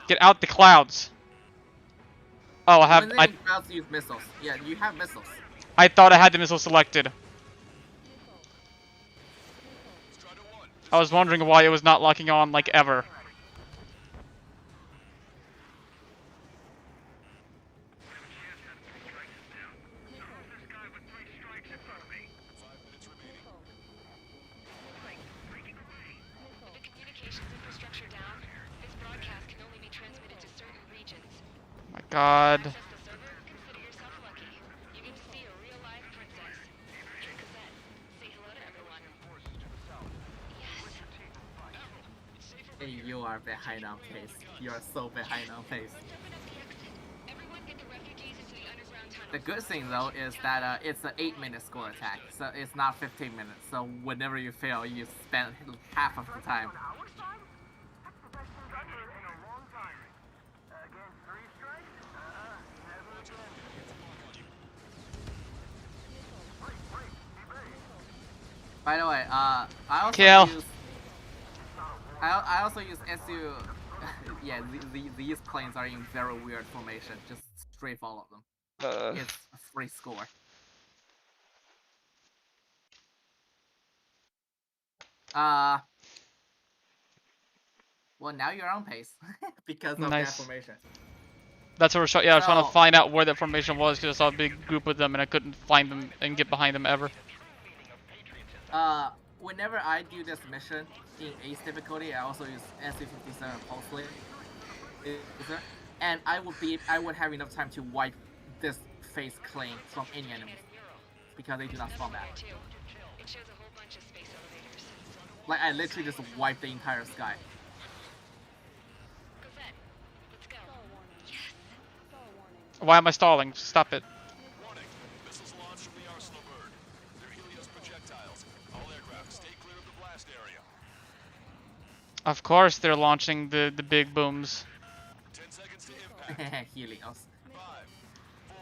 A: Get out the clouds. Oh, I have.
B: I clouds use missiles. Yeah, you have missiles.
A: I thought I had the missile selected. I was wondering why it was not locking on like ever. My God.
B: You are behind on pace. You are so behind on pace. The good thing though is that it's an 8-minute score attack, so it's not 15 minutes. So whenever you fail, you spend half of the time. By the way, I also
A: Kill.
B: use. I also use SU. Yeah, these planes are in very weird formation. Just straight follow them. It's a free score. Well, now you're on pace because of that
A: Nice.
B: formation.
A: That's what we're I was trying to
B: So-
A: find out where that formation was because I saw a big group of them and I couldn't find them and get behind them ever.
B: Whenever I do this mission in Ace difficulty, I also use SU-57 Pulse Laser, and I would have enough time to wipe this phase clean from any enemies because they do not spawn back. Like I literally just wiped the entire sky.
A: Why am I stalling? Stop it.
F: Warning. Missiles launched from the Arsenal bird. They're Helios projectiles. All aircraft, stay clear of the blast area.
A: Of course they're launching the big booms.
F: 10 seconds to impact.
B: Helios.
F: 5, 4,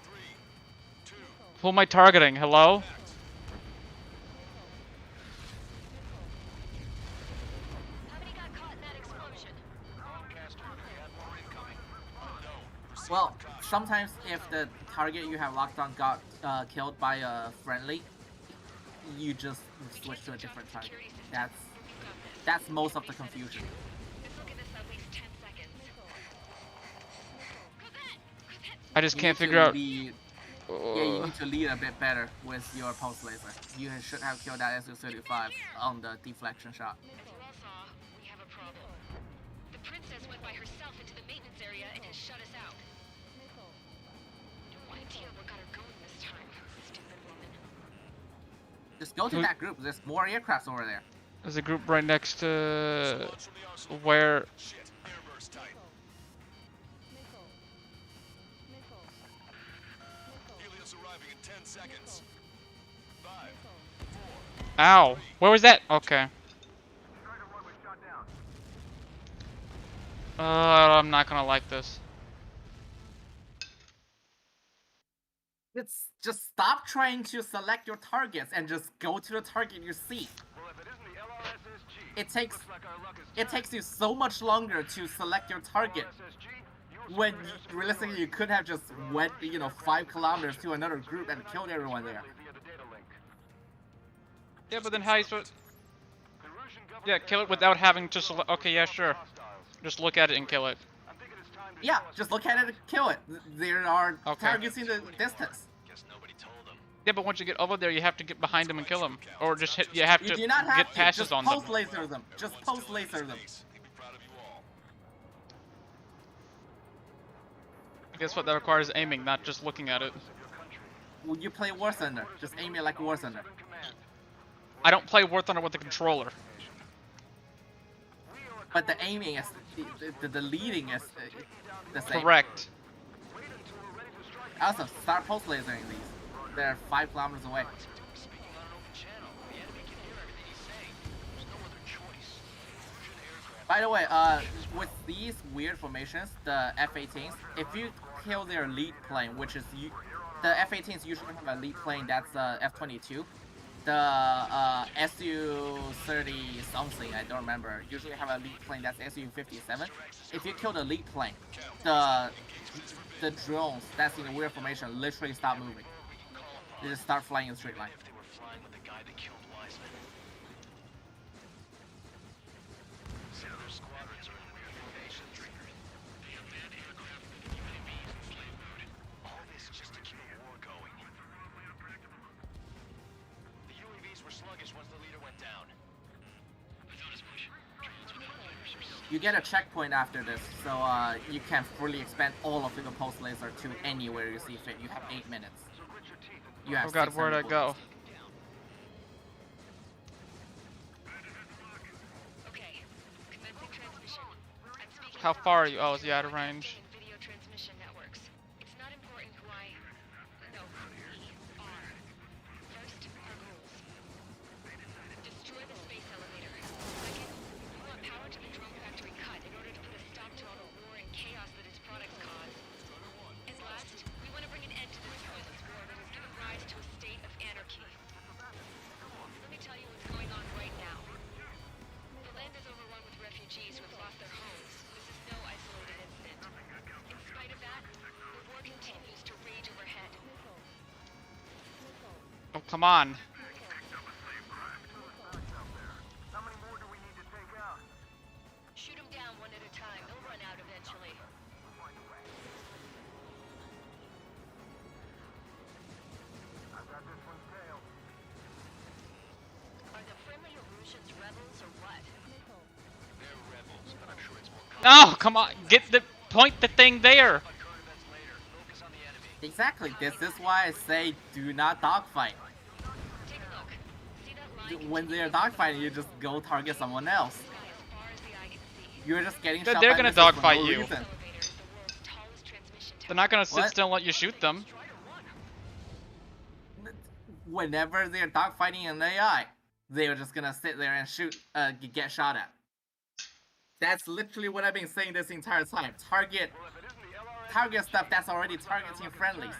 F: 3, 2.
A: Who am I targeting? Hello?
B: Well, sometimes if the target you have locked on got killed by a friendly, you just switch to a different target. That's most of the confusion.
A: I just can't figure out.
B: Yeah, you need to lead a bit better with your pulse laser. You should have killed that SU-35 on the deflection shot.
P: As you all saw, we have a problem. The princess went by herself into the maintenance area and has shut us out. No idea what got her going this time. Stupid woman.
B: Just go to that group. There's more aircrafts over there.
A: There's a group right next to where.
F: Helios arriving in 10 seconds. 5, 4.
A: Ow! Where was that? Okay. I'm not gonna like this.
B: It's just stop trying to select your targets and just go to the target you see. It takes you so much longer to select your target when realistically you could have just went 5 kilometers to another group and killed everyone there.
A: Yeah, but then how you supposed? Yeah, kill it without having to select. Okay, yeah, sure. Just look at it and kill it.
B: Yeah, just look at it and kill it. There are
A: Okay.
B: targets in the distance.
A: Yeah, but once you get over there, you have to get behind them and kill them, or just hit. You have
B: You
A: to
B: do not have
A: get
B: to.
A: passes
B: Just
A: on
B: post
A: them.
B: laser them. Just post laser them.
A: Guess what? That requires aiming, not just looking at it.
B: Well, you play War Thunder. Just aim it like War Thunder.
A: I don't play War Thunder with the controller.
B: But the aiming is the leading is the same.
A: Correct.
B: Also, start post lasering these. They're 5 kilometers away. By the way, with these weird formations, the F-18s, if you kill their lead plane, which is the F-18s usually have a lead plane that's F-22. The Su-30 something, I don't remember, usually have a lead plane that's Su-57. If you kill the lead plane, the drones that's in the weird formation literally stop moving. They just start flying in a straight line. You get a checkpoint after this, so you can fully expand all of your pulse laser to anywhere you see fit. You have 8 minutes. You have
A: Oh god, where'd I
B: 600
A: go?
P: Okay, commencing transmission. I'm speaking
A: How far are you? Oh, is he out of range?
P: video transmission networks. It's not important who I... No, we are. First, our goals. Destroy the space elevator. Second, we want power to the drone factory cut in order to put a stop to all the war and chaos that its products cause. And last, we want to bring an end to this useless war that has given rise to a state of anarchy.
A: Come on.
P: Shoot them down one at a time. They'll run out eventually. Are the friendly Erusians rebels or what?
E: They're rebels, but I'm sure it's more
A: No, come on. Get the point the thing there.
B: Exactly. This is why I say do not dogfight. When they're dogfighting, you just go target someone else. You're just getting shot
A: They're
B: by
A: gonna
B: missiles for
A: dogfight
B: no
A: you.
B: reason.
A: They're not gonna sit
B: What?
A: still and let you shoot them.
B: Whenever they're dogfighting an AI, they're just gonna sit there and shoot, get shot at. That's literally what I've been saying this entire time. Target stuff that's already targeting friendlies.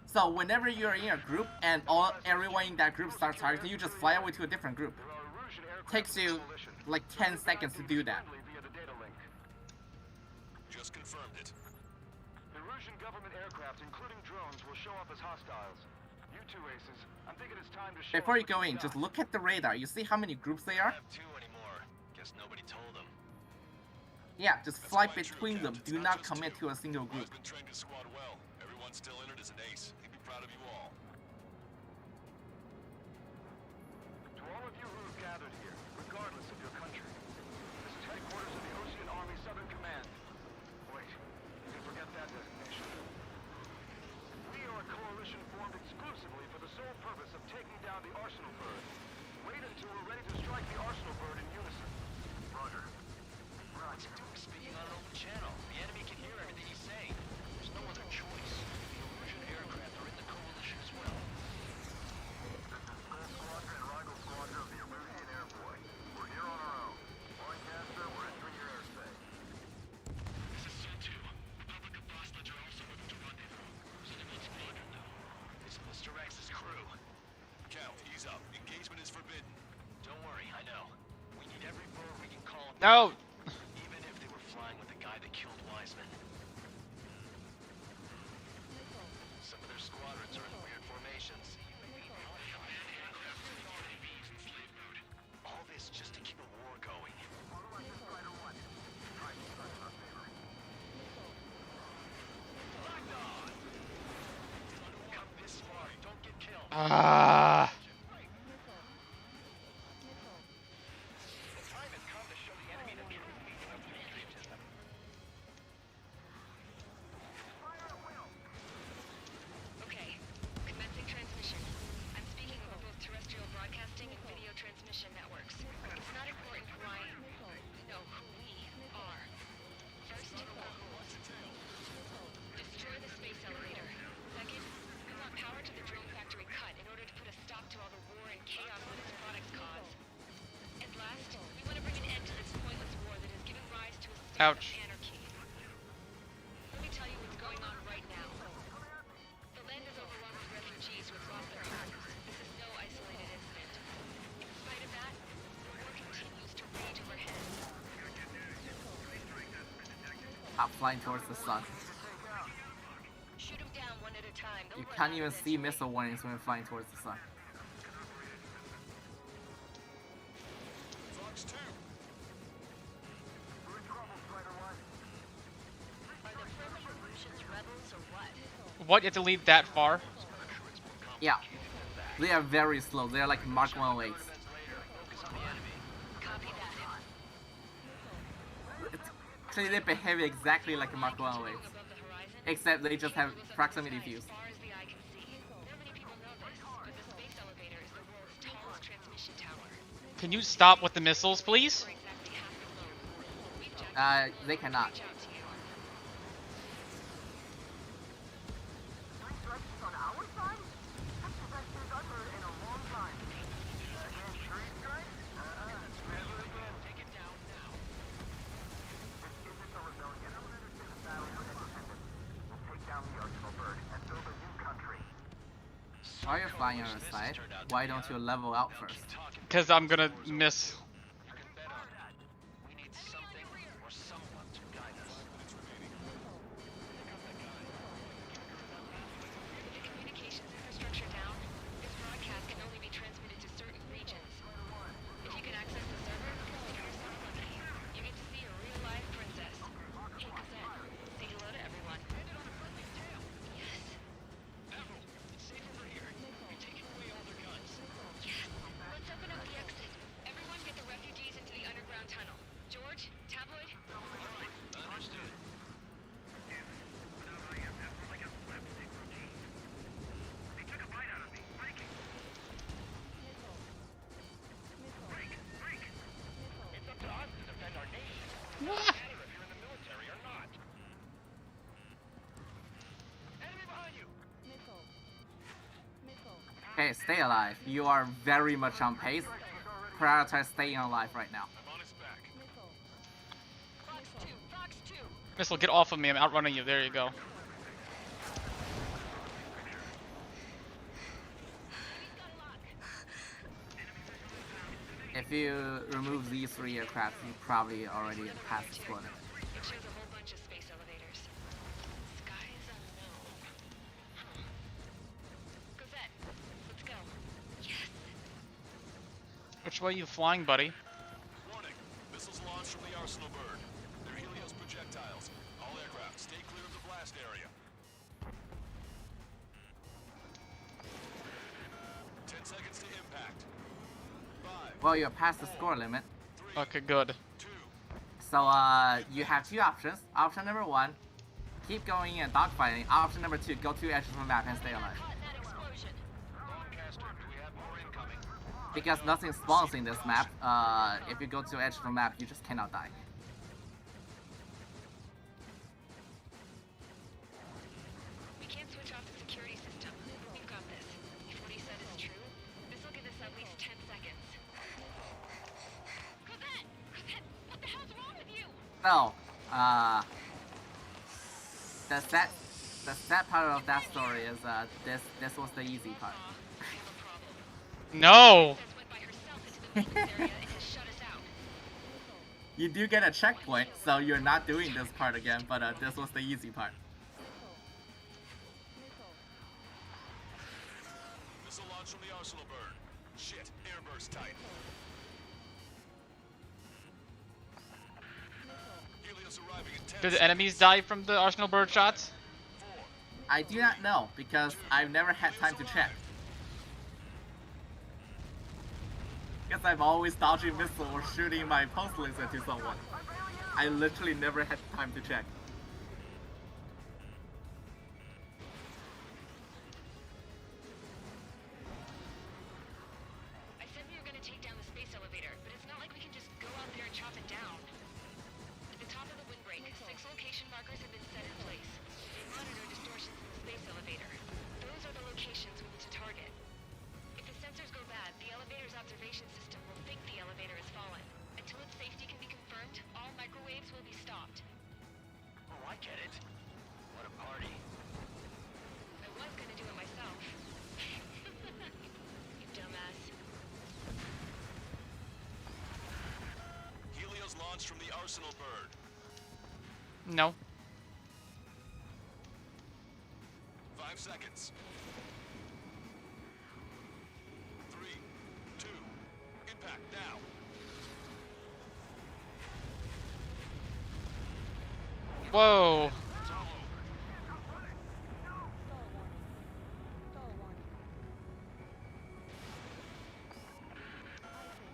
B: So whenever you're in a group and everyone in that group starts targeting, you just fly away to a different group. Takes you like 10 seconds to do that.
F: Just confirmed it.
E: Erusian government aircraft, including drones, will show up as hostiles. You two aces, I'm thinking it's time to show
B: Before you
E: up with
B: go
E: the
B: in,
E: sky.
B: just look at the radar. You see how many groups there are?
F: Two anymore. Guess nobody told them.
B: Yeah, just fly between them. Do not commit to a single group.
F: Wiseman trained his squad well. Everyone still in it as an ace. He'd be proud of you all.
E: To all of you who have gathered here, regardless of your country, this is headquarters of the Ocean Army Southern Command. Wait, you can forget that designation. We are a coalition formed exclusively for the sole purpose of taking down the Arsenal Bird. Wait until we're ready to strike the Arsenal Bird in unison. Roger.
L: What's it doing speaking on an open channel? The enemy can hear everything he's saying. There's no other choice. The Erusian aircraft are in the coalition as well.
E: This is Skull Squadron and Rigel Squadron of the Erusian Air Force. We're here on our own. Lancaster, we're entering your airspace.
F: This is Sol-2. Republic of Bosnich are also moving to rendezvous. Sending one squadron now.
L: It's Mr. X's crew.
F: Count, ease up. Engagement is forbidden.
L: Don't worry, I know. We need every bird we can call.
A: No.
L: Even if they were flying with the guy that killed Wiseman. Some of their squadrons are in weird formations. All this just to keep a war going. Come this far, don't get killed.
A: Ah.
L: The time has come to show the enemy the true meaning of patriotism.
P: Okay, commencing transmission. I'm speaking over both terrestrial broadcasting and video transmission networks. It's not important who I am. No, who we are. First, the rules. Destroy the space elevator. Second, we want power to the drone factory cut in order to put a stop to all the war and chaos that its products cause. And last, we want to bring an end to this pointless war that has given rise to a state
A: Ouch.
P: of anarchy. Let me tell you what's going on right now. The land is overrun with refugees who have lost their homes. This is no isolated incident. In spite of that, the war continues to rage overhead.
B: Stop flying towards the sun.
P: Shoot them down one at a time. They'll
B: You
P: run
B: can't
P: out
B: even see
P: eventually.
B: missile warnings when flying towards the sun.
F: Fox 2.
P: Are the friendly Erusians rebels or what?
A: What? You have to lead that far?
B: Yeah. They are very slow. They are like Mark 108s.
P: Copy that.
B: Actually, they behave exactly like a Mark 108s. Except they just have proximity views.
P: As far as the eye can see. Not many people know this, but the space elevator is the world's tallest transmission tower.
A: Can you stop with the missiles, please?
B: They cannot. While you're flying on the side, why don't you level out first?
A: Because I'm gonna miss.
L: We need something or someone to guide us.
P: With the communications infrastructure down, this broadcast can no Report, tabloid.
L: Alright, understood.
E: It's up to us to defend our nation. It doesn't matter if you're in the military or not. Enemy behind you!
B: Okay, stay alive. You are very much on pace. Prioritize staying alive right now.
E: I'm on his back.
P: Fox 2, Fox 2.
A: Missile, get off of me. I'm outrunning you. There you go.
B: If you remove these 3 aircraft, you probably already passed the score limit.
P: It shows a whole bunch of space elevators. Skies unknown. Cosette, let's go. Yes.
A: Which way are you flying, buddy?
F: Warning. Missiles launched from the Arsenal bird. They're Helios projectiles. All aircraft, stay clear of the blast area. 10 seconds to impact. 5.
B: Well, you're past the score limit.
A: Okay, good.
B: So, you have 2 options. Option number 1, keep going and dogfighting. Option number 2, go to edge of the map and stay alive.
E: Broadcaster, do we have more incoming?
B: Because nothing spawns in this map, if you go to edge of the map, you just cannot die.
P: We can't switch off the security system. We've got this. If what he said is true, this will give us at least 10 seconds. Cosette! Cosette! What the hell's wrong with you?
B: So, the sad part of that story is, this was the easy part.
A: No!
B: You do get a checkpoint, so you're not doing this part again, but this was the easy part.
F: Missile launch from the Arsenal bird. Shit, airburst tight. Helios arriving in 10
A: Did the enemies die from the Arsenal bird shots?
B: I do not know, because I've never had time to check. Because I'm always dodging missile or shooting my pulse laser to someone. I literally never had time to check.
P: I said we were gonna take down the space elevator, but it's not like we can just go out there and chop it down. At the top of the windbreak, 6 location markers have been set in place. They monitor distortions in the space elevator. Those are the locations we need to target. If the sensors go bad, the elevator's observation system will think the elevator has fallen. Until its safety can be confirmed, all microwaves will be stopped.
L: Oh, I get it. What a party.
P: I was gonna do it myself. You dumbass.
F: Helios launched from the Arsenal bird.
A: No.
F: 5 seconds. 3, 2, impact now.
A: Whoa.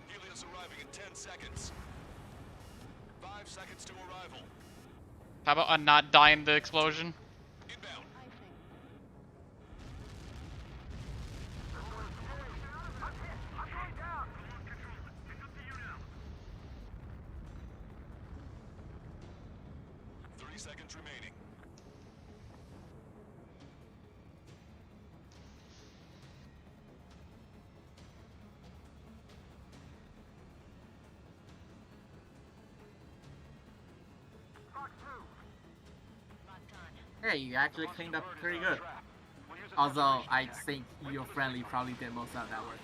F: Helios arriving in 10 seconds. 5 seconds to arrival.
A: How about I not die in the explosion?
F: Inbound. 30 seconds remaining.
B: Hey, you actually cleaned up pretty good. Although, I think your friendly probably did most of that work.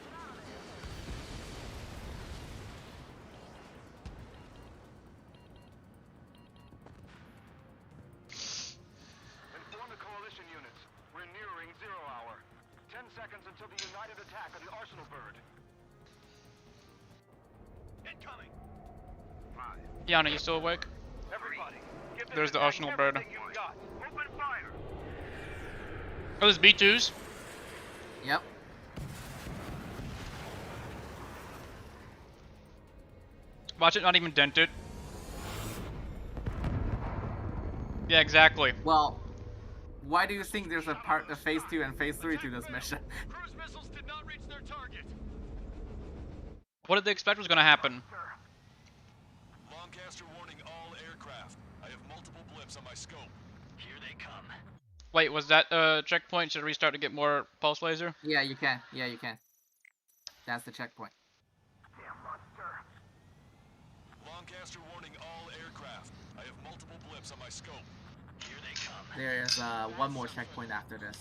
E: Inform the coalition units. We're nearing 0 hour. 10 seconds until the united attack on the Arsenal bird. Incoming! 5.
A: Yana, you still awake?
E: Everybody, give this
A: There's the
E: attack
A: Arsenal bird.
E: everything you've got. Open fire!
A: Oh, there's B2s.
B: Yep.
A: Watch it not even dented. Yeah, exactly.
B: Well, why do you think there's a phase 2 and phase 3 to this mission?
E: Cruise missiles did not reach their target.
A: What did they expect was gonna happen?
F: Lancaster warning all aircraft. I have multiple blips on my scope.
L: Here they come.
A: Wait, was that checkpoint? Should restart to get more pulse laser?
B: Yeah, you can. Yeah, you can. That's the checkpoint.
F: Lancaster warning all aircraft. I have multiple blips on my scope.
L: Here they come.
B: There's one more checkpoint after this.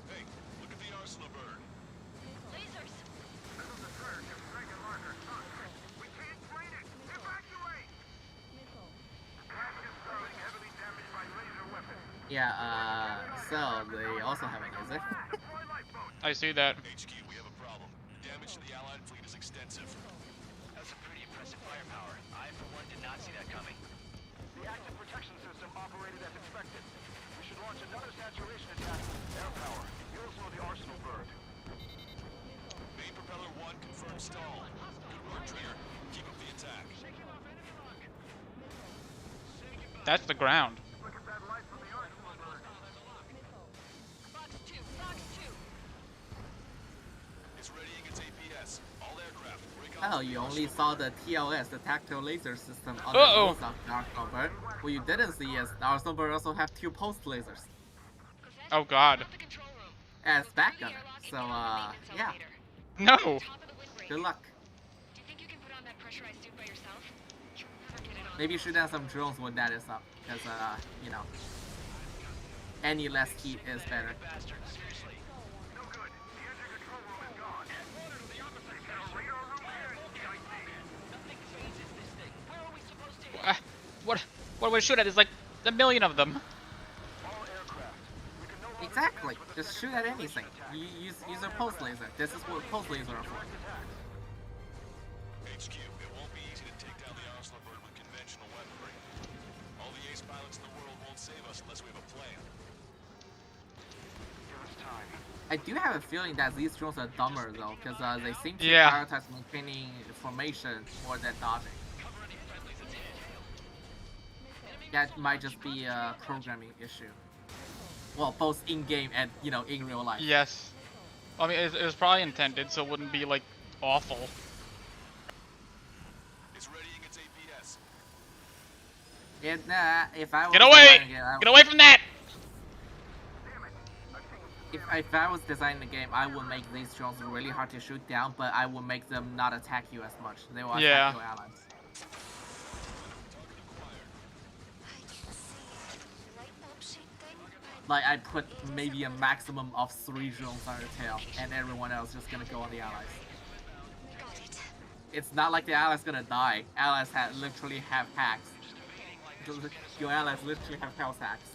F: Hey, look at the arsenal bird.
R: Lasers!
B: Yeah, so they also have a laser.
A: I see that.
F: HQ, we have a problem. Damage to the Allied fleet is extensive.
L: That's a pretty impressive firepower. I, for one, did not see that coming.
E: The active protection system operated as expected. We should launch another saturation attack. Air power. You'll slow the arsenal bird.
F: Main propeller 1 confirmed stall. Good work, Trigger. Keep up the attack.
A: That's the ground.
F: It's readying its APS. All aircraft, break
B: Oh,
F: off
B: you
F: the
B: only
F: arsenal
B: saw the TLS, the tactical laser system, on
A: Uh-oh.
B: the nose of the Arsenal Bird. What you didn't see is the Arsenal Bird also have 2 pulse lasers
A: Oh god.
B: as backup. So, yeah.
A: No!
B: Good luck.
P: Do you think you can put on that pressurized suit by yourself? You'll never get it on.
B: Maybe shoot down some drones when that is up. Because, you know, any less heat is better.
L: Bastard, seriously.
E: No good. The engine control room is gone. Order to the opposite center. Radar room here.
L: Nothing phases this thing. Where are we supposed to hit?
A: What do we shoot at? There's like a million of them.
E: All aircraft. We can no longer
B: Exactly.
E: commence with a
B: Just shoot at
E: second
B: anything.
E: attack.
B: Use a pulse laser. This is what pulse lasers are for.
F: HQ, it won't be easy to take down the arsenal bird with conventional weaponry. All the ace pilots in the world won't save us unless we have a plan.
E: Give us time.
B: I do have a feeling that these drones are dumber though, because they seem to
A: Yeah.
B: prioritize maintaining formation more than dodging. That might just be a programming issue. Well, both in-game and, you know, in real life.
A: Yes. I mean, it was probably intended, so it wouldn't be like awful.
F: It's readying its APS.
B: If I was
A: Get away!
B: designing a game,
A: Get away from that!
B: if I was designing the game, I would make these drones really hard to shoot down, but I would make them not attack you as much. They will attack
A: Yeah.
B: your allies. Like, I put maybe a maximum of 3 drones on your tail, and everyone else just gonna go on the allies. It's not like the allies gonna die. Allies literally have hacks. Your allies literally have health hacks.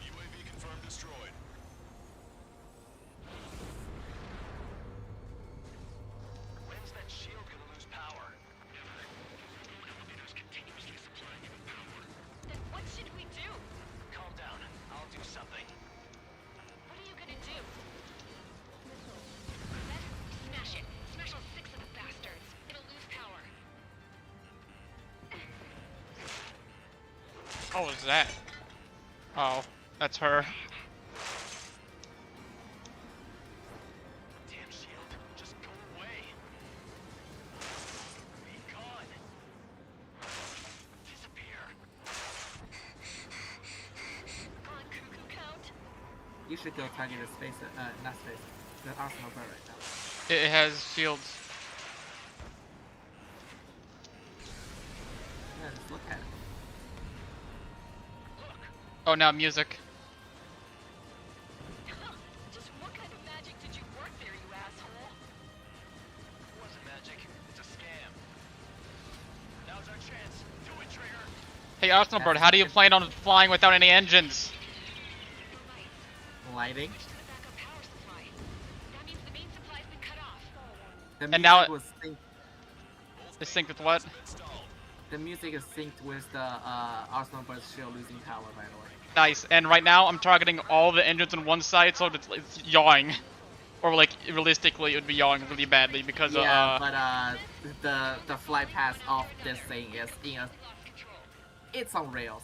F: UAV confirmed destroyed.
L: When's that shield gonna lose power? Never. Elevator's continuously supplying it with power.
R: Then what should we do?
L: Calm down. I'll do something.
R: What are you gonna do?
P: Smash it. Smash all 6 of the bastards. It'll lose power.
A: What was that? Oh, that's her.
L: Damn shield. Just go away. Be gone. Disappear.
R: On cuckoo count?
B: You should go target the space, not space, the Arsenal Bird right now.
A: It has shields.
B: Yeah, just look at it.
A: Oh, now music.
R: Just what kind of magic did you work there, you asshole?
L: It wasn't magic. It's a scam. Now's our chance. Do it, Trigger.
A: Hey, Arsenal Bird, how do you plan on flying without any engines?
B: Lighting.
P: Backup power supply. That means the main supply's been cut off.
B: The
A: And now
B: music was
A: It's synced with what?
B: The music is synced with the Arsenal Bird's shield losing power, by the way.
A: Nice. And right now, I'm targeting all the engines on one side, so it's yawing. Or like realistically, it would be yawing really badly because
B: yeah, but the flight path of this thing is it's on rails.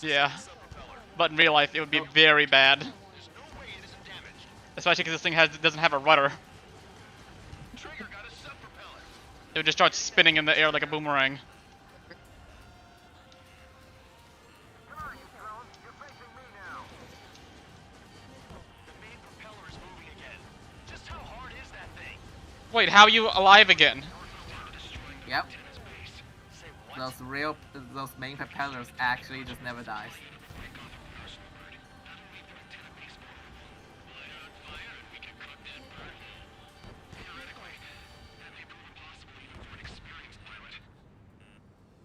A: yeah. But in real life, it would be very bad. Especially because this thing doesn't have a rudder. It would just start spinning in the air like a boomerang. Wait, how are you alive again?
B: Yep. Those main propellers actually just never dies.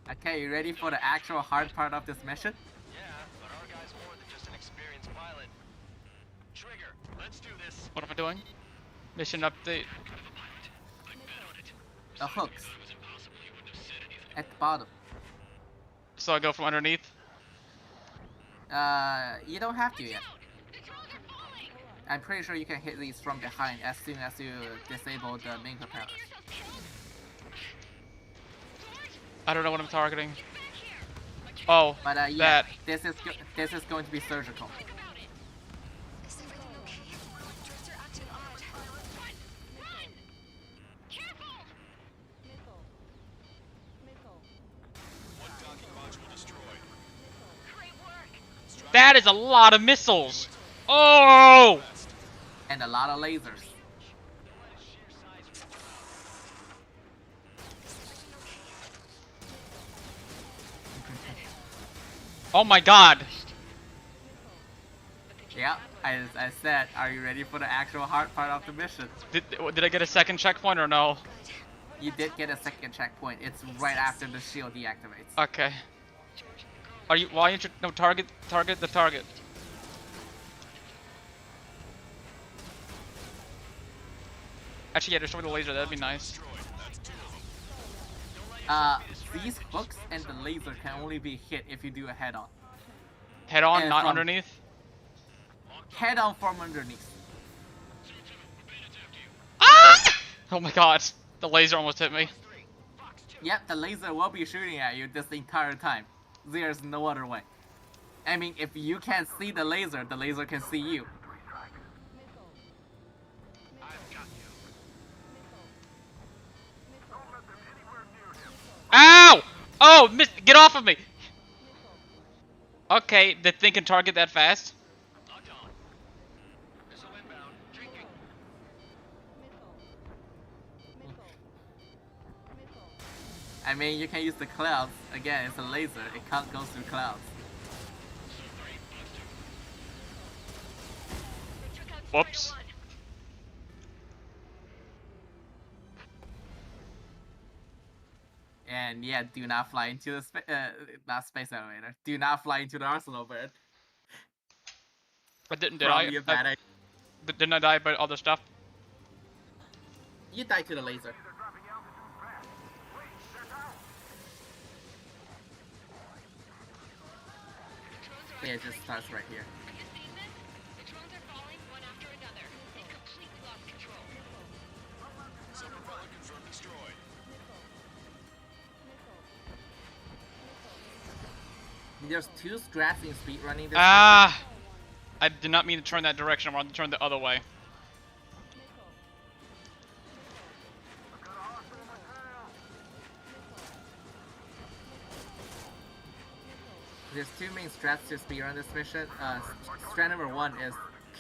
B: Okay, you ready for the actual hard part of this mission?
L: Yeah, but our guy's more than just an experienced pilot. Trigger, let's do this.
A: What am I doing? Mission update.
B: The hooks. At the bottom.
A: So I go from underneath?
B: You don't have to yet. I'm pretty sure you can hit these from behind as soon as you disable the main propellers.
A: I don't know what I'm targeting. Oh,
B: but yeah,
A: that.
B: This is going to be surgical.
A: That is a lot of missiles. Oh!
B: And a lot of lasers.
A: Oh my god.
B: Yeah, I said, are you ready for the actual hard part of the mission?
A: Did I get a second checkpoint or no?
B: You did get a second checkpoint. It's right after the shield deactivates.
A: Okay. Are you? Why aren't you? No, target the target. Actually, yeah, destroy the laser. That'd be nice.
B: These hooks and the laser can only be hit if you do a head-on.
A: Head-on, not underneath?
B: Head-on from underneath.
A: Ah! Oh my god, the laser almost hit me.
B: Yep, the laser will be shooting at you this entire time. There's no other way. I mean, if you can't see the laser can see you.
A: Ow! Oh, get off of me! Okay, the thing can target that fast?
B: I mean, you can use the clouds. Again, it's a laser. It can't go through clouds.
A: Whoops.
B: And yeah, do not fly into the not space elevator. Do not fly into the arsenal bird.
A: But didn't I? Didn't I die by other stuff?
B: You died to the laser. Yeah, it just starts right here. There's two strats in speedrunning this.
A: I did not mean to turn that direction. I wanted to turn the other way.
B: There's two main strats to speedrun this mission. Strat number 1 is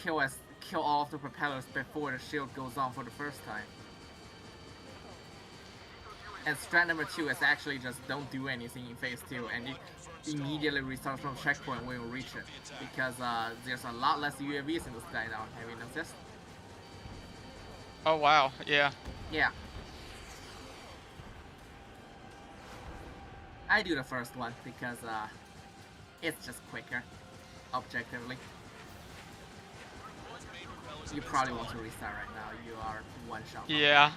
B: kill all of the propellers before the shield goes on for the first time. And strat number 2 is actually just don't do anything in phase 2 and you immediately restart from checkpoint when you reach it. Because there's a lot less UAVs in the sky now, have you noticed?
A: Oh wow, yeah.
B: Yeah. I do the first one because it's just quicker, objectively. You probably want to restart right now, you are one shot.
A: Yeah.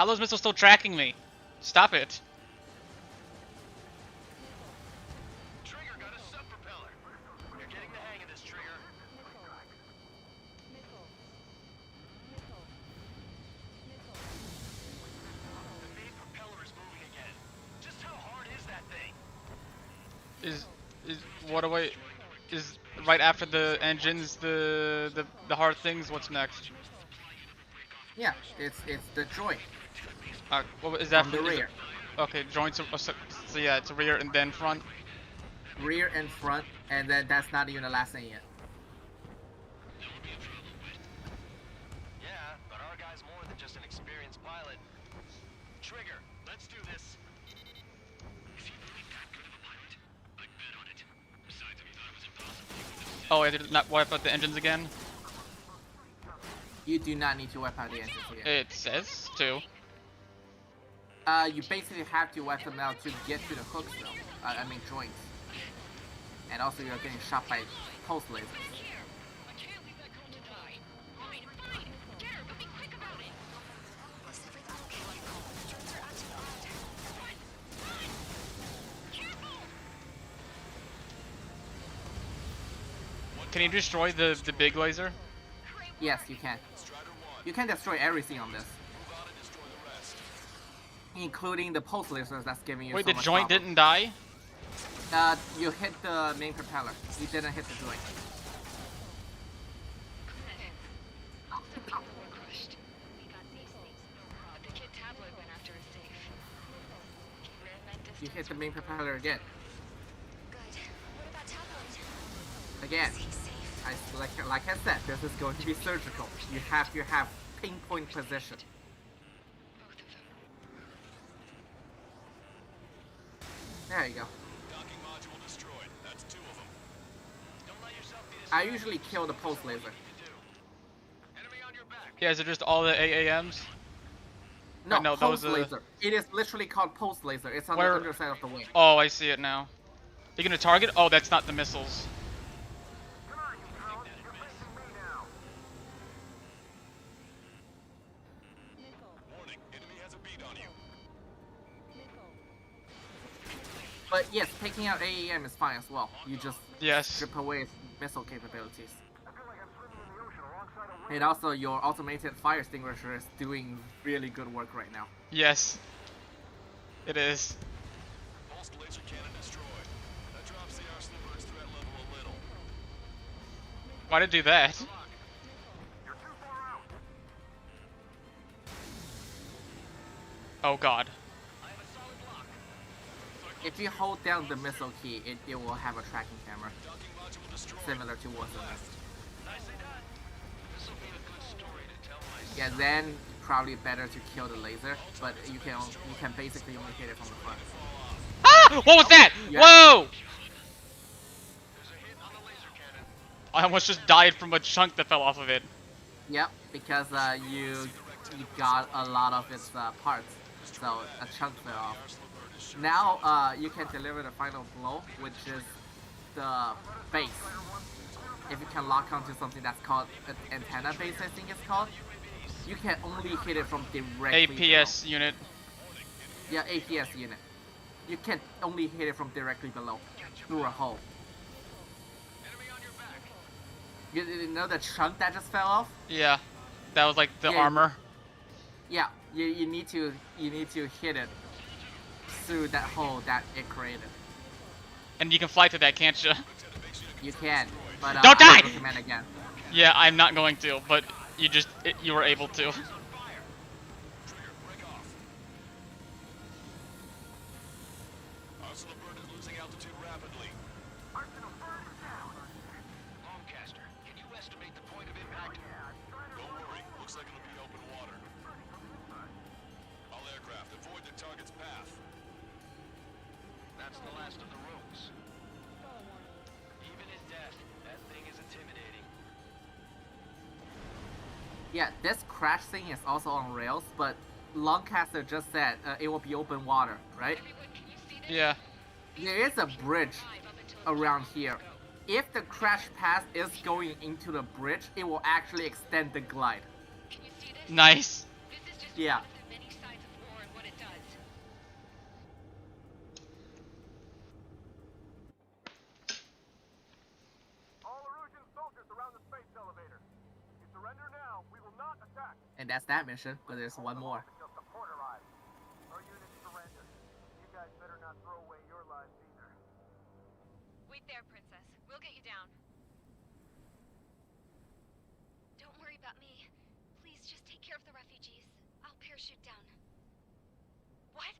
A: How are those missiles still tracking me? Stop it.
L: Trigger got a sub-propeller. You're getting the hang of this, Trigger. The main propeller is moving again. Just how hard is that thing?
A: What do I... Is right after the engines the hard things? What's next?
B: Yeah, it's the joint.
A: What is that
B: From the rear.
A: Okay, joints. So yeah, it's rear and then front.
B: Rear and front, and then that's not even the last thing yet.
L: Yeah, but our guy's more than just an experienced pilot. Trigger, let's do this. Is he really that good of a pilot? I'd bet on it. Besides, if he thought it was impossible, he wouldn't have said
A: Oh, I did not wipe out the engines again.
B: You do not need to wipe out the engines again.
A: It says to.
B: You basically have to wipe them out to get to the hooks, though. I mean joints. And also, you're getting shot by pulse lasers.
A: Can you destroy the big laser?
B: Yes, you can. You can destroy everything on this, including the pulse lasers that's giving you.
A: Wait,
B: so
A: the
B: much
A: joint
B: problem.
A: didn't die?
B: You hit the main propeller. You didn't hit the joint. You hit the main propeller again. Again. Like I said, this is going to be surgical. You have to have pinpoint position. There you go.
F: Docking module destroyed. That's 2 of them.
L: Don't let yourself be
B: I usually kill the pulse laser.
L: Enemy on your back.
A: Yeah, is it just all the AAMs?
B: No,
A: no,
B: pulse
A: those
B: laser. It is literally called pulse laser. It's on
A: Where-
B: the underside of the wing.
A: Oh, I see it now. You gonna target? Oh, that's not the missiles.
F: Warning, enemy has a beat on you.
B: But yes, taking out AEM is fine as well. You just
A: Yes.
B: strip away its missile capabilities. And also, your automated fire extinguisher is doing really good work right now.
A: Yes. It is.
F: Pulse laser cannon destroyed. That drops the arsenal bird's threat level a little.
A: Why did it do that? Oh god.
B: If you hold down the missile key, it will have a tracking camera. Similar to what's in it. Yeah, then probably better to kill the laser, but you can basically only hit it from the front.
A: Ah! What was that?
B: Yeah.
A: Whoa! I almost just died from a chunk that fell off of it.
B: Yep, because you got a lot of its parts, so a chunk fell off. Now you can deliver the final blow, which is the base. If you can lock onto something that's called an antenna base, I think it's called, you can only hit it from directly
A: APS
B: below.
A: unit.
B: Yeah, APS unit. You can only hit it from directly below, through a hole. You know the chunk that just fell off?
A: Yeah. That was like the
B: Yeah,
A: armor.
B: Yeah, you need to hit it through that hole that it created.
A: And you can fly through that, can't you?
B: You can, but
A: Don't die!
B: I recommend again.
A: Yeah, I'm not going to, but you were able to.
F: Arsenal bird is losing altitude rapidly.
L: Longcaster, can you estimate the point of impact?
F: Don't worry, looks like it'll be open water. All aircraft, avoid the target's path.
L: That's the last of the rooms. Even in death, that thing is intimidating.
B: Yeah, this crash thing is also on rails, but Longcaster just said it will be open water, right?
A: Yeah.
B: There is a bridge around here. If the crash path is going into the bridge, it will actually extend the glide.
A: Nice.
B: Yeah. that's that mission, but there's one more.
J: Wait there, Princess. We'll get you down.
K: Don't worry about me. Please just take care of the refugees. I'll parachute down. What?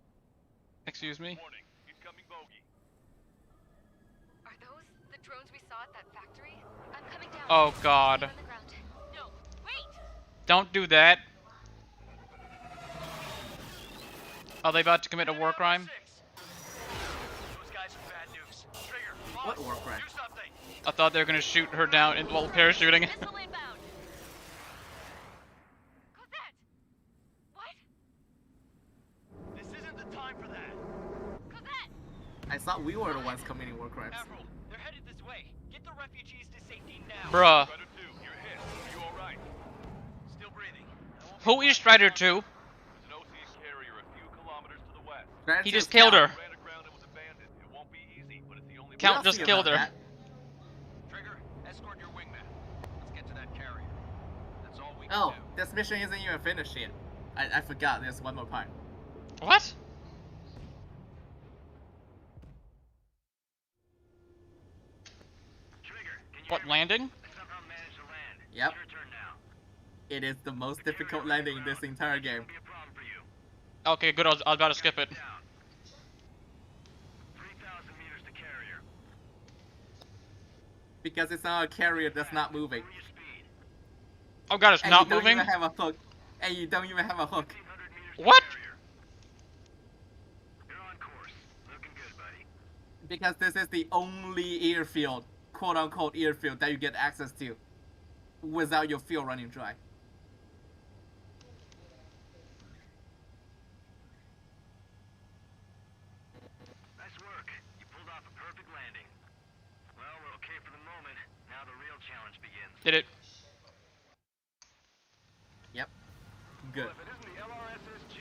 A: Excuse me?
F: Warning, incoming bogey.
J: Are those the drones we saw at that factory?
K: I'm coming down.
A: Oh god.
K: On the ground.
J: No, wait!
A: Don't do that. Are they about to commit a war crime?
L: Those guys are bad news. Trigger,
B: What war crime?
L: do something.
A: I thought they were gonna shoot her down while parachuting.
J: Missile inbound! Cosette! What?
L: This isn't the time for that.
J: Cosette!
B: I thought we were the ones committing war crimes.
L: Avril, they're headed this way. Get the refugees to safety now.
A: Bruh.
F: Strider 2, you're hit. Are you alright?
L: Still breathing.
A: Who is Strider 2?
F: There's an OCS carrier a few kilometers to the west.
A: He just killed her.
F: Ran aground and was abandoned. It won't be easy, but it's the only
A: Count just killed her.
L: Trigger, escort your wingman. Let's get to that carrier. That's all we can
B: Oh,
L: do.
B: this mission isn't even finished yet. I forgot there's one more part.
A: What? What, landing?
B: Yep. It is the most difficult landing in this entire game.
A: Okay, good. I was about to skip it.
B: Because it's on a carrier that's not moving.
A: Oh god, it's
B: And
A: not
B: you don't
A: moving?
B: even have a hook. And you don't even have a hook.
A: What?
B: Because this is the only airfield, quote unquote airfield, that you get access to without your fuel running dry.
L: Nice work. You pulled off a perfect landing. Well, we're okay for the moment. Now the real challenge begins.
A: Did it?
B: Yep. Good.
L: Well, if it isn't the LRSSG,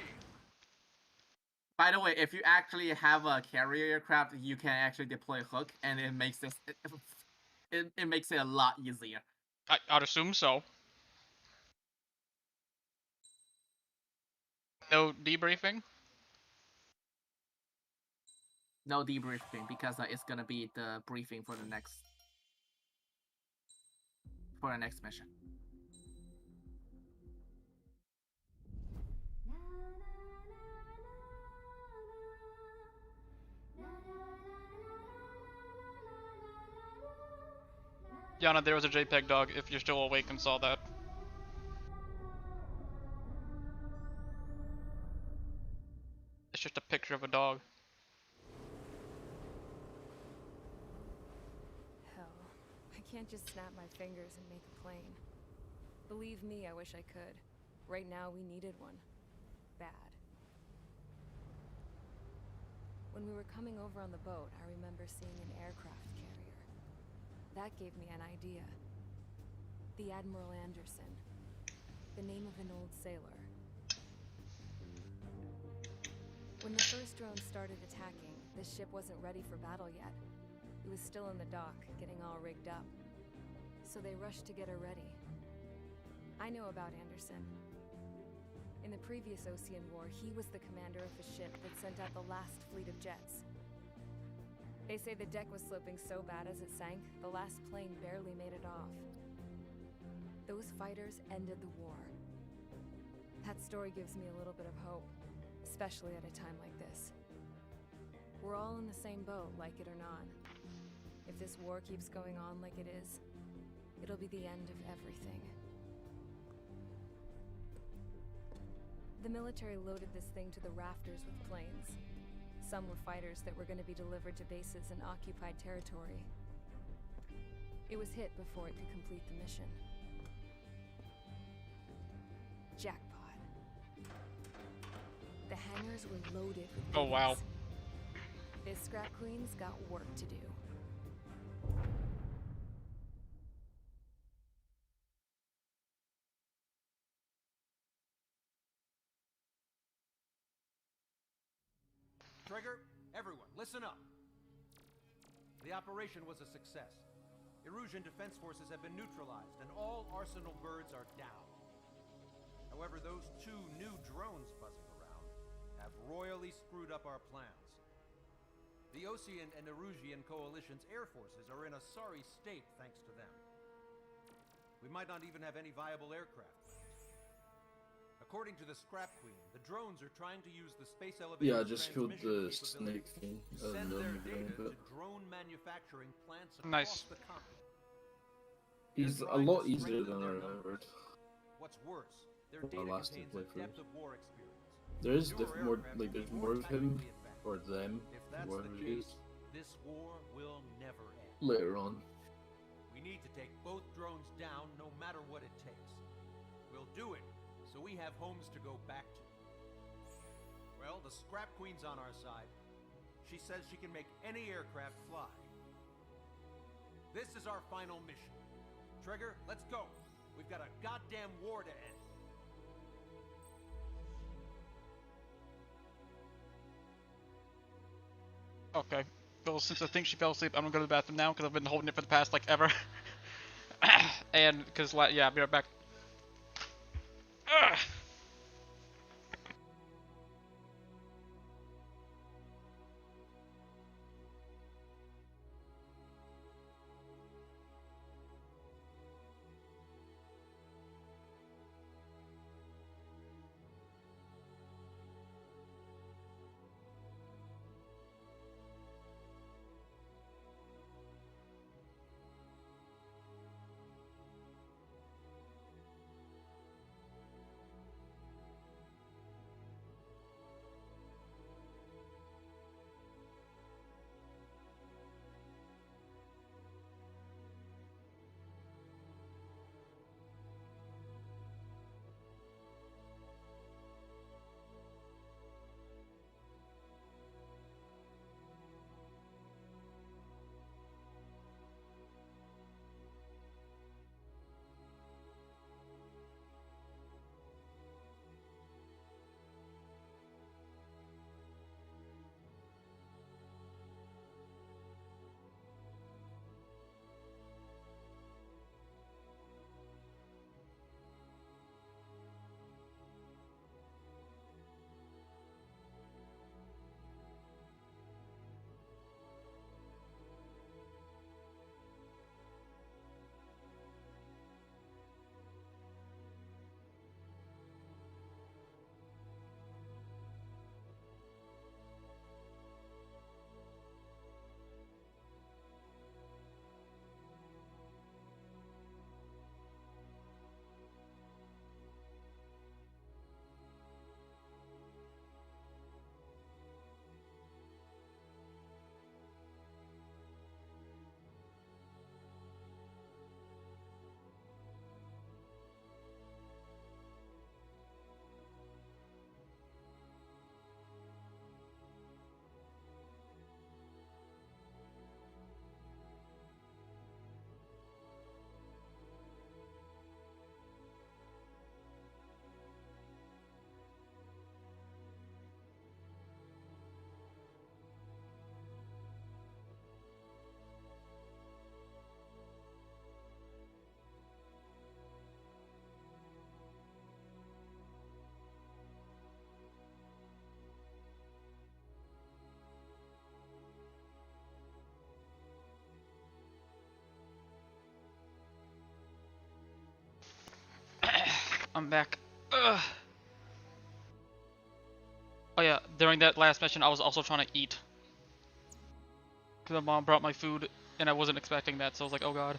B: By the way, if you actually have a carrier aircraft, you can actually deploy a hook, and it makes this it makes it a lot easier.
A: I'd assume so. No debriefing?
B: No debriefing because it's gonna be the briefing for the next mission.
A: Yana, there was a JPEG dog if you're still awake and saw that. It's just a picture of a dog.
J: Hell, I can't just snap my fingers and make a plane. Believe me, I wish I could. Right now, we needed one. Bad. When we were coming over on the boat, I remember seeing an aircraft carrier. That gave me an idea. The Admiral Anderson. The name of an old sailor. When the first drone started attacking, the ship wasn't ready for battle yet. It was still in the dock, getting all rigged up. So they rushed to get her ready. I know about Anderson. In the previous Ocean War, he was the commander of the ship that sent out the last fleet of jets. They say the deck was sloping so bad as it sank, the last plane barely made it off. Those fighters ended the war. That story gives me a little bit of hope, especially at a time like this. We're all in the same boat, like it or not. If this war keeps going on like it is, it'll be the end of everything. The military loaded this thing to the rafters with planes. Some were fighters that were going to be delivered to bases in occupied territory. It was hit before it could complete the mission. Jackpot. The hangars were loaded with
A: Oh wow.
J: goodies. This scrap queen's got work to do.
O: Trigger, everyone, listen up. The operation was a success. Erusian defense forces have been neutralized, and all Arsenal birds are down. However, those two new drones buzzing around have royally screwed up our plans. The Osean and Erusian coalition's air forces are in a sorry state thanks to them. We might not even have any viable aircraft left. According to the Scrap Queen, the drones are trying to use the space elevator.
H: Yeah, I just killed the snake thing.
O: Send their data to drone manufacturing plants across
A: Nice.
O: the continent.
H: He's a lot easier than I remembered.
O: What's worse, their
H: The
O: data
H: last two
O: contains a
H: playthroughs.
O: depth of war experience.
H: There is
O: Newer
H: more,
O: aircraft
H: like,
O: will
H: there's
O: be
H: more of him,
O: tactically advanced.
H: or them,
O: If that's
H: whatever
O: the
H: it
O: case,
H: is,
O: this war will never end.
H: later on.
O: We need to take both drones down no matter what it takes. We'll do it so we have homes to go back to. Well, the Scrap Queen's on our side. She says she can make any aircraft fly. This is our final mission. Trigger, let's go. We've got a goddamn war to end.
A: Okay. Well, since I think she fell asleep, I'm gonna go to the bathroom now because I've been holding it for the past like ever. And because yeah, I'll be right back. Ugh. I'm back. Ugh. Oh yeah, during that last mission, I was also trying to eat. Because my mom brought my food, and I wasn't expecting that, so I was like, oh god.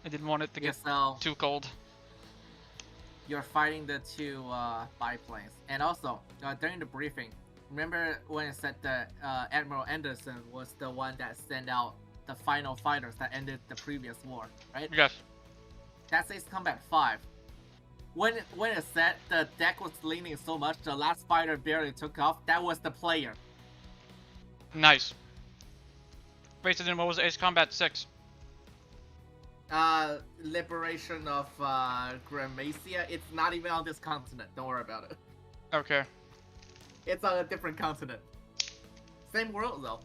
A: I didn't want it to get too cold.
B: You're fighting the two biplanes. And also, during the briefing, remember when it said that Admiral Anderson was the one that sent out the final fighters that ended the previous war, right?
A: Yes.
B: That's Ace Combat 5. When it said the deck was leaning so much, the last fighter barely took off, that was the player.
A: Nice. Wait, so then what was Ace Combat 6?
B: Liberation of Gramacia. It's not even on this continent, don't worry about it.
A: Okay.
B: It's on a different continent. Same world though.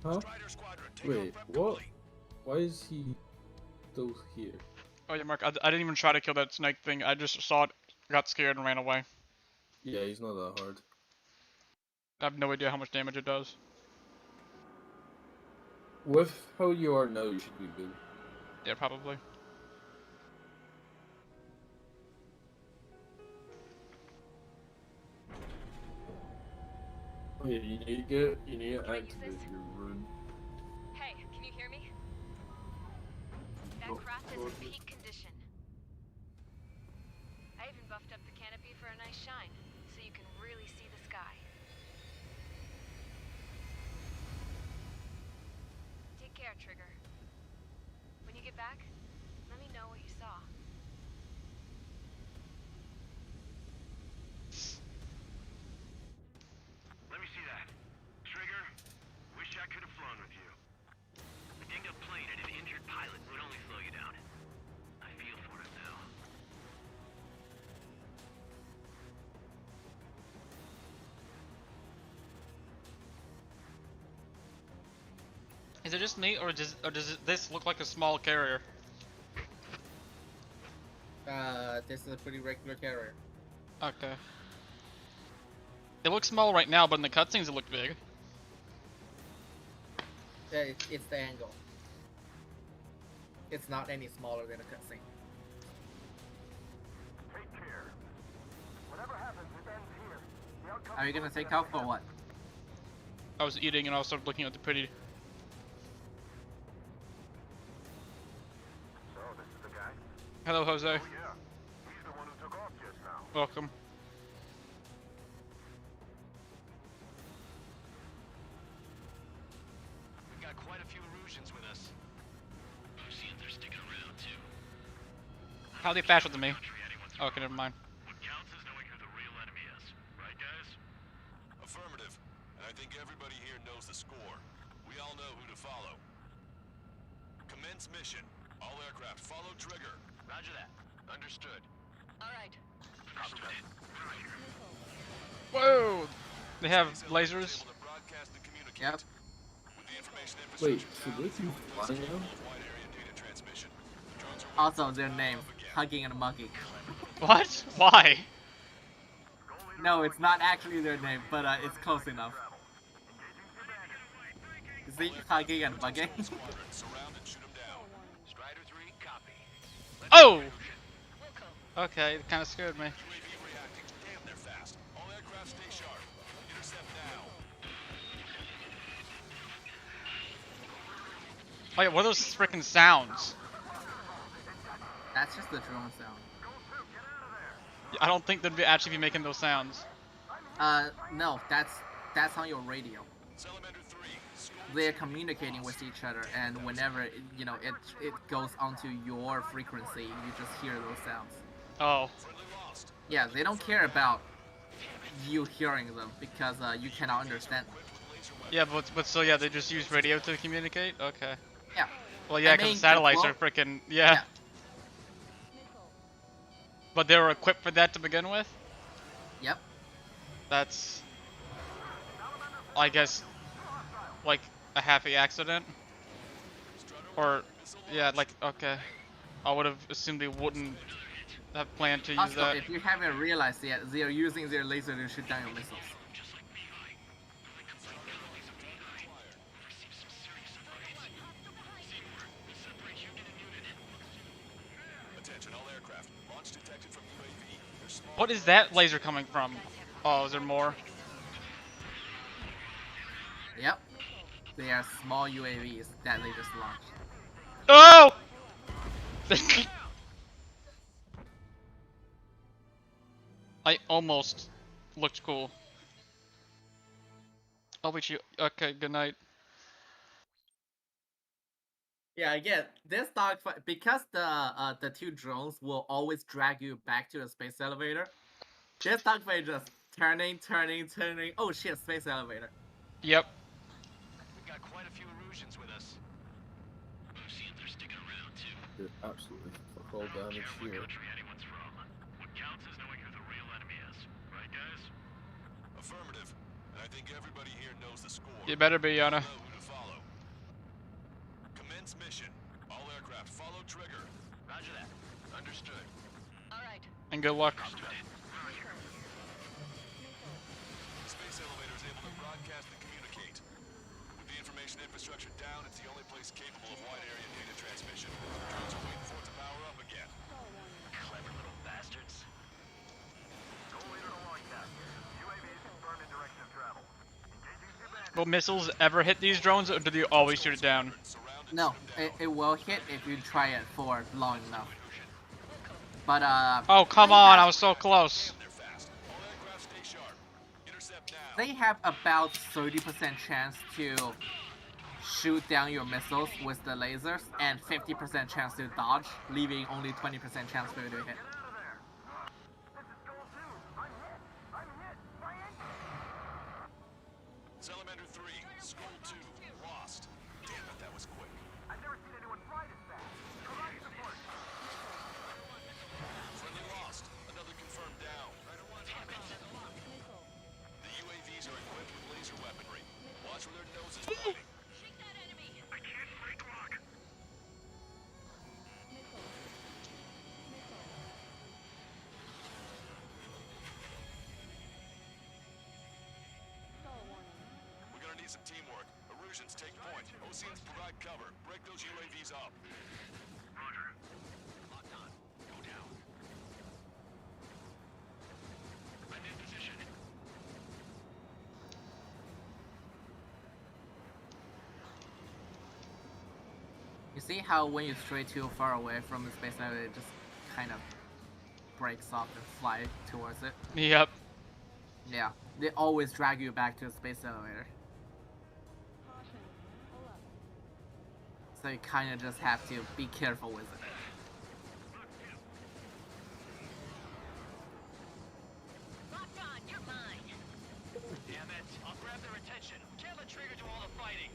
H: Huh? Wait, what? Why is he still here?
A: Oh yeah, Mark, I didn't even try to kill that snake thing. I just saw it, got scared, and ran away.
H: Yeah, he's not that hard.
A: I have no idea how much damage it does.
H: With how you are now, you should be good.
A: Yeah, probably.
H: Oh yeah, you need to activate your rune.
J: Hey, can you hear me? That craft is in peak condition. I even buffed up the canopy for a nice shine, so you can really see the sky. Take care, Trigger. When you get back, let me know what you saw.
E: Let me see that. Trigger, wish I could have flown with you. A dinged up plane and an injured pilot would only slow you down. I feel for him now.
A: Is it just me, or does this look like a small carrier?
B: This is a pretty regular carrier.
A: Okay. It looks small right now, but in the cutscenes it looked big.
B: It's the angle. It's not any smaller than a cutscene.
E: Take care. Whatever happens, it ends here. The outcome
B: Are you gonna take off or what?
A: I was eating and I started looking at the pretty.
E: So, this is the guy?
A: Hello, Jose.
E: Oh, yeah. He's the one who took off just now.
A: Welcome.
L: We've got quite a few Erusians with us. Erusians are sticking around too.
A: How are they faster than me? Okay, never mind.
E: What counts is knowing who the real enemy is. Right, guys?
F: Affirmative. And I think everybody here knows the score. We all know who to follow. Commence mission. All aircraft follow trigger.
L: Roger that. Understood.
J: All right.
A: Whoa! They have lasers.
B: Yep.
H: Wait, so they can fly now?
B: Also, their name, Hugging and Monkey.
A: What? Why?
B: No, it's not actually their name, but it's close enough. See, Hugging and Bugging.
A: Oh! Okay, it kind of scared me.
F: Damn, they're fast. All aircraft stay sharp. Intercept now.
A: Oh yeah, what are those freaking sounds?
B: That's just the drone sound.
A: I don't think they'd actually be making those sounds.
B: No, that's on your radio. They're communicating with each other, and whenever it goes onto your frequency, you just hear those sounds.
A: Oh.
B: Yeah, they don't care about you hearing them because you cannot understand them.
A: Yeah, but so yeah, they just use radio to communicate? Okay.
B: Yeah.
A: Well, yeah, because satellites are freaking, yeah. But they were equipped for that to begin with?
B: Yep.
A: That's, I guess, like a happy accident? Or, yeah, like, okay. I would have assumed they wouldn't have planned to use
B: Also,
A: that.
B: if you haven't realized yet, they are using their laser to shoot down your missiles.
F: Attention, all aircraft. Launch detected from UAV. They're small.
A: What is that laser coming from? Oh, is there more?
B: Yep. They are small UAVs that they just launched.
A: Oh! I almost looked cool. I'll beat you. Okay, good night.
B: Yeah, again, this dogfight, because the two drones will always drag you back to the space elevator. This dogfight just turning. Oh shit, space elevator.
A: Yep.
L: We've got quite a few Erusians with us. Erusians are sticking around too.
H: They're absolutely fuck all damage here.
E: Country anyone's from. What counts is knowing who the real enemy is. Right, guys?
F: Affirmative. And I think everybody here knows the score.
A: You better be, Yana.
F: Know who to follow. transmission. All aircraft follow trigger.
L: Roger that. Understood.
P: All right.
A: And good luck.
F: Space elevator is able to broadcast and communicate. With the information infrastructure down, it's the only place capable of wide area data transmission. Drones are waiting for it to power up again.
L: Clever little bastards.
A: Will missiles ever hit these drones, or do they always shoot it down?
B: No, it will hit if you try it for long enough. But
A: Oh, come on, I was so close.
B: they have about 30% chance to shoot down your missiles with the lasers and 50% chance to dodge, leaving only 20% chance for you to hit.
F: Salamander 3, Skull 2, lost. Damn it, that was quick. I've never seen anyone fly this fast. Provide support. Friendly lost. Another confirmed down. The UAVs are equipped with laser weaponry. Watch where their noses pointing.
P: Shoot that enemy.
E: I can't break lock.
F: We're gonna need some teamwork. Erusians take point. Oceans provide cover. Break those UAVs up.
E: Roger.
L: Locked on. Go down.
E: I'm in position.
B: You see how when you stray too far away from the space elevator, it just kind of breaks off and fly towards it?
A: Yep.
B: Yeah, they always drag you back to the space elevator. So you kind of just have to be careful with it.
P: Locked on. You're mine.
L: Damn it. I'll grab their attention. Can't let Trigger do all the fighting.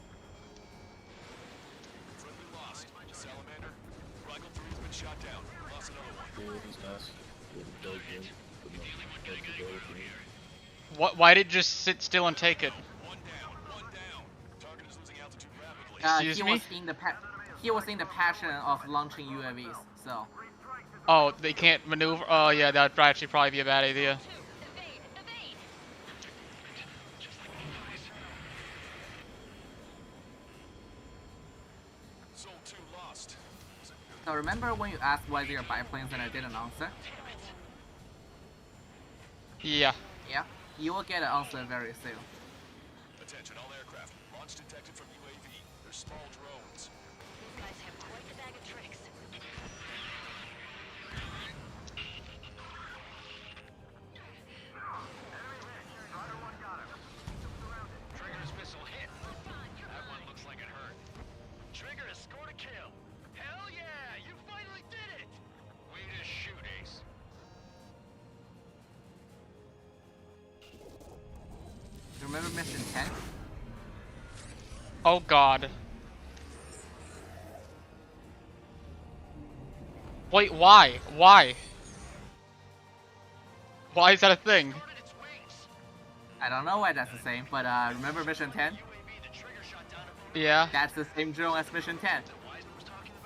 F: Friendly lost. Salamander. Rifle 3's been shot down. Lost another one.
A: What? Why did it just sit still and take it?
F: One down. Target is losing altitude rapidly.
A: Excuse me?
B: He was in the passion of launching UAVs, so.
A: Oh, they can't maneuver? Oh, yeah, that'd actually probably be a bad idea.
F: Soul 2 lost.
B: So remember when you asked why they are biplanes and I didn't answer?
A: Yeah.
B: Yeah, you will get an answer very soon.
F: Attention all aircraft. Launch detected from UAV. They're small drones.
P: These guys have quite the bag of tricks.
L: Trigger's missile hit. That one looks like it hurt. Trigger has scored a kill. Hell yeah! You finally did it! Way to shoot, Ace.
B: Remember mission 10?
A: Oh, God. Wait, why? Why? Why is that a thing?
B: I don't know why that's the same, but remember mission 10?
A: Yeah.
B: That's the same drone as mission 10.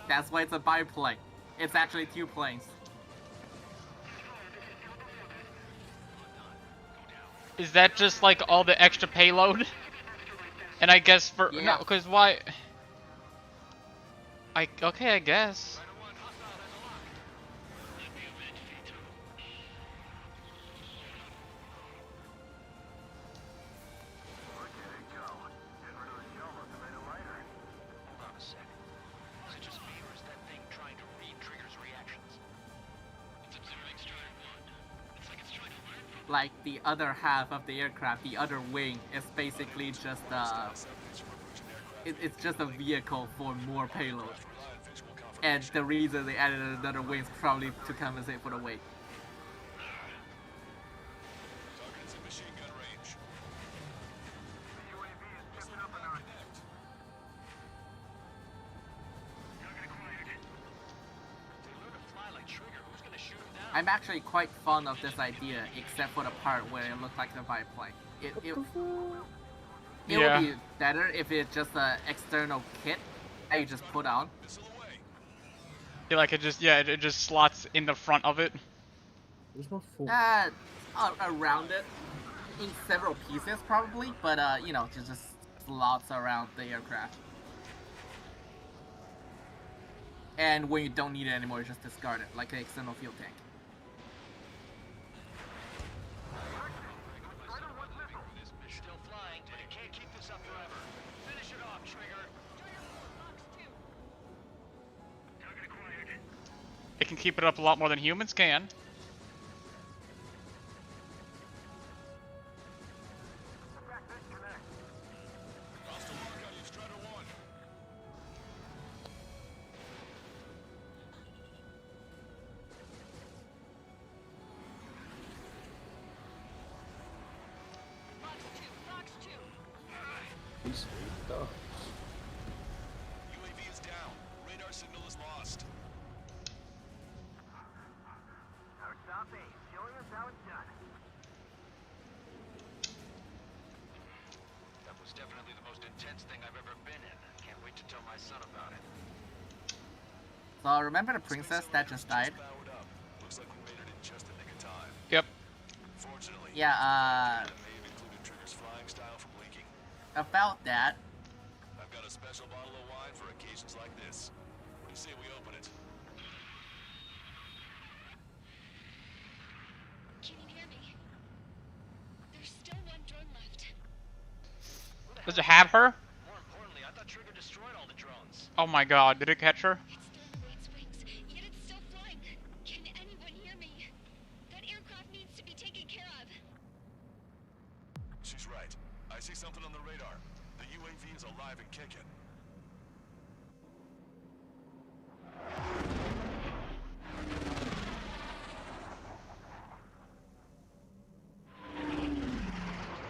B: That's why it's a biplane. It's actually 2 planes.
A: Is that just like all the extra payload? And I guess for
B: Yeah.
A: no, because why? Okay, I guess.
L: Hold on a sec. Is it just me, or is that thing trying to read Trigger's reactions?
E: It's observing strike 1. It's like it's trying to learn from
B: Like the other half of the aircraft, the other wing is basically just it's just a vehicle for more payload. And the reason they added another wing is probably to compensate for the weight.
F: Target is in machine gun range.
B: I'm actually quite fond of this idea, except for the part where it looked like a biplane. It
A: Yeah.
B: would be better if it's just an external kit And you just put down.
A: Yeah, like it just slots in the front of it.
H: Where's my phone?
B: Around it, in several pieces probably, but you know, just slots around the aircraft. And when you don't need it anymore, you just discard it, like an external fuel tank.
L: Still flying, but it can't keep this up forever. Finish it off, Trigger.
A: It can keep it up a lot more than humans can.
F: UAV is down. Radar signal is lost.
E: Our top ace, showing us how it's done.
L: That was definitely the most intense thing I've ever been in. Can't wait to tell my son about it.
B: So remember the princess that just died?
F: Looks like we made it in just the nick of time.
A: Yep.
F: Fortunately,
B: yeah.
F: may have included Trigger's flying style from leaking.
B: About that.
F: I've got a special bottle of wine for occasions like this. What do you say we open it?
P: Can you hear me? There's still one drone left.
A: Does it have her?
L: More importantly, I thought Trigger destroyed all the drones.
A: Oh my god, did it catch her?
P: It's still on its wings, yet it's still flying. Can anyone hear me? That aircraft needs to be taken care of.
F: She's right. I see something on the radar. The UAV is alive and kicking.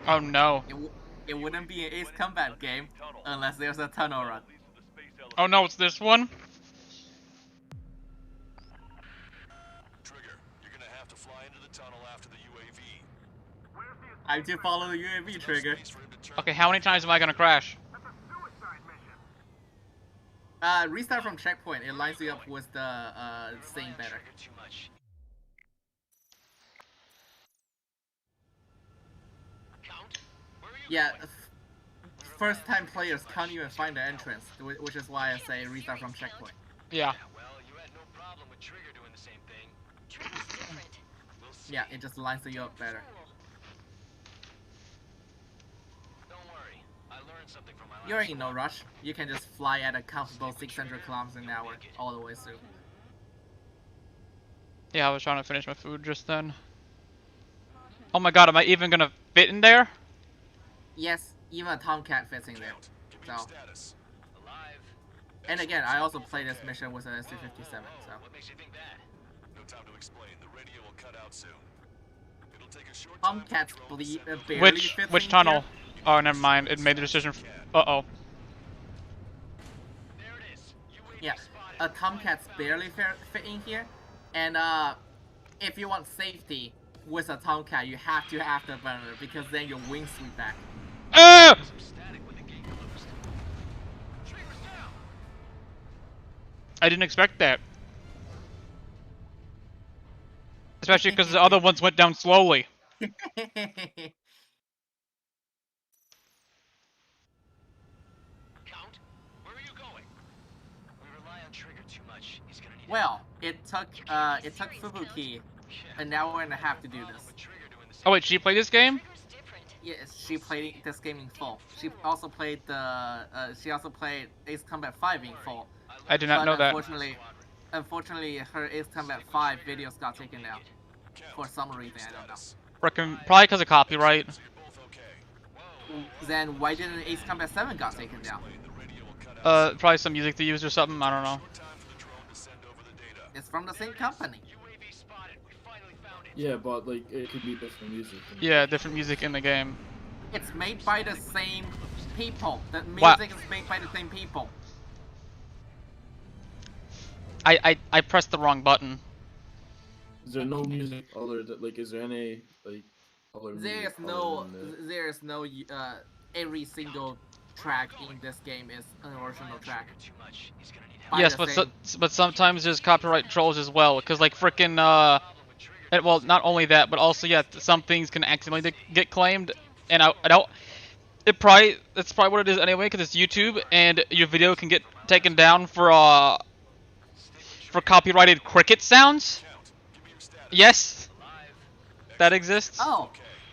A: Oh no.
B: It wouldn't be an Ace Combat game unless there's a tunnel run.
A: Oh no, it's this one?
F: Trigger, you're gonna have to fly into the tunnel after the UAV.
B: I do follow the UAV trigger.
A: Okay, how many times am I gonna crash?
B: Restart from checkpoint. It lines you up with the same better. Yeah, first time players can't even find the entrance, which is why I say restart from checkpoint.
A: Yeah.
L: Well, you had no problem with Trigger doing the same thing. Trigger's different. We'll see.
B: Yeah, it just lines you up better.
L: Don't worry. I learned something from my last
B: You're in no rush. You can just fly at a comfortable 600 kilometers an hour all the way through.
A: Yeah, I was trying to finish my food just then. Oh my god, am I even gonna fit in there?
B: Yes, even a Tomcat fits in there. So. And again, I also play this mission with an SC-57, so.
L: What makes you think that?
F: No time to explain. The radio will cut out soon. It'll take a short
B: Tomcats barely fits
A: Which
B: in
A: tunnel?
B: here.
A: Oh, never mind. It made the decision. Uh-oh.
B: Yeah, a Tomcats barely fit in here, and if you want safety with a Tomcat, you have to have the burner because then your wings sweep back.
A: I didn't expect that. Especially because the other ones went down slowly.
L: Count, where are you going? We rely on Trigger too much. He's gonna need
B: Well, it took Fubuki an hour and a half to do this.
A: Oh wait, she played this game?
B: Yes, she played this game in full. She also played Ace Combat 5 in full.
A: I did not know that.
B: Unfortunately, her Ace Combat 5 videos got taken down for some reason. I don't know.
A: Probably because of copyright.
B: Then why didn't Ace Combat 7 got taken down?
A: Probably some music they used or something. I don't know.
B: It's from the same company.
H: Yeah, but like it could be different music.
A: Yeah, different music in the game.
B: It's made by the same people. The music is made by the same people.
A: I pressed the wrong button.
H: Is there no music other than like? Is there any like other music?
B: There's no every single track in this game is an original track.
A: Yes, but sometimes there's copyright trolls as well, because like frickin' well, not only that, but also yeah, some things can accidentally get claimed, and I don't. That's probably what it is anyway, because it's YouTube, and your video can get taken down for copyrighted cricket sounds. Yes, that exists.
B: Oh,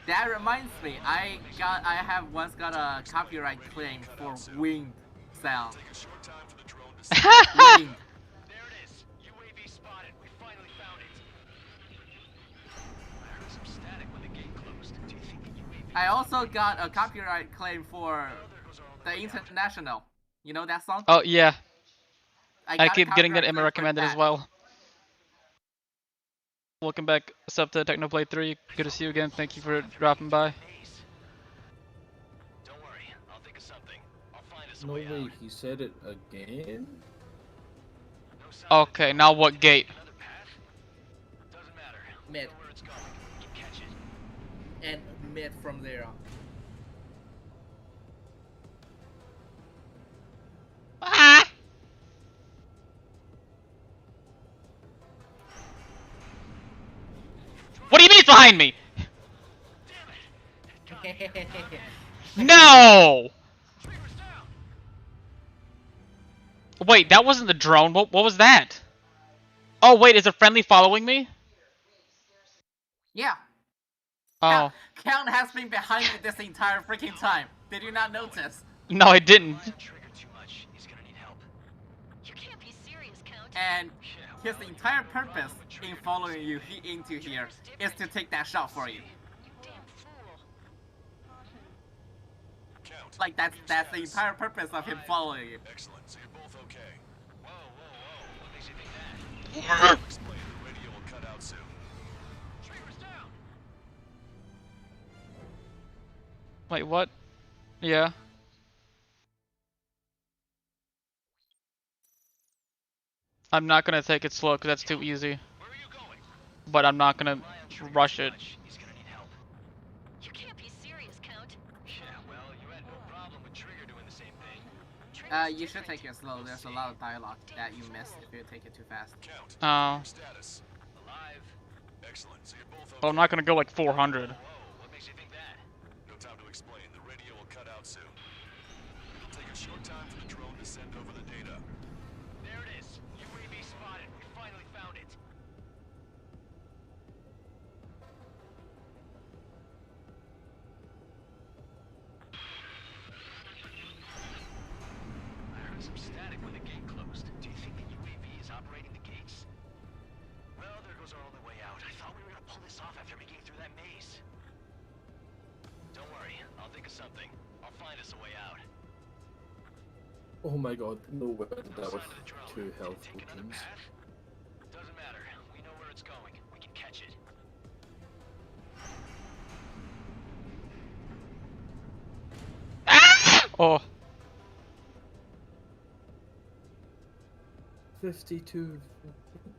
B: that reminds me. I have once got a copyright claim for wind sound. Wind. I also got a copyright claim for the International. You know that song?
A: Oh yeah. I
B: got
A: keep getting that
B: copyright
A: in my
B: claim for
A: recommended as
B: that.
A: well. Welcome back, sub to Technoplay 3. Good to see you again. Thank you for dropping by.
H: No way, he said it again?
A: Okay, now what gate?
B: Mid. And mid from there on.
A: Ah! What do you mean it's behind me? No! Wait, that wasn't the drone. What was that? Oh wait, is a friendly following me?
B: Yeah.
A: Oh.
B: Count has been behind me this entire freaking time. Did you not notice?
A: No, I didn't.
B: And his entire purpose in following you into here is to take that shot for you. Like that's the entire purpose of him following you.
F: Excellent. So you're both okay. Whoa, what makes you think that? Explain. The radio will cut out soon.
E: Trigger's down.
A: Wait, what? Yeah. I'm not gonna take it slow because that's too easy. But I'm not gonna rush it.
P: You can't be serious, Count.
L: Yeah, well, you had no problem with Trigger doing the same thing.
B: You should take it slow. There's a lot of dialogue that you miss if you take it too fast.
A: Oh.
F: Status.
L: Alive.
F: Excellent. So you're both okay.
A: Well, I'm not gonna go like 400.
L: What makes you think that?
F: No time to explain. The radio will cut out soon. It'll take a short time for the drone to send over the data.
L: There it is. UAV spotted. We finally found it. I heard some static when the gate closed. Do you think the UAV is operating the gates? Well, there goes our only way out. I thought we were gonna pull this off after making it through that maze. Don't worry. I'll think of something. I'll find us a way out.
H: Oh my god, no way that was 2 health tokens.
L: Doesn't matter. We know where it's going. We can catch it.
A: Oh.
H: 52.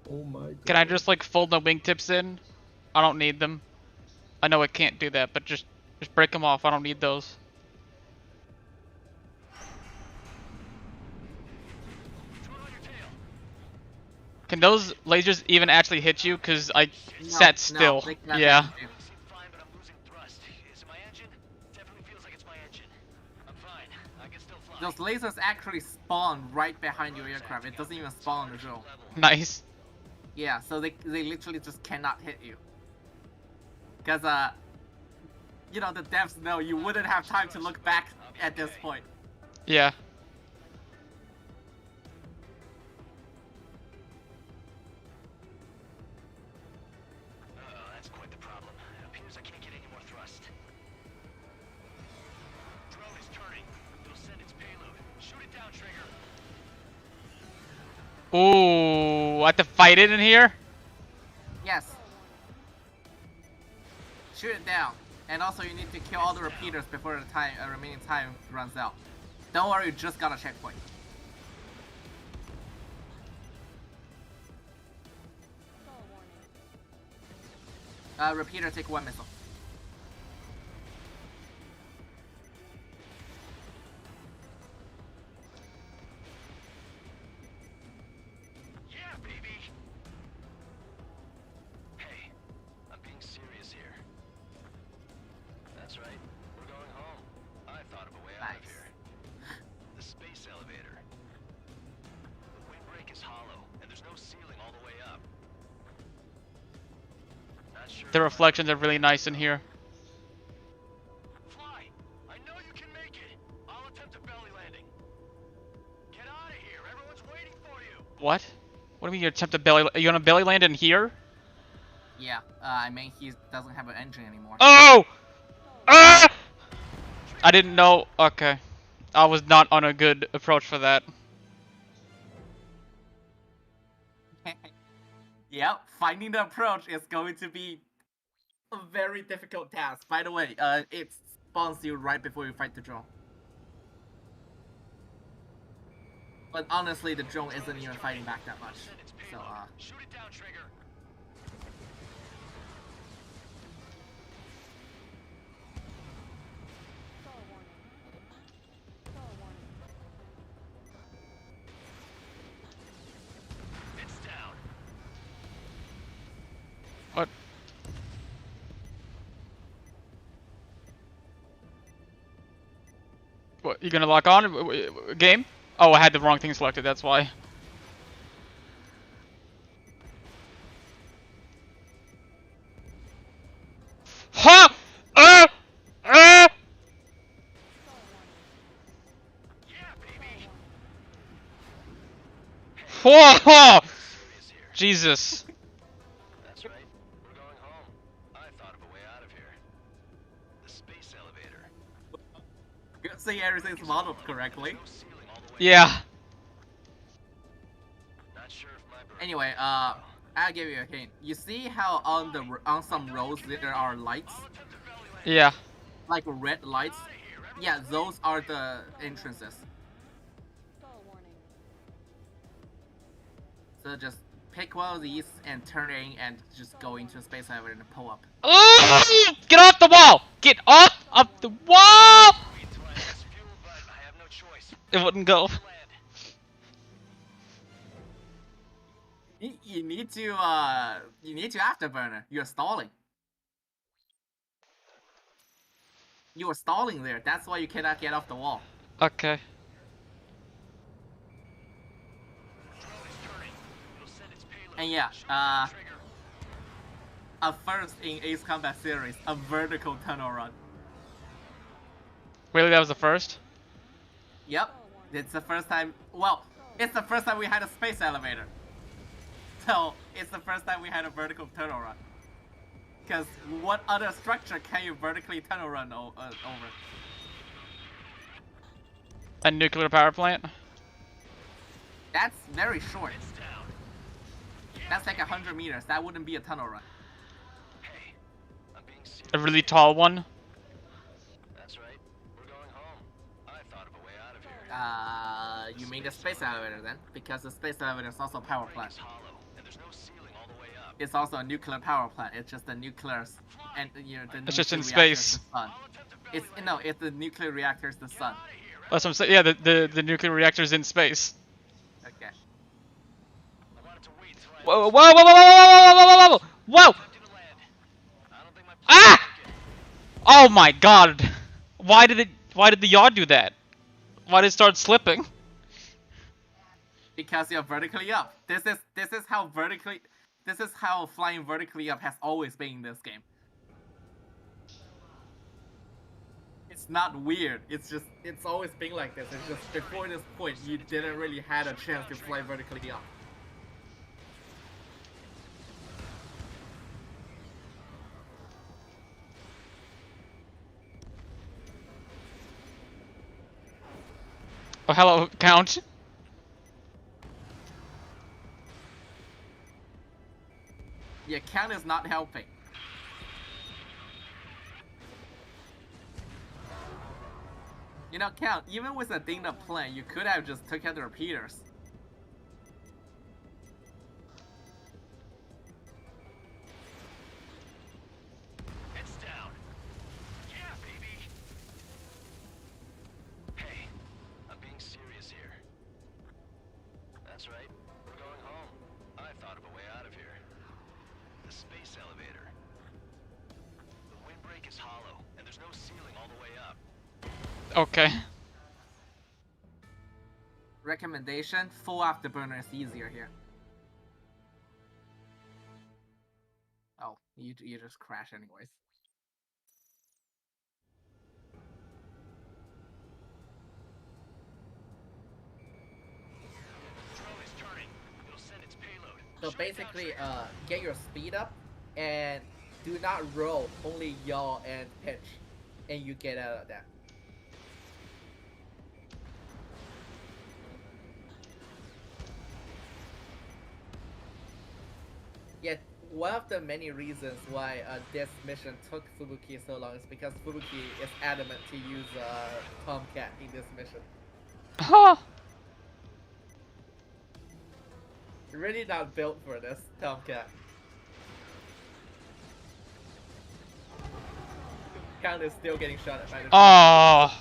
H: Oh my god.
A: Can I just like fold the wingtips in? I don't need them. I know I can't do that, but just break them off. I don't need those. Can those lasers even actually hit you? Cause I sat still.
B: No,
A: yeah.
B: Those lasers actually spawn right behind your aircraft. It doesn't even spawn on the drone.
A: Nice.
B: Yeah, so they literally just cannot hit you. Cause you know, the devs know you wouldn't have time to look back at this point.
A: Yeah.
L: That's quite the problem. It appears I can't get any more thrust. Drone is turning. It'll send its payload. Shoot it down, Trigger.
A: Ooh, I have to fight it in here?
B: Yes. Shoot it down. And also you need to kill all the repeaters before the time remaining time runs out. Don't worry, you just got a checkpoint. Repeater, take 1 missile.
A: the reflections are really nice in here.
E: Fly, I know you can make it. I'll attempt a belly landing. Get out of here. Everyone's waiting for you.
A: What? What do you mean you attempt a belly? You want to belly land in here?
B: Yeah, I mean he doesn't have an engine anymore.
A: Oh! Ah! I didn't know. Okay, I was not on a good approach for that.
B: Yep, finding the approach is going to be a very difficult task. By the way, it spawns you right before you fight the drone. But honestly, the drone isn't even fighting back that much. So,
E: Shoot it down, Trigger. It's down.
A: What? What? You gonna lock on? Game? Oh, I had the wrong thing selected. That's why. Ha! Whoa! Jesus.
L: That's right. We're going home. I thought of a way out of here. The space elevator.
B: good thing everything's modeled correctly.
A: Yeah.
L: Not sure if my bird
B: Anyway, I'll give you a hint. You see how on some roads there are lights?
A: Yeah.
B: Like red lights? Yeah, those are the entrances. So just pick one of these and turn it in and just go into a space elevator and pull up.
A: Oh! Get off the wall! Get off of the wall! It wouldn't go.
B: You need to afterburner. You're stalling. You are stalling there. That's why you cannot get off the wall.
A: Okay.
B: And yeah, a first in Ace Combat series, a vertical tunnel run.
A: Really, that was the first?
B: Yep, it's the first time. Well, it's the first time we had a space elevator. So it's the first time we had a vertical tunnel run. Because what other structure can you vertically tunnel run over?
A: A nuclear power plant?
B: That's very short. That's like 100 meters. That wouldn't be a tunnel run.
A: A really tall one?
L: That's right. We're going home. I thought of a way out of here.
B: You mean the space elevator then? Because the space elevator is also a power plant. It's also a nuclear power plant. It's just the nuclear, and you know the.
A: It's just in
B: nuclear
A: space.
B: It's no, it's the nuclear reactor's the sun.
A: That's what I'm saying. Yeah, the nuclear reactor's in space.
B: Okay.
A: Whoa! Whoa! Whoa! Whoa! Whoa! Whoa! Whoa! Whoa! Whoa! Ah! Oh my God! Why did the yaw do that? Why did it start slipping?
B: Because you're vertically up. This is how flying vertically up has always been in this game. It's not weird. It's always been like this. It's just before this point you didn't really had a chance to fly vertically up.
A: Oh, hello, Count.
B: Yeah, Count is not helping. You know, Count, even with a dinged up plane, you could have just took out the repeaters.
E: It's down. Yeah, baby.
L: Hey, I'm being serious here. That's right. We're going home. I thought of a way out of here. The space elevator. The windbreak is hollow, and there's no ceiling all the way up.
A: Okay.
B: Recommendation: full afterburner is easier here. Oh, You just crash anyways.
L: Drone is turning. It'll send its payload.
B: So basically, get your speed up and do not roll, only yaw and pitch, and you get out of that. Yet, one of the many reasons why this mission took Fubuki so long is because Fubuki is adamant to use Tomcat in this mission.
A: Huh.
B: Really not built for this, Tomcat. Count is still getting shot at by the
A: Oh.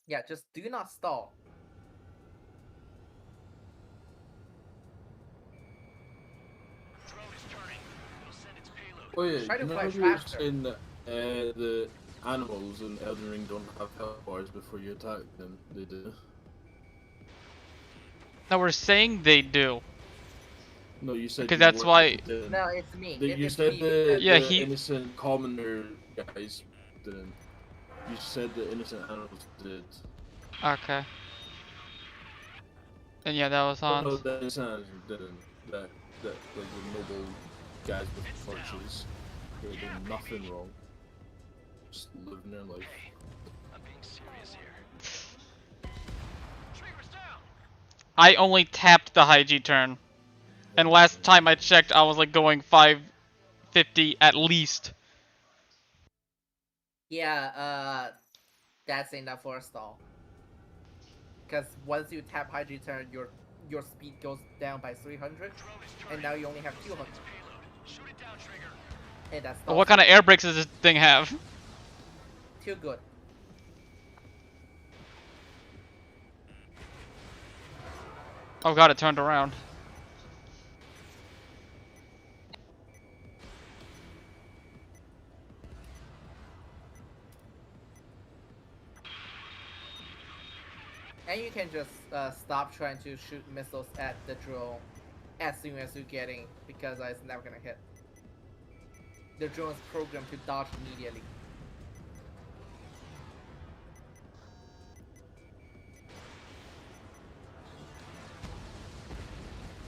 B: Yeah, just do not stall.
L: Drone is turning. It'll send its payload.
H: Oh yeah,
B: Try to
H: you know
B: fly
H: how you were
B: faster.
H: saying that the animals in Elden Ring don't have health bars before you attack them? They do.
A: No, we're saying they do.
H: No, you said
A: Because
H: you
A: that's
H: weren't,
A: why.
H: they didn't.
B: No, it's me.
H: You
B: It's
H: said
B: me
H: the,
A: Yeah,
H: the
A: he-
H: innocent commoner guys didn't. You said the innocent animals did.
A: Okay. And yeah, that was
H: No,
A: Hans.
H: the innocent animals didn't. That like the noble guys with torches. They did nothing wrong. Just living their life.
L: I'm being serious here. Trigger's down.
A: I only tapped the high G turn. And last time I checked, I was like going 550 at least.
B: Yeah, that's enough for a stall. Because once you tap high G turn, your speed goes down by 300, and now you only have 200.
L: Shoot it down, Trigger.
B: And that's
A: What kind of air brakes does this thing have?
B: too good.
A: Oh god, it turned around.
B: And you can just stop trying to shoot missiles at the drone as soon as you're getting, because it's never gonna hit. The drone is programmed to dodge immediately.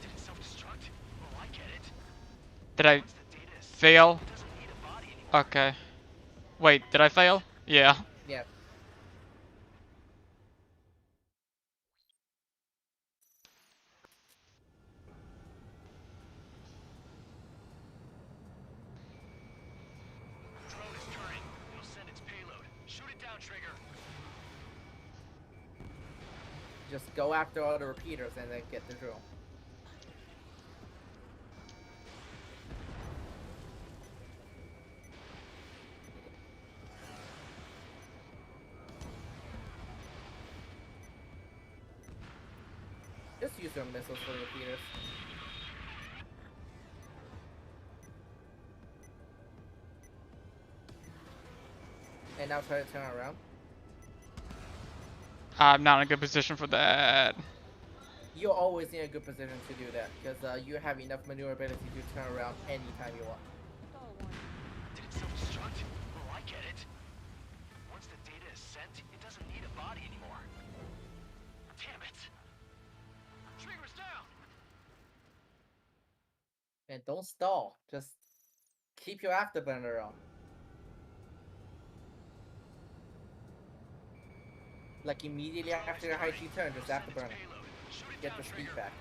L: Did it self-destruct? Oh, I get it.
A: Did I fail? Okay. Wait, did I fail? Yeah.
B: Yeah.
L: Drone is turning. It'll send its payload. Shoot it down, Trigger.
B: Just go after all the repeaters and then get the drone. Just use your missiles for the repeaters. And now try to turn around.
A: I'm not in a good position for that.
B: You're always in a good position to do that, because you have enough maneuverability to turn around anytime you want.
L: Did it self-destruct? Oh, I get it. Once the data is sent, it doesn't need a body anymore. Damn it. Trigger's down.
B: And don't stall. Just keep your afterburner on. Like immediately after your high G turn, just afterburner. Get the speed back.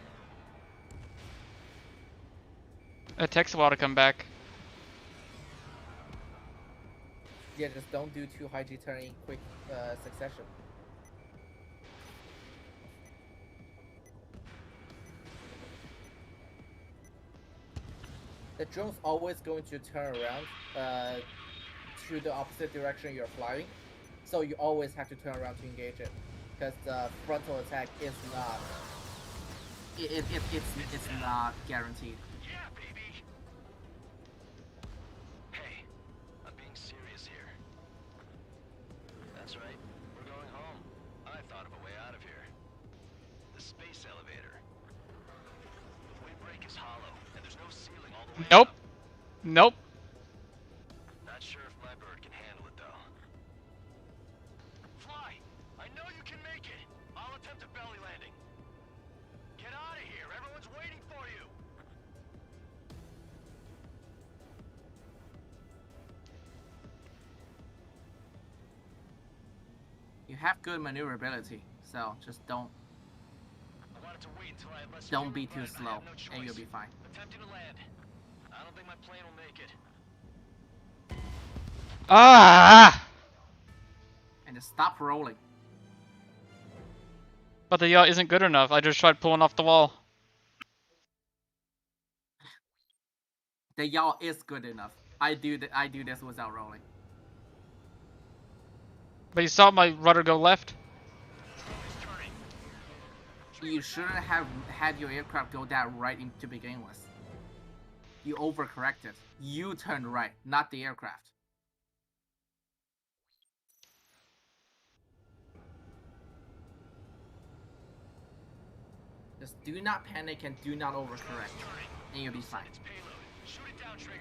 A: It takes a while to come back.
B: Yeah, just don't do 2 high G turn in quick succession. The drone's always going to turn around to the opposite direction you're flying, so you always have to turn around to engage it, because the frontal attack is not. It's not guaranteed.
L: Yeah, baby. Hey, I'm being serious here. That's right. We're
A: Nope. Nope.
L: Not sure if my bird can handle it though. Fly! I know you can make it! I'll attempt a belly landing. Get out of here! Everyone's waiting for you!
B: You have good maneuverability, so just don't be too slow, and you'll be fine.
L: Attempting to land. I don't think my plane will make it.
A: Ah!
B: And just stop rolling.
A: But the yaw isn't good enough. I just tried pulling off the wall.
B: The yaw is good enough. I do this without rolling.
A: But you saw my rudder go left?
B: You shouldn't have had your aircraft go that right to begin with. You overcorrected. You turned right, not the aircraft. Just do not panic and do not overcorrect, and you'll be fine.
L: Shoot it down, Trigger.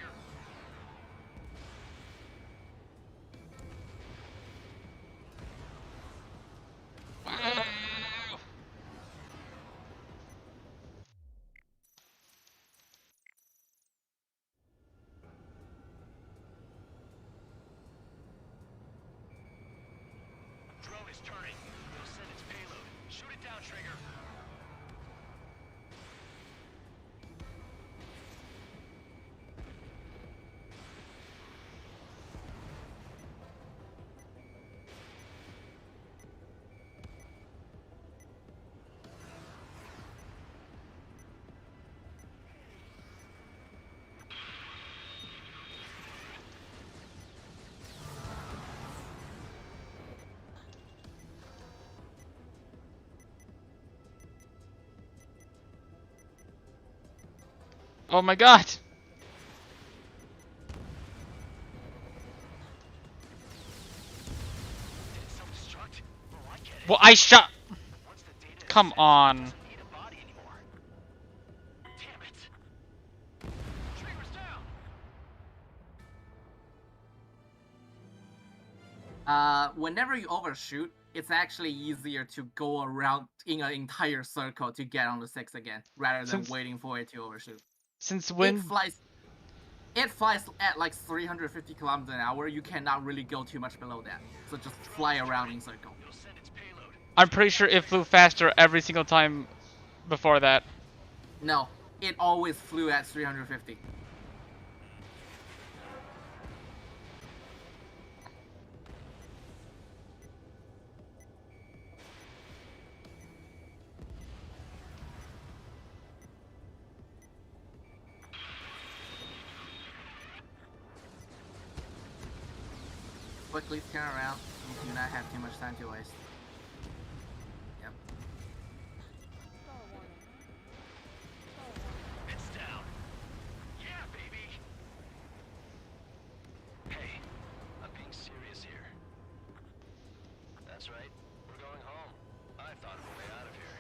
L: Drone is turning. It'll send its payload. Shoot it down, Trigger.
A: Oh my god! Well, I shot. Come on.
B: Whenever you overshoot, it's actually easier to go around in an entire circle to get on the 6 again, rather than waiting for it to overshoot.
A: Since when?
B: It flies at like 350 kilometers an hour. You cannot really go too much below that. So just fly around in circle.
A: I'm pretty sure it flew faster every single time before that.
B: No, it always flew at 350. Quickly turn around. You do not have too much time to waste. Yep.
L: It's down. Yeah, baby. Hey, I'm being serious here. That's right. We're going home. I thought of a way out of here.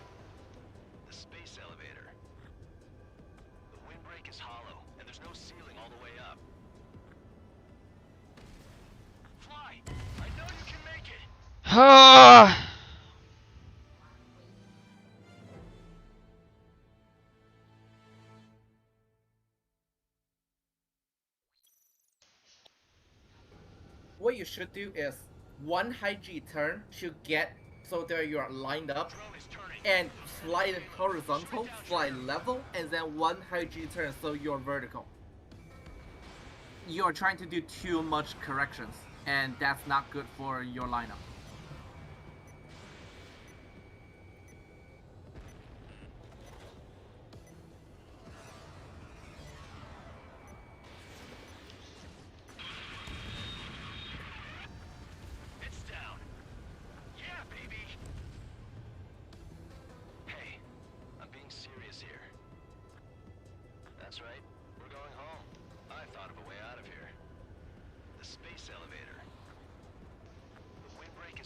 L: The space elevator. The windbreak is hollow, and there's no ceiling all the way up. Fly! I know you can make it!
B: What you should do is one high G turn should get so that you are lined up and fly horizontal, fly level, and then one high G turn so you're vertical. You are trying to do too much corrections, and that's not good for your lineup.
L: It's down. Yeah, baby. Hey, I'm being serious here. That's right. We're going home. I thought of a way out of here. The space elevator. The windbreak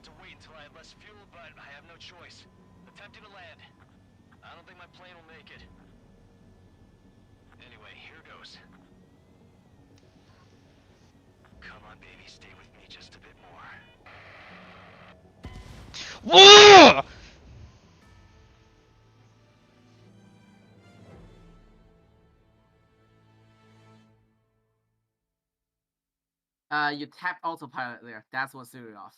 L: to wait until I have less fuel, but I have no choice. Attempting to land. I don't think my plane will make it. Anyway, here goes. Come on, baby, stay with me just a bit more.
A: Whoa!
B: You tap autopilot there. That's what threw you off.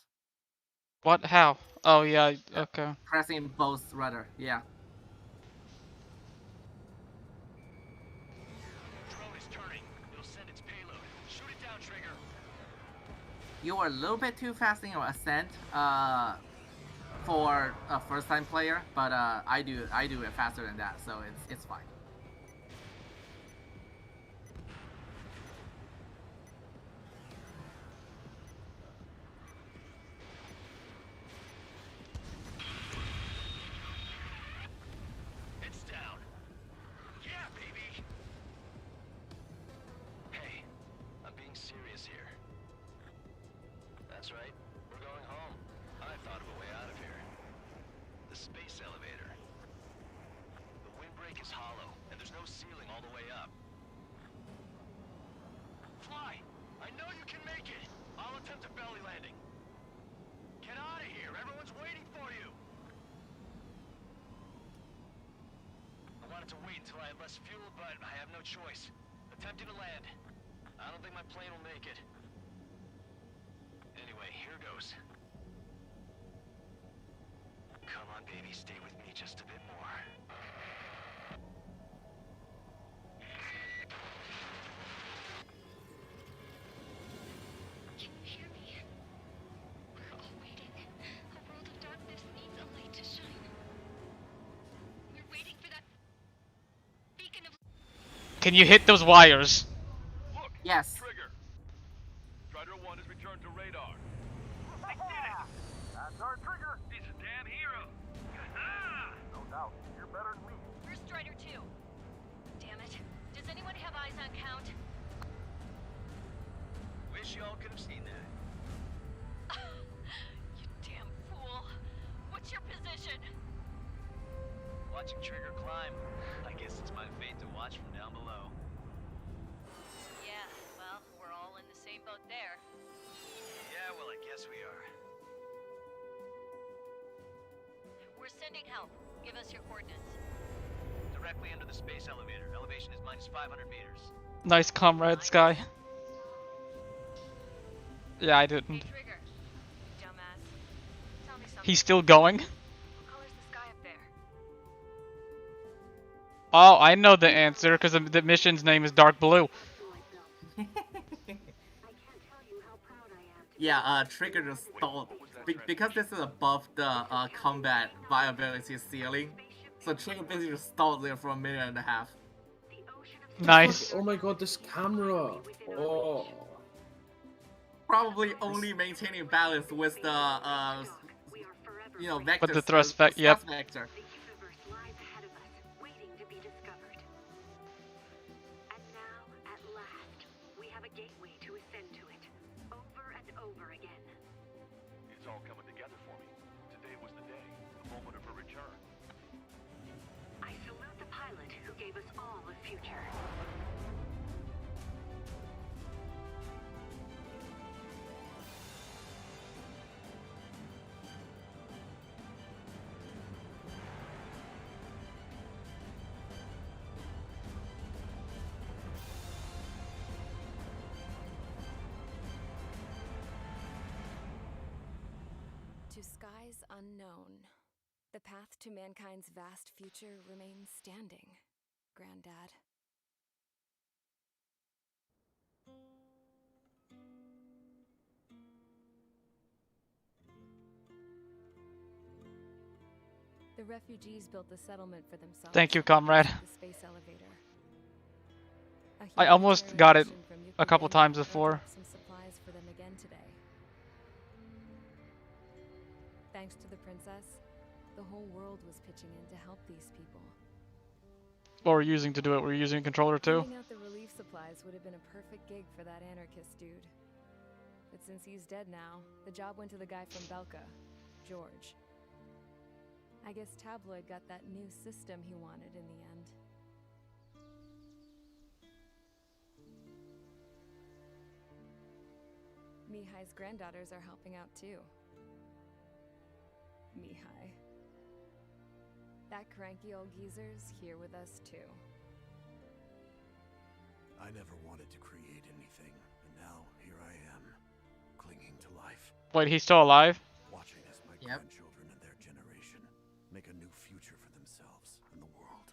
A: What? How? Oh yeah. Okay.
B: Pressing both rudder. Yeah.
L: Drone is turning. It'll send its payload. Shoot it down, Trigger.
B: You were a little bit too fast in your ascent. For a first-time player, but I do it faster than that, so it's fine.
L: It's down. Yeah, baby. Hey, I'm being serious here. That's right. We're going home. I thought of a way out of here. The space elevator. The windbreak is hollow, and there's no ceiling all the way up. Fly! I know you can make it! I'll attempt a belly landing. Get out of here! Everyone's waiting for you! I wanted to wait until I had less fuel, but I have no choice. Attempting to land. I don't think my plane will make it. Anyway, here goes. Come on, baby, stay with me just a bit more.
P: Can you hear me? We're all waiting. A world of darkness needs a light to shine. We're waiting for that beacon of...
A: Can you hit those wires?
F: Look!
B: Yes.
F: Trigger! Strider 1 has returned to radar.
E: I did it! That's our Trigger. He's a damn hero. No doubt. You're better than me.
R: Where's Strider 2? Damn it. Does anyone have eyes on Count?
L: Wish y'all could have seen that.
R: You damn fool. What's your position?
L: Watching Trigger climb. I guess it's my fate to watch from down below.
R: Yeah, well, we're all in the same boat there.
L: Yeah, well, I guess we are.
R: We're sending help. Give us your coordinates.
L: Directly under the space elevator. Elevation is minus 500 meters.
A: Nice comrade, Sky. Yeah, I didn't.
J: Hey, Trigger. Dumbass. Tell me something.
A: He's still going?
J: What color's the sky up there?
A: Oh, I know the answer because the mission's name is Dark Blue.
B: Yeah, Trigger just stalled. Because this is above the combat viability ceiling, so Trigger basically just stalled there for a minute and a half.
A: Nice.
H: Oh my god, this camera! Oh.
B: Probably only maintaining balance with the, vector.
A: With the thrust vector, yep.
B: Vector.
E: It's all coming together for me. Today was the day, the moment of her return.
S: I salute the pilot who gave us all a future.
J: To skies unknown, the path to mankind's vast future remains standing, Granddad. The refugees built the settlement for themselves.
A: Thank you, comrade.
J: The space elevator.
A: I almost got it a couple times before.
J: Some supplies for them again today. Thanks to the princess, the whole world was pitching in to help these people.
A: What we're using to do it, we're using a controller too.
J: Handing out the relief supplies would have been a perfect gig for that anarchist dude. But since he's dead now, the job went to the guy from Belka, George. I guess Tabloid got that new system he wanted in the end. Mihai's granddaughters are helping out too. Mihai. That cranky old geezer's here with us too.
T: I never wanted to create anything, and now here I am, clinging to life.
A: Wait, he's still alive?
T: Watching as my grandchildren and their generation make a new future for themselves and the world.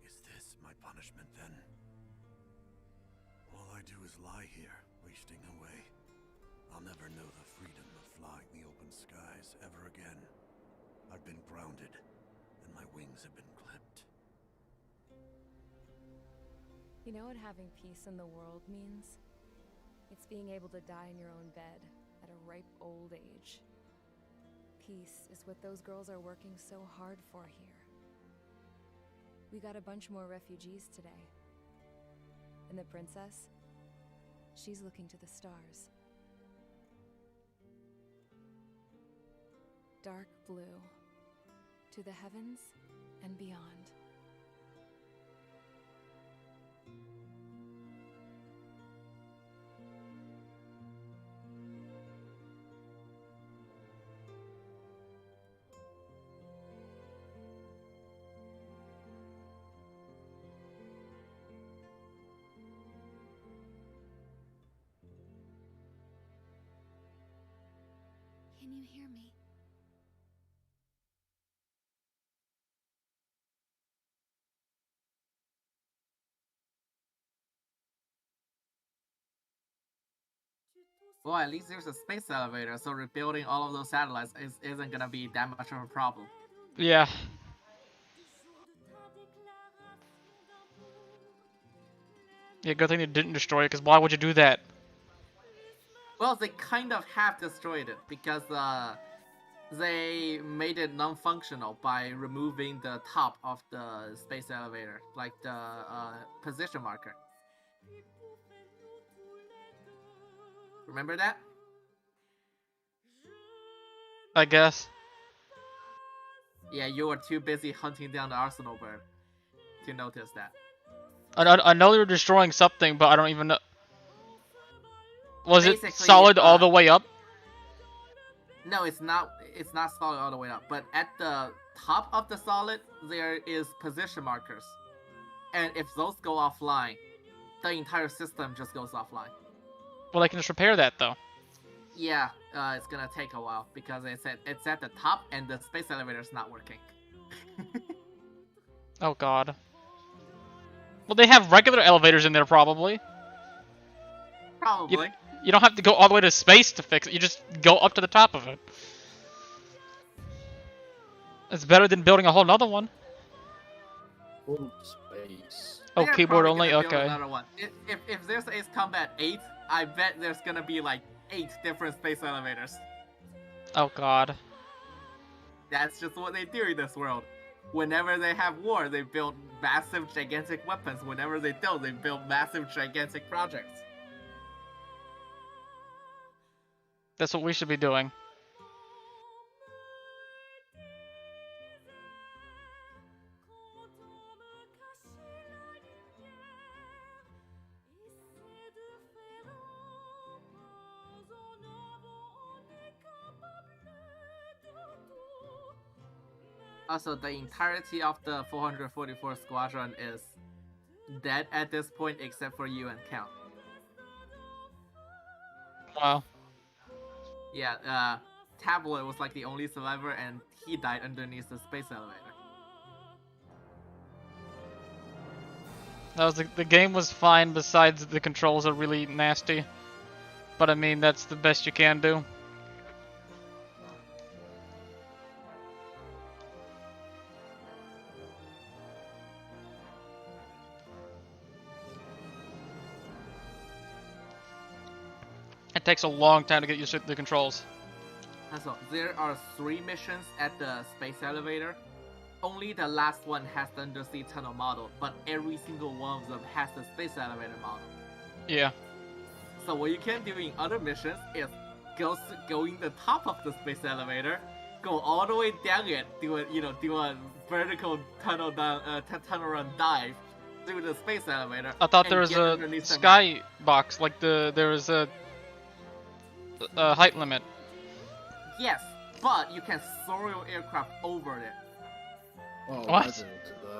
T: Is this my punishment then? All I do is lie here, wasting away. I'll never know the freedom of flying the open skies ever again. I've been grounded, and my wings have been clipped.
J: You know what having peace in the world means? It's being able to die in your own bed at a ripe old age. Peace is what those girls are working so hard for here. We got a bunch more refugees today. And the princess? She's looking to the stars. Dark blue. To the heavens and beyond.
K: Can you hear me?
B: Well, at least there's a space elevator, so rebuilding all of those satellites isn't gonna be that much of a problem.
A: Yeah. Yeah, good thing they didn't destroy it, because why would you do that?
B: Well, they kind of have destroyed it, because they made it non-functional by removing the top of the space elevator, like the position marker. Remember that?
A: I guess.
B: Yeah, you were too busy hunting down the Arsenal bird to notice that.
A: I know they were destroying something, but I don't even know. Was
B: Basically,
A: it solid all the way up?
B: No, it's not. It's not solid all the way up. But at the top of the solid, there is position markers, and if those go offline, the entire system just goes offline.
A: Well, they can just repair that though.
B: Yeah, it's gonna take a while because it's at the top and the space elevator is not working.
A: Oh god. Well, they have regular elevators in there probably.
B: Probably.
A: You don't have to go all the way to space to fix it. You just go up to the top of it. It's better than building a whole nother one.
H: Oh, space.
A: Oh,
B: They're
A: keyboard
B: probably
A: only?
B: gonna build
A: Okay.
B: Another one. If there's Ace Combat 8, I bet there's gonna be like 8 different space elevators.
A: Oh god.
B: That's just what they do in this world. Whenever they have war, they build massive, gigantic weapons. Whenever they don't, they build massive, gigantic projects.
A: That's what we should be doing.
B: Also, the entirety of the 444 Squadron is dead at this point, except for you and Count.
A: Wow.
B: Yeah, Tablet was like the only survivor, and he died underneath the space elevator.
A: That was the game was fine. Besides, the controls are really nasty. But I mean, that's the best you can do. It takes a long time to get used to the controls.
B: Also, there are 3 missions at the space elevator. Only the last one has the undersea tunnel model, but every single one of them has the space elevator model.
A: Yeah.
B: So what you can do in other missions is go in the top of the space elevator, go all the way down it, do a vertical tunnel run dive through the space elevator.
A: I thought there
B: and
A: was
B: get
A: a
B: underneath the map.
A: sky box, like there was a height limit.
B: Yes, but you can soar your aircraft over it.
H: Oh,
A: What?
H: imagine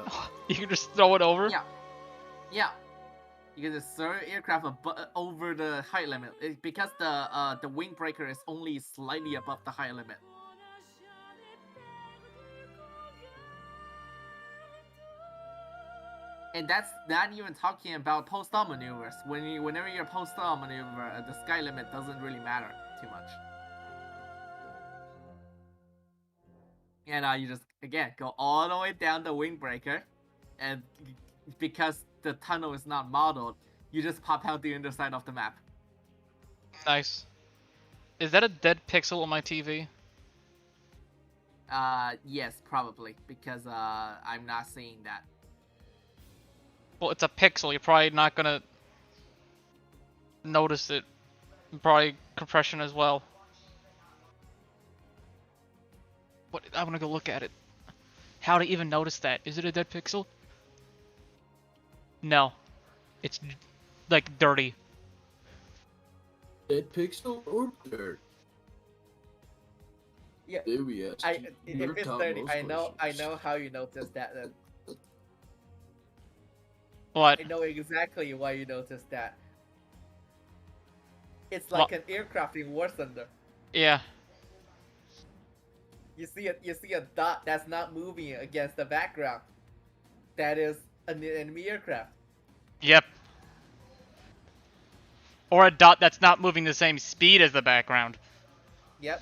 H: that.
A: You can just throw it over?
B: Yeah. You can just soar your aircraft over the height limit because the windbreaker is only slightly above the height limit. And that's not even talking about post-op maneuvers. Whenever you're post-op maneuver, the sky limit doesn't really matter too much. And you just, again, go all the way down the windbreaker, and because the tunnel is not modeled, you just pop out the underside of the map.
A: Nice. Is that a dead pixel on my TV?
B: Yes, probably, because I'm not seeing that.
A: Well, it's a pixel. You're probably not gonna notice it. Probably compression as well. What? I wanna go look at it. How to even notice that? Is it a dead pixel? No. It's like dirty.
H: Dead pixel or dirt?
B: Yeah.
H: There we ask.
B: If it's dirty, I know how you notice that then.
A: What?
B: I know exactly why you noticed that. It's like an aircraft in War Thunder.
A: Yeah.
B: You see a dot that's not moving against the background. That is an enemy aircraft.
A: Yep. Or a dot that's not moving the same speed as the background.
B: Yep.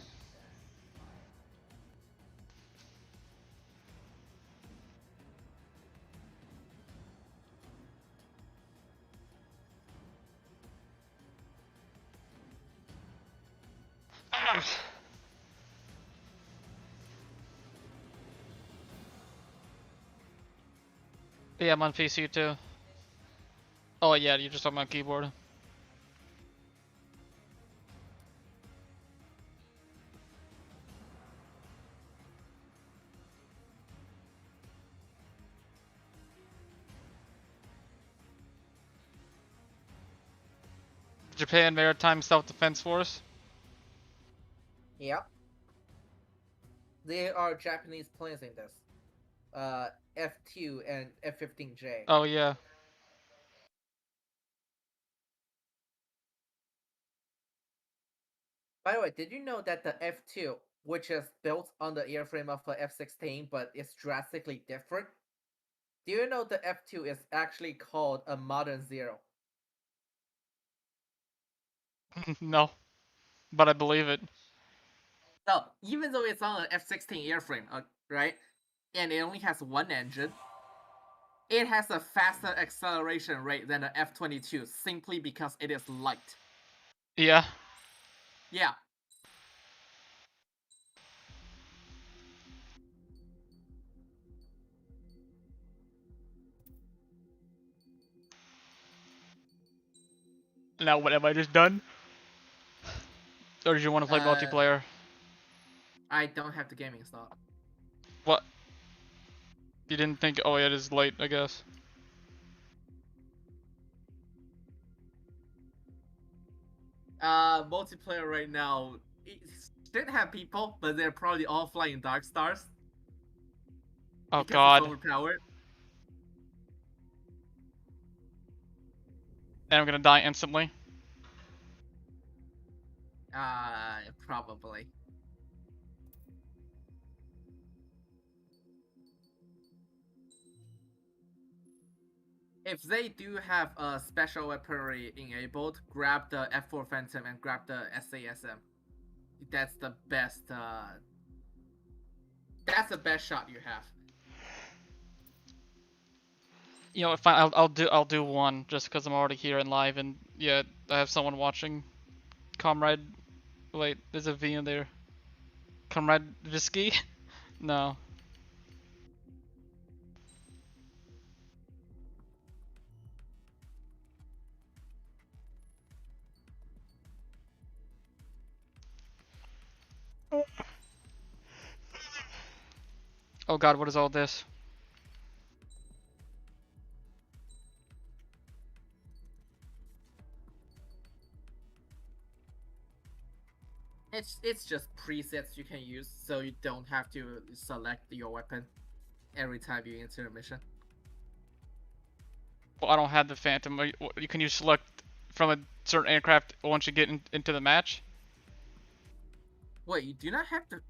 A: Yeah, I'm on PC too. Oh yeah, you're just on my keyboard. Japan Maritime Self-Defense Force.
B: Yep. There are Japanese planes in this. F2 and F-15J.
A: Oh yeah.
B: By the way, did you know that the F2, which is built on the airframe of the F-16, but is drastically different? Do you know the F2 is actually called a Modern Zero?
A: No. But I believe it.
B: So, even though it's on an F-16 airframe, right, and it only has one engine, it has a faster acceleration rate than the F-22 simply because it is light.
A: Yeah.
B: Yeah.
A: Now what have I just done? Or did you want to play multiplayer?
B: I don't have the game installed.
A: What? You didn't think, oh yeah, it is late, I guess.
B: Multiplayer right now, it should have people, but they're probably all flying Dark Stars.
A: Oh
B: because
A: god.
B: it's overpowered.
A: And I'm gonna die instantly.
B: Probably. If they do have a special weaponry enabled, grab the F4 Phantom and grab the SASM. That's the best. That's the best shot you have.
A: You know, fine. I'll do one just because I'm already here and live, and yeah, I have someone watching. Comrade, wait, there's a V in there. Comrade Visky? No. Oh god, what is all this?
B: It's just presets you can use, so you don't have to select your weapon every time you enter a mission.
A: Well, I don't have the Phantom. Can you select from a certain aircraft once you get into the match?
B: Wait, you do not have the...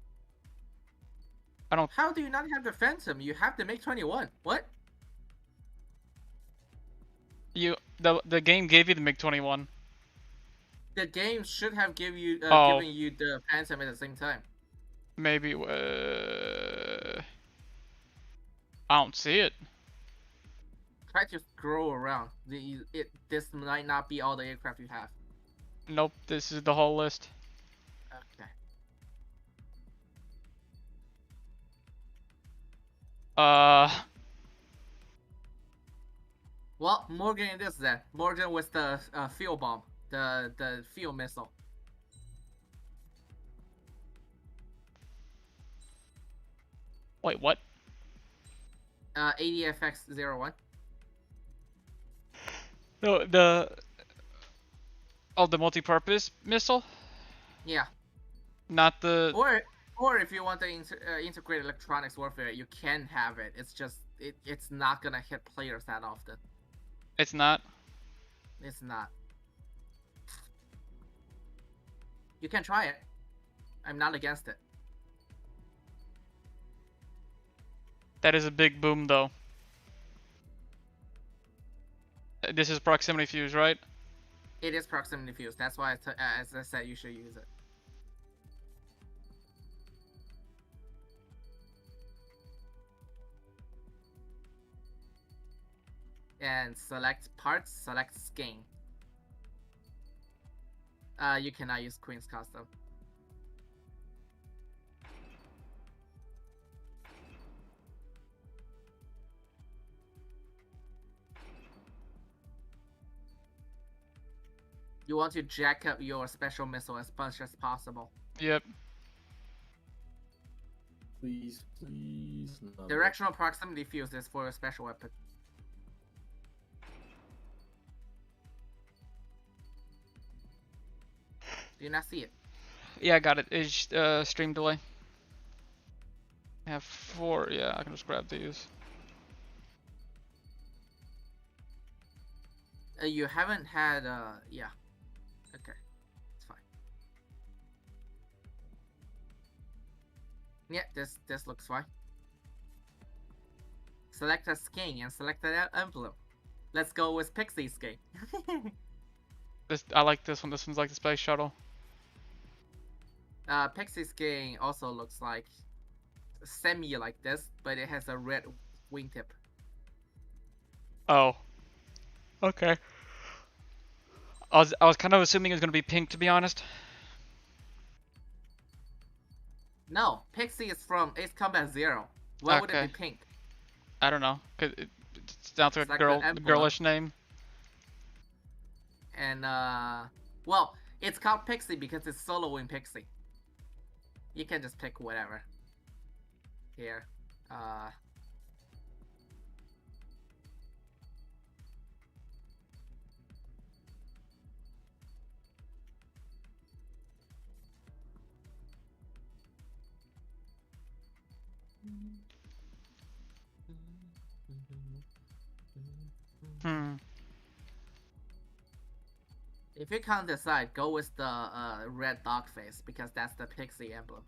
A: I don't...
B: How do you not have the Phantom? You have the MiG-21. What?
A: The game gave you the MiG-21.
B: The game should have given you the Phantom at the same time.
A: Maybe. I don't see it.
B: Try to scroll around. This might not be all the aircraft you have.
A: Nope, this is the whole list.
B: Okay. Well, Morgan it is then. Morgan with the field bomb, the field missile.
A: Wait, what?
B: ADFX-01.
A: No, the multi-purpose missile?
B: Yeah.
A: Not the...
B: Or if you want to integrate electronics warfare, you can have it. It's just it's not gonna hit players that often.
A: It's not?
B: It's not. You can try it. I'm not against it.
A: That is a big boom, though. This is proximity fuse, right?
B: It is proximity fuse. That's why, as I said, you should use it. And select parts, select skin. You cannot use Queen's Custom. You want to jack up your special missile as much as possible.
A: Yep.
H: Please.
B: Directional proximity fuse is for a special weapon. Do you not see it?
A: Yeah, I got it. It's stream delay. I have 4. Yeah, I can just grab these.
B: You haven't had yeah. Okay, it's fine. Yeah, this looks fine. Select a skin and select an emblem. Let's go with Pixie skin.
A: I like this one. This one's like the space shuttle.
B: Pixie skin also looks like semi like this, but it has a red wingtip.
A: Oh. Okay. I was kind of assuming it was gonna be pink, to be honest.
B: No, Pixie is from Ace Combat Zero. Why would it be pink?
A: I don't know, cause it sounds like a girlish name.
B: And well, it's called Pixie because it's soloing Pixie. You can just pick whatever. Here, If you can't decide, go with the red dog face because that's the Pixie emblem.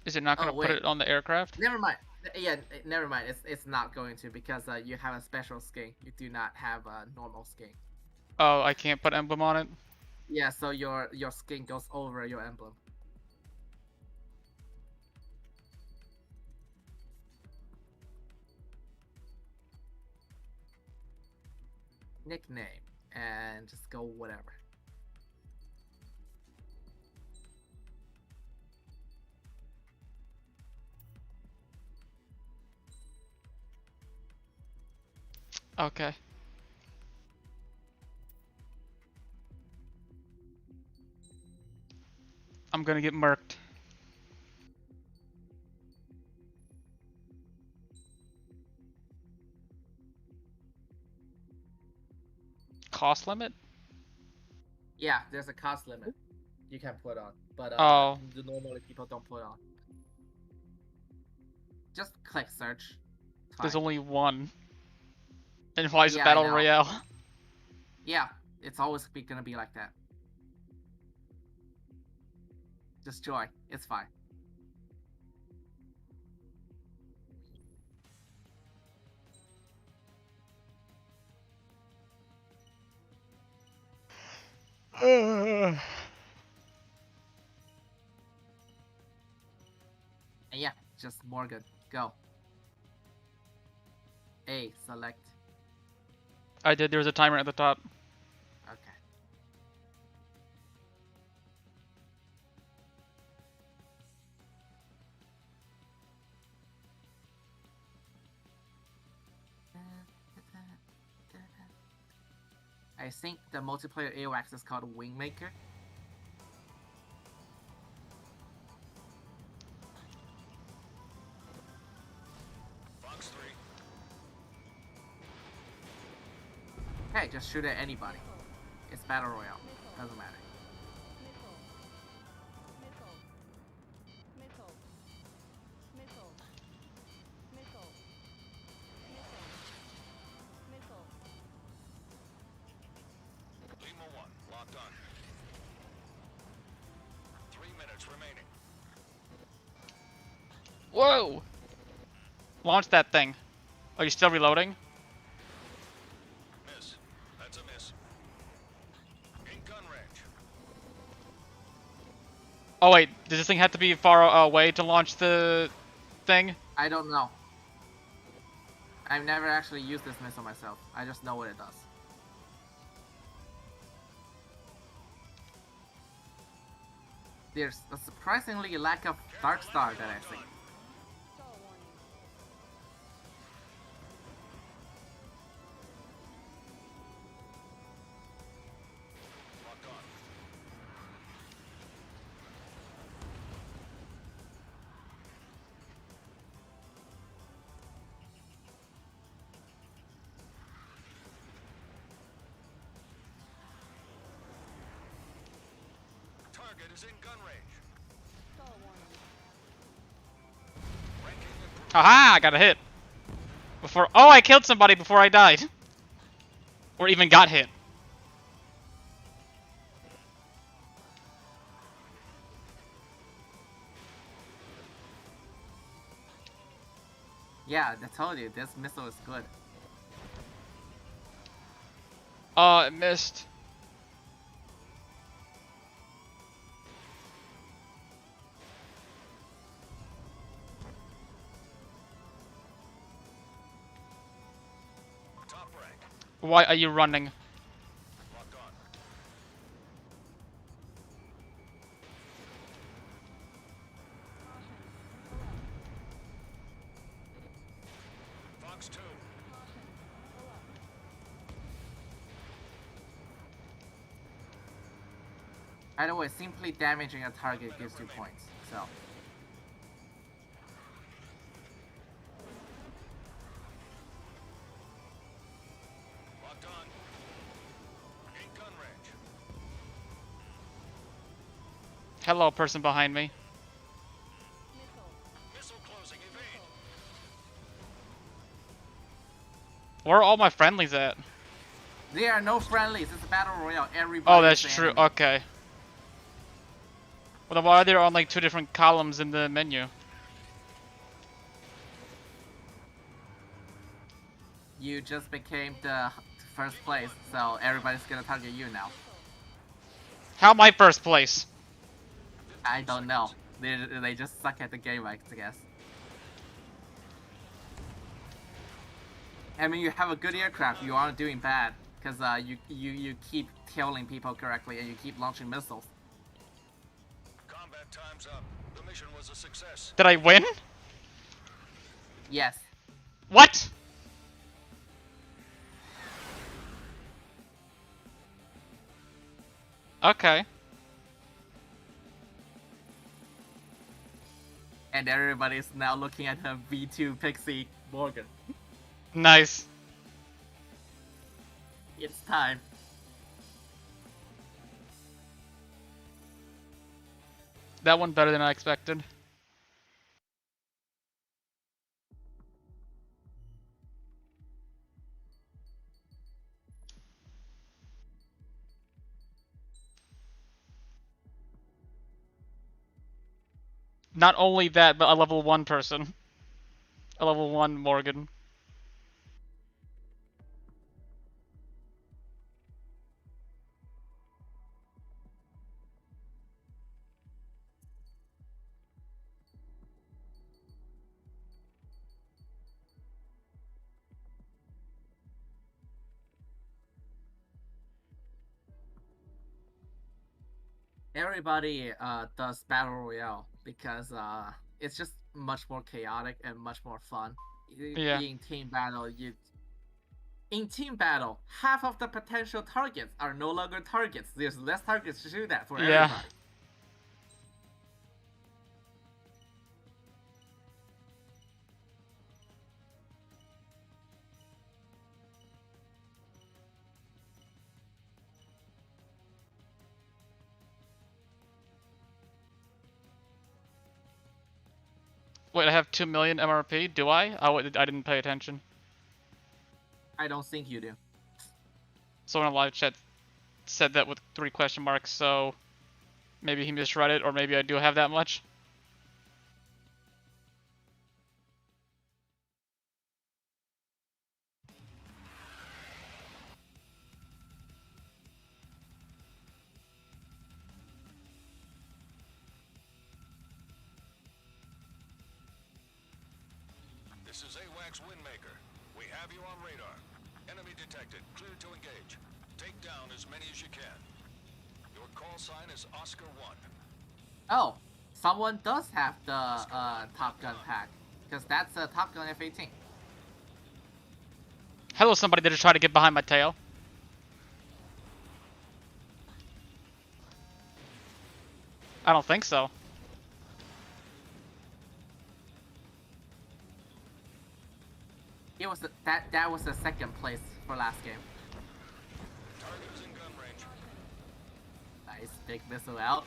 A: Is it not gonna put it on the aircraft?
B: Never mind. Yeah, never mind. It's not going to because you have a special skin. You do not have a normal skin.
A: Oh, I can't put emblem on it?
B: Yeah, so your skin goes over your emblem. Nickname and just go whatever.
A: Okay. I'm gonna get murked. cost limit?
B: Yeah, there's a cost limit you can put on, but normally people don't put on. Just click search.
A: There's only one. And why is it
B: Yeah,
A: Battle
B: I know.
A: Royale?
B: Yeah, it's always gonna be like that. Just join. It's fine. And yeah, just Morgan. Go. A, select.
A: I did. There was a timer at the top.
B: Okay. I think the multiplayer AOX is called Wingmaker.
F: Fox 3.
B: Hey, just shoot at anybody. It's Battle Royale. Doesn't matter.
F: Lima 1, locked on. 3 minutes remaining.
A: Whoa! Launch that thing. Are you still reloading?
F: Miss. That's a miss. In gun range.
A: Oh wait, does this thing have to be far away to launch the thing?
B: I don't know. I've never actually used this missile myself. I just know what it does. There's a surprisingly lack of Dark Star that I see.
F: Locked on. Target is in gun range.
A: Aha! I got a hit. Before. Oh, I killed somebody before I died. Or even got hit.
B: Yeah, I told you, this missile is good.
A: It missed.
F: Top rank.
A: Why are you running?
F: Locked on. Fox 2.
B: By the way, simply damaging a target gives 2 points, so.
F: Locked on. In gun range.
A: Hello, person behind me.
F: Missile closing. Evade.
A: Where are all my friendlies at?
B: There are no friendlies, it's a battle royale, everybody.
A: Oh, that's true. Okay. Well, then why are they on like 2 different columns in the menu?
B: You just became the first place, so everybody's gonna target you now.
A: How am I first place?
B: I don't know. They just suck at the game, I guess. I mean, you have a good aircraft, you aren't doing bad, because you keep killing people correctly and you keep launching missiles.
F: Combat time's up. The mission was a success.
A: Did I win?
B: Yes.
A: What? Okay.
B: And everybody's now looking at a V2 Pixie Morgan.
A: Nice.
B: It's time.
A: That one better than I expected. Not only that, but a level 1 person. A level 1 Morgan.
B: Everybody does battle royale because it's just much more chaotic and much more fun.
A: Yeah.
B: Being team battle, in team battle, half of the potential targets are no longer targets. There's less targets to shoot at for
A: Yeah.
B: everybody.
A: Wait, I have 2 million MRP? Do I? I didn't pay attention.
B: I don't think you do.
A: Someone in live chat said that with 3 question marks, so maybe he misread it, or maybe I do have that much.
F: This is AWACS Windmaker. We have you on radar. Enemy detected. Clear to engage. Take down as many as you can. Your call sign is Oscar 1.
B: Oh, someone does have the Top Gun pack, because that's a Top Gun F-18.
A: Hello, somebody that just tried to get behind my tail. I don't think so.
B: It was that was the second place for last game.
F: Target is in gun range.
B: Nice, big missile out.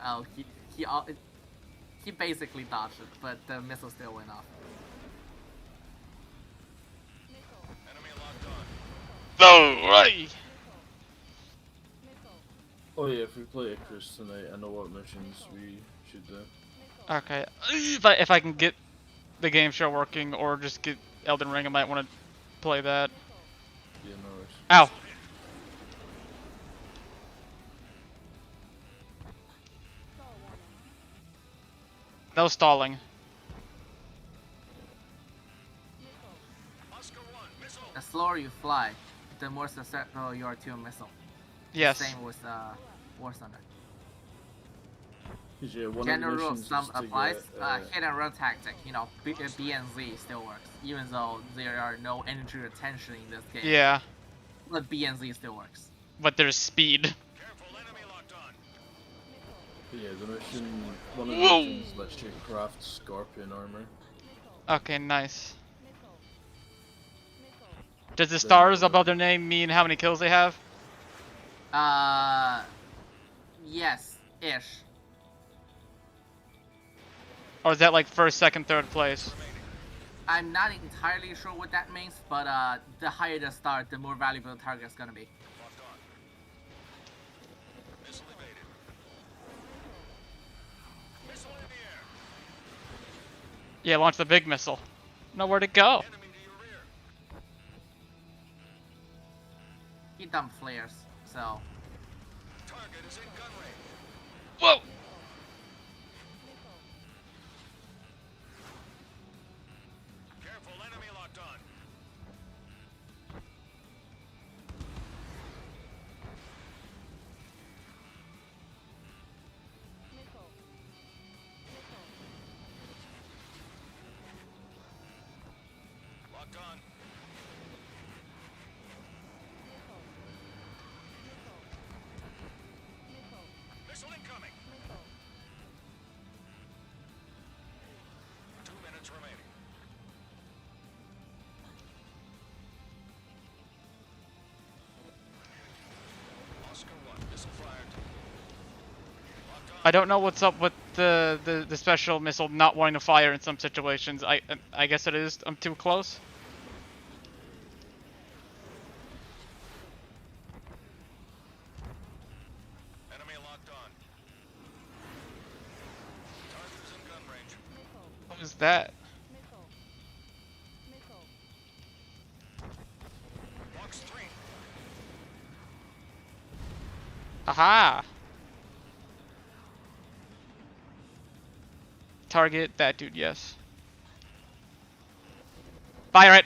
B: Oh, he basically dodged it, but the missile still went off.
F: Enemy locked on.
A: No way!
H: Oh yeah, if we play Icarus tonight, I know what missions we should do.
A: Okay, if I can get the game show working, or just get Elden Ring, I might want to play that.
H: Yeah, no worries.
A: Ow! No stalling.
F: Oscar 1, missile.
B: The slower you fly, the more susceptible you are to a missile.
A: Yes.
B: Same with War Thunder.
H: Yeah, one
B: General
H: of the
B: rule of
H: missions
B: thumb
H: is to
B: applies.
H: get,
B: Hit and run tactic. You know, B and Z still works, even though there are no energy retention in this game.
A: Yeah.
B: But B and Z still works.
A: But there's speed.
F: Careful, enemy locked on.
H: Yeah, the mission, one of the
A: Whoa.
H: missions lets you craft Scorpion armor.
A: Okay, nice. Does the stars above their name mean how many kills they have?
B: Yes-ish.
A: Or is that like first, second, third place?
B: I'm not entirely sure what that means, but the higher the star, the more valuable the target is gonna be.
F: Locked on. Missile evaded. Missile in the air.
A: Yeah, launch the big missile. Nowhere to go.
F: Enemy to your rear.
B: He dumped flares, so.
F: Target is in gun range.
A: Whoa!
F: Careful, enemy locked on. Locked on. Missile incoming. 2 minutes remaining. Oscar 1, missile fired.
A: I don't know what's up with the special missile not wanting to fire in some situations. I guess it is. I'm too close.
F: Enemy locked on. Target is in gun range.
A: What was that?
F: Box 3.
A: Aha! Target that dude, yes. Fire it!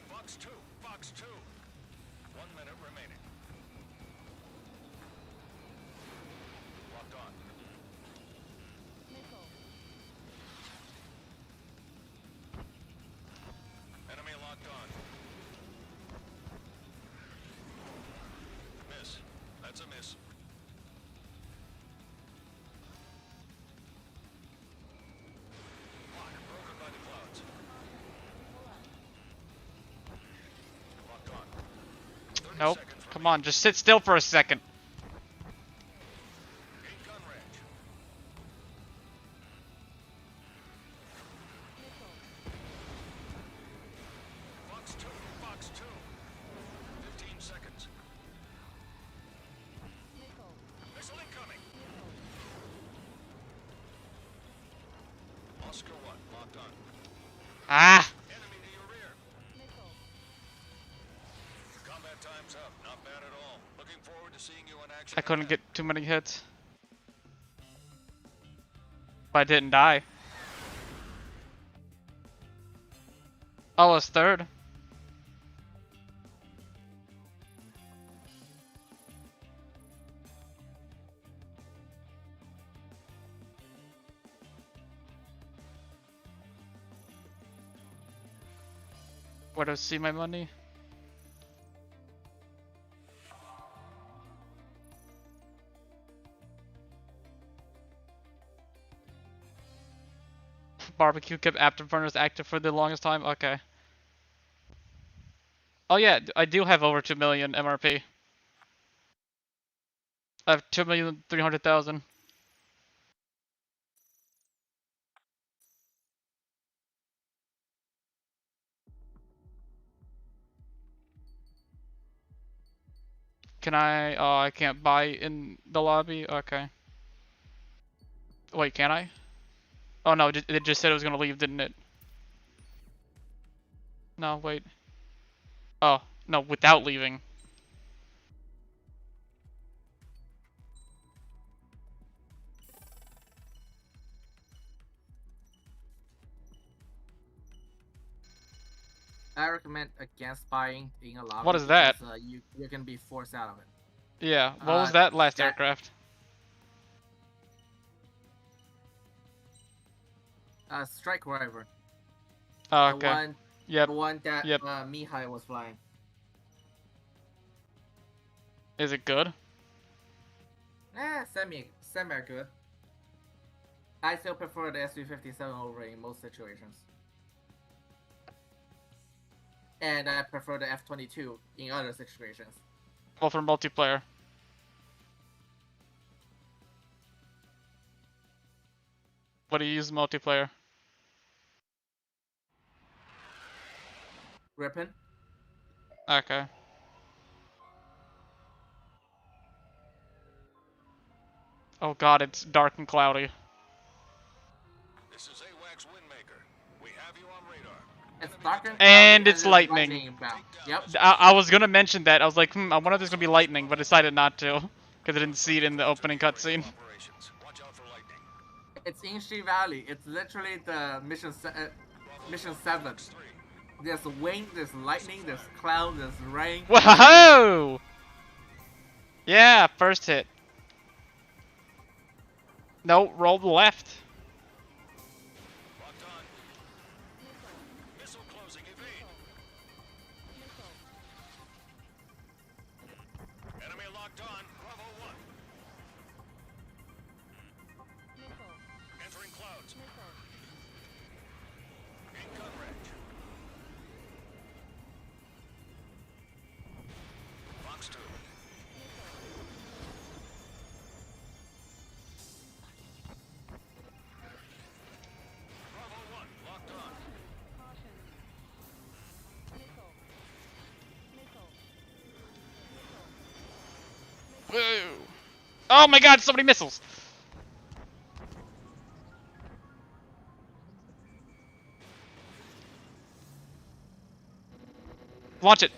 F: Box 2. Box 2. 1 minute remaining. Locked on. Enemy locked on. Miss. That's a miss. Lock broken by the clouds. Locked on. 30
A: Nope.
F: seconds
A: Come on, just sit still for a second.
F: in gun range. Box 2. Box 2. 15 seconds. Missile incoming. Oscar 1 locked on.
A: Ah!
F: Enemy to your rear. Combat time's up. Not bad at all. Looking forward to seeing you in action.
A: I couldn't get too many hits. But I didn't die. I was third. Where do I see my money? Barbecue kept afterburners active for the longest time? Okay. Oh yeah, I do have over 2 million MRP. I have 2,300,000. Can I? Oh, I can't buy in the lobby? Okay. Wait, can I? Oh no, it just said it was gonna leave, didn't it? No, wait. Oh, no, without leaving.
B: I recommend against buying in a lobby.
A: What is that?
B: Because, you can be forced out of it.
A: Yeah, what was that last aircraft?
B: Strike River.
A: Oh, okay.
B: The one that Mihai was flying.
A: Is it good?
B: Semi good. I still prefer the SV-57 over in most situations. And I prefer the F-22 in other situations.
A: Well, for multiplayer. What do you use multiplayer?
B: Ripon.
A: Okay. Oh god, it's dark and cloudy.
F: This is AWACS Windmaker. We have you on radar.
B: It's dark
A: and it's lightning.
B: Yep.
A: I was gonna mention that. I was like, I wonder if there's gonna be lightning, but decided not to. Because I didn't see it in the opening cutscene.
B: It's in Shi Valley. It's literally the mission 7. There's wind, there's lightning, there's cloud, there's rain.
A: Whoa! Yeah, first hit. No, roll left.
F: Locked on. Missile closing. Evade. Enemy locked on. Bravo 1. Entering clouds. In gun range.
A: Woo! Oh my god, so many missiles! Launch it!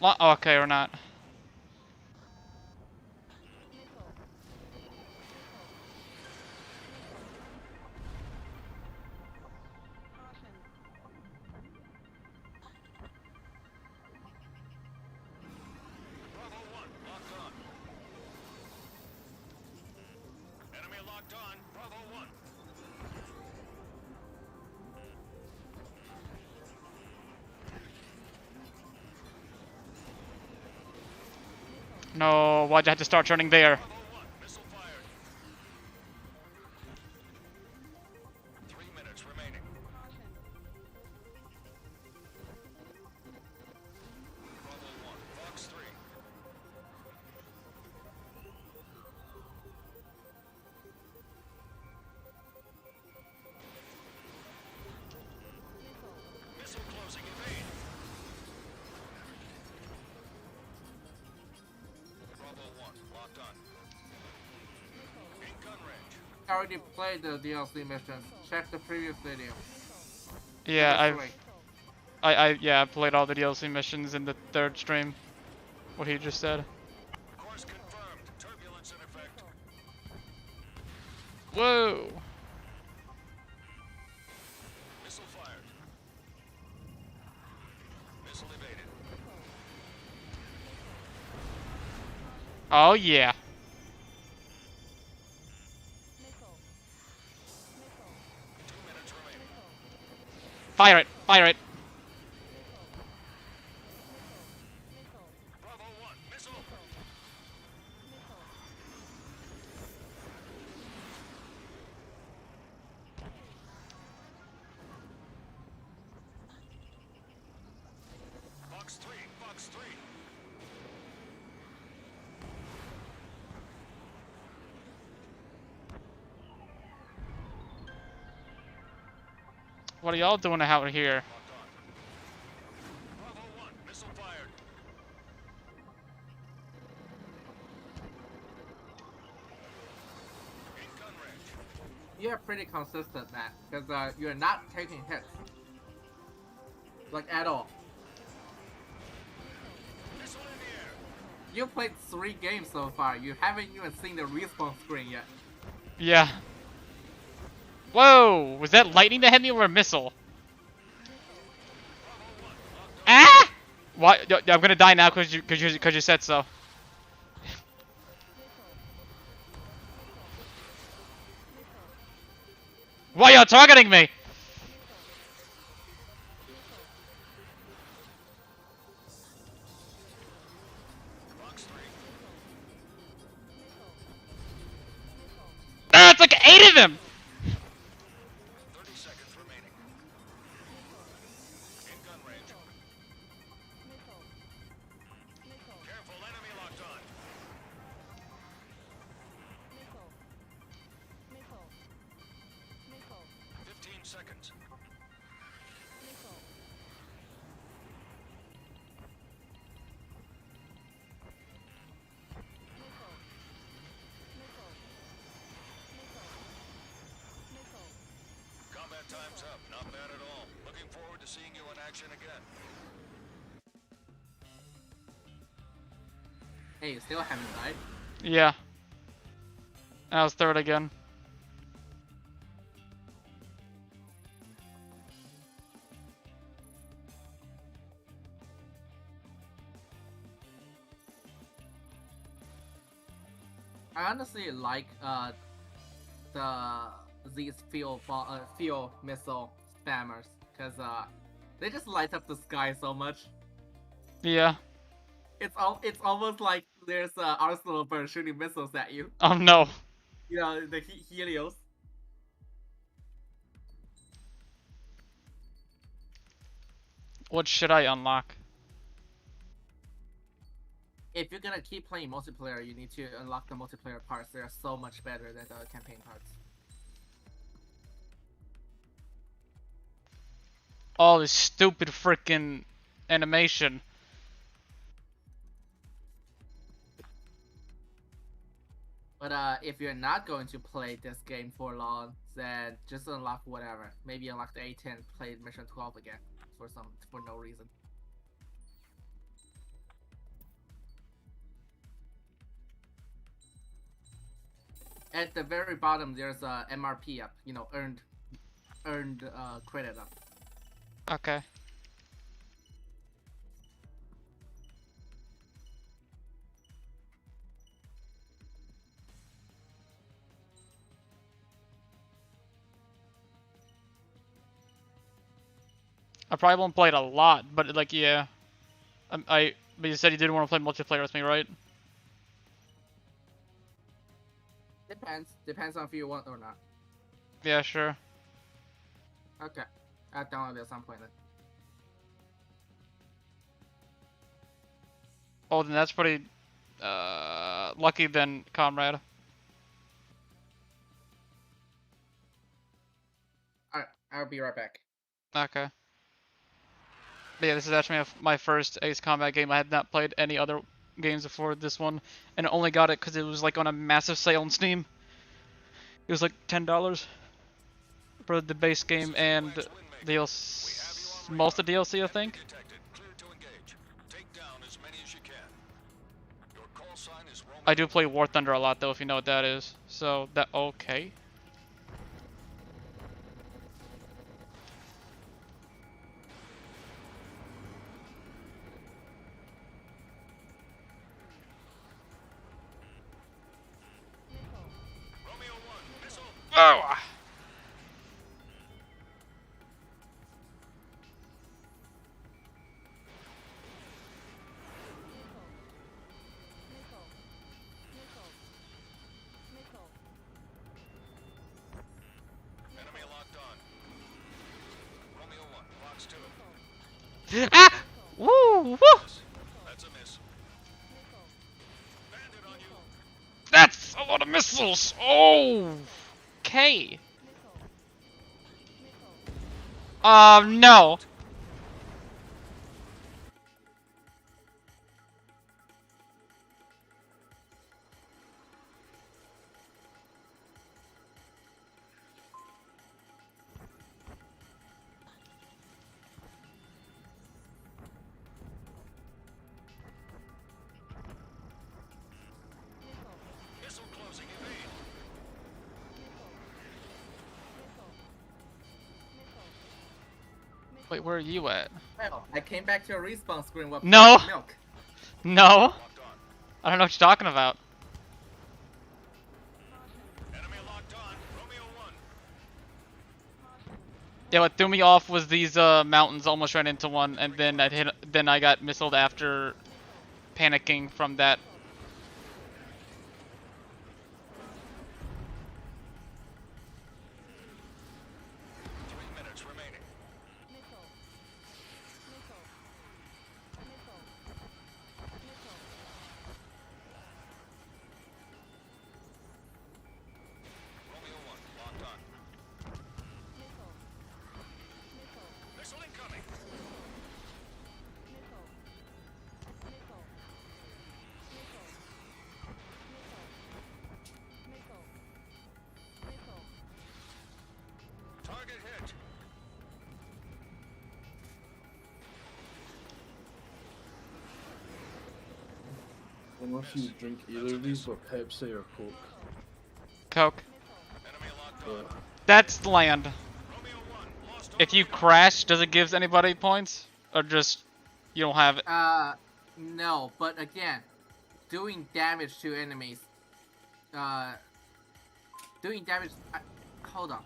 A: Okay, or not.
E: Enemy locked on. Bravo 1.
A: No, why'd you have to start turning there?
E: Missile fired. 3 minutes remaining. Bravo 1. Fox 3. Missile closing. Evade. Bravo 1. Locked on. In gun range.
B: I already played the DLC missions. Check the previous video.
A: Yeah, I played all the DLC missions in the third stream. What he just said.
E: Course confirmed. Turbulence in effect.
A: Whoa!
E: Missile fired. Missile evaded.
A: Oh yeah.
E: 2 minutes remaining.
A: Fire it! Fire it!
E: Bravo 1. Missile. Fox 3. Fox 3.
A: What are y'all doing out here?
E: Bravo 1. Missile fired. In gun range.
B: You're pretty consistent, Matt, because you're not taking hits. Like, at all.
E: Missile in the air.
B: You played 3 games so far. You haven't even seen the respawn screen yet.
A: Yeah. Whoa! Was that lightning that hit me or a missile? Ah! Why? I'm gonna die now because you said so. Why y'all targeting me?
E: Fox 3.
A: Ah, it's like 8 of them!
E: 30 seconds remaining. In gun range. Careful, enemy locked on. 15 seconds. Combat time's up. Not bad at all. Looking forward to seeing you in action again.
B: Hey, you still haven't died?
A: Yeah. I was third again.
B: I honestly like these field missile spammers because they just light up the sky so much.
A: Yeah.
B: It's almost like there's an arsenal of birds shooting missiles at you.
A: Oh no.
B: You know, the Helios.
A: What should I unlock?
B: If you're gonna keep playing multiplayer, you need to unlock the multiplayer parts. They are so much better than the campaign parts.
A: All this stupid freaking animation.
B: But if you're not going to play this game for long, then just unlock whatever. Maybe unlock the A10, play mission 12 again for no reason. At the very bottom, there's a MRP up. You know, earned credit up.
A: Okay. I probably won't play it a lot, but like, yeah. But you said you didn't want to play multiplayer with me, right?
B: Depends on if you want or not.
A: Yeah, sure.
B: Okay. I'll download it at some point then.
A: Oh, then that's pretty lucky then, comrade.
B: Alright, I'll be right back.
A: Okay. But yeah, this is actually my first Ace Combat game. I had not played any other games before this one, and I only got it because it was like on a massive sale on Steam. It was like $10 for the base game and DLC, most of the DLC, I think. I do play War Thunder a lot though, if you know what that is. So that okay. Oh!
F: Enemy locked on. Romeo 1, Fox 2.
A: Ah! Woo! Woo!
F: That's a miss. Bandit on you.
A: That's a lot of missiles! Oh! Okay. No.
F: Missile closing, evade.
A: Wait, where are you at?
B: Well, I came back to a respawn screen with
A: No.
B: milk.
A: No. I don't know what you're talking about.
F: Enemy locked on. Romeo 1.
A: Yeah, what threw me off was these mountains. Almost ran into one, and then I got missiled after panicking from that.
F: Missile incoming. Target hit.
H: Unless you drink either of these, but Pepsi or Coke.
A: Coke.
H: Yeah.
A: That's land. If you crash, does it give anybody points? Or just, you don't have it?
B: No, but again, doing damage to enemies, doing damage, hold on.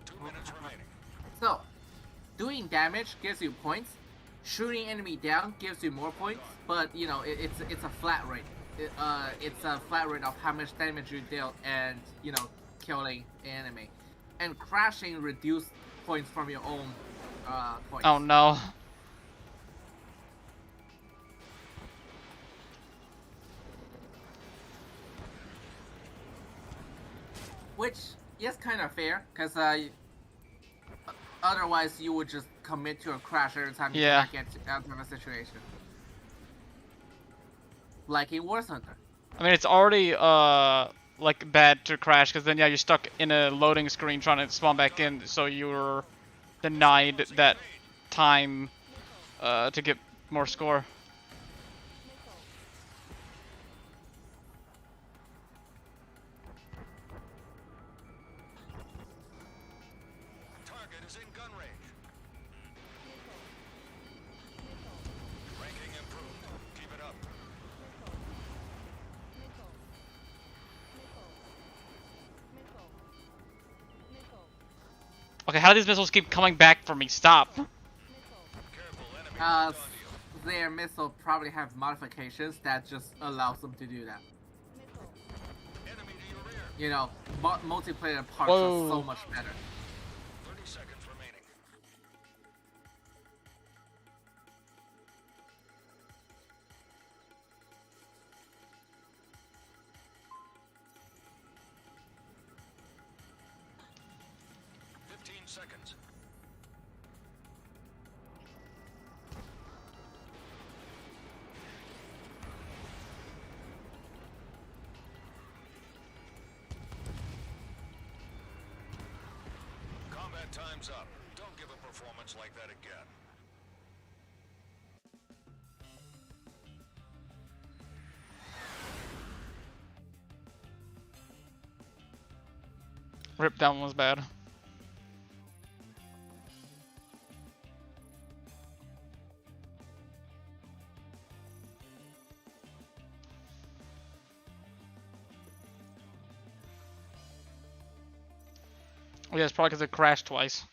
F: 2 minutes remaining.
B: So, doing damage gives you points, shooting enemy down gives you more points, but you know, it's a flat rate. It's a flat rate of how much damage you deal and, you know, killing enemy. And crashing reduce points from your own points.
A: Oh no.
B: Which is kind of fair, because otherwise you would just commit to a crash every time you get out of a situation. Like in War Thunder.
A: I mean, it's already like bad to crash because then yeah, you're stuck in a loading screen trying to spawn back in, so you're denied that time to get more score.
F: Target is in gun range. Ranking improved. Keep it up.
A: Okay, how do these missiles keep coming back for me? Stop.
B: Their missile probably have modifications that just allows them to do that. You know, multiplayer parts are so much better.
F: 30 seconds remaining. Seconds. Combat time's up. Don't give a performance like that again.
A: Rip, that one was bad. Oh yeah, it's probably because it crashed twice.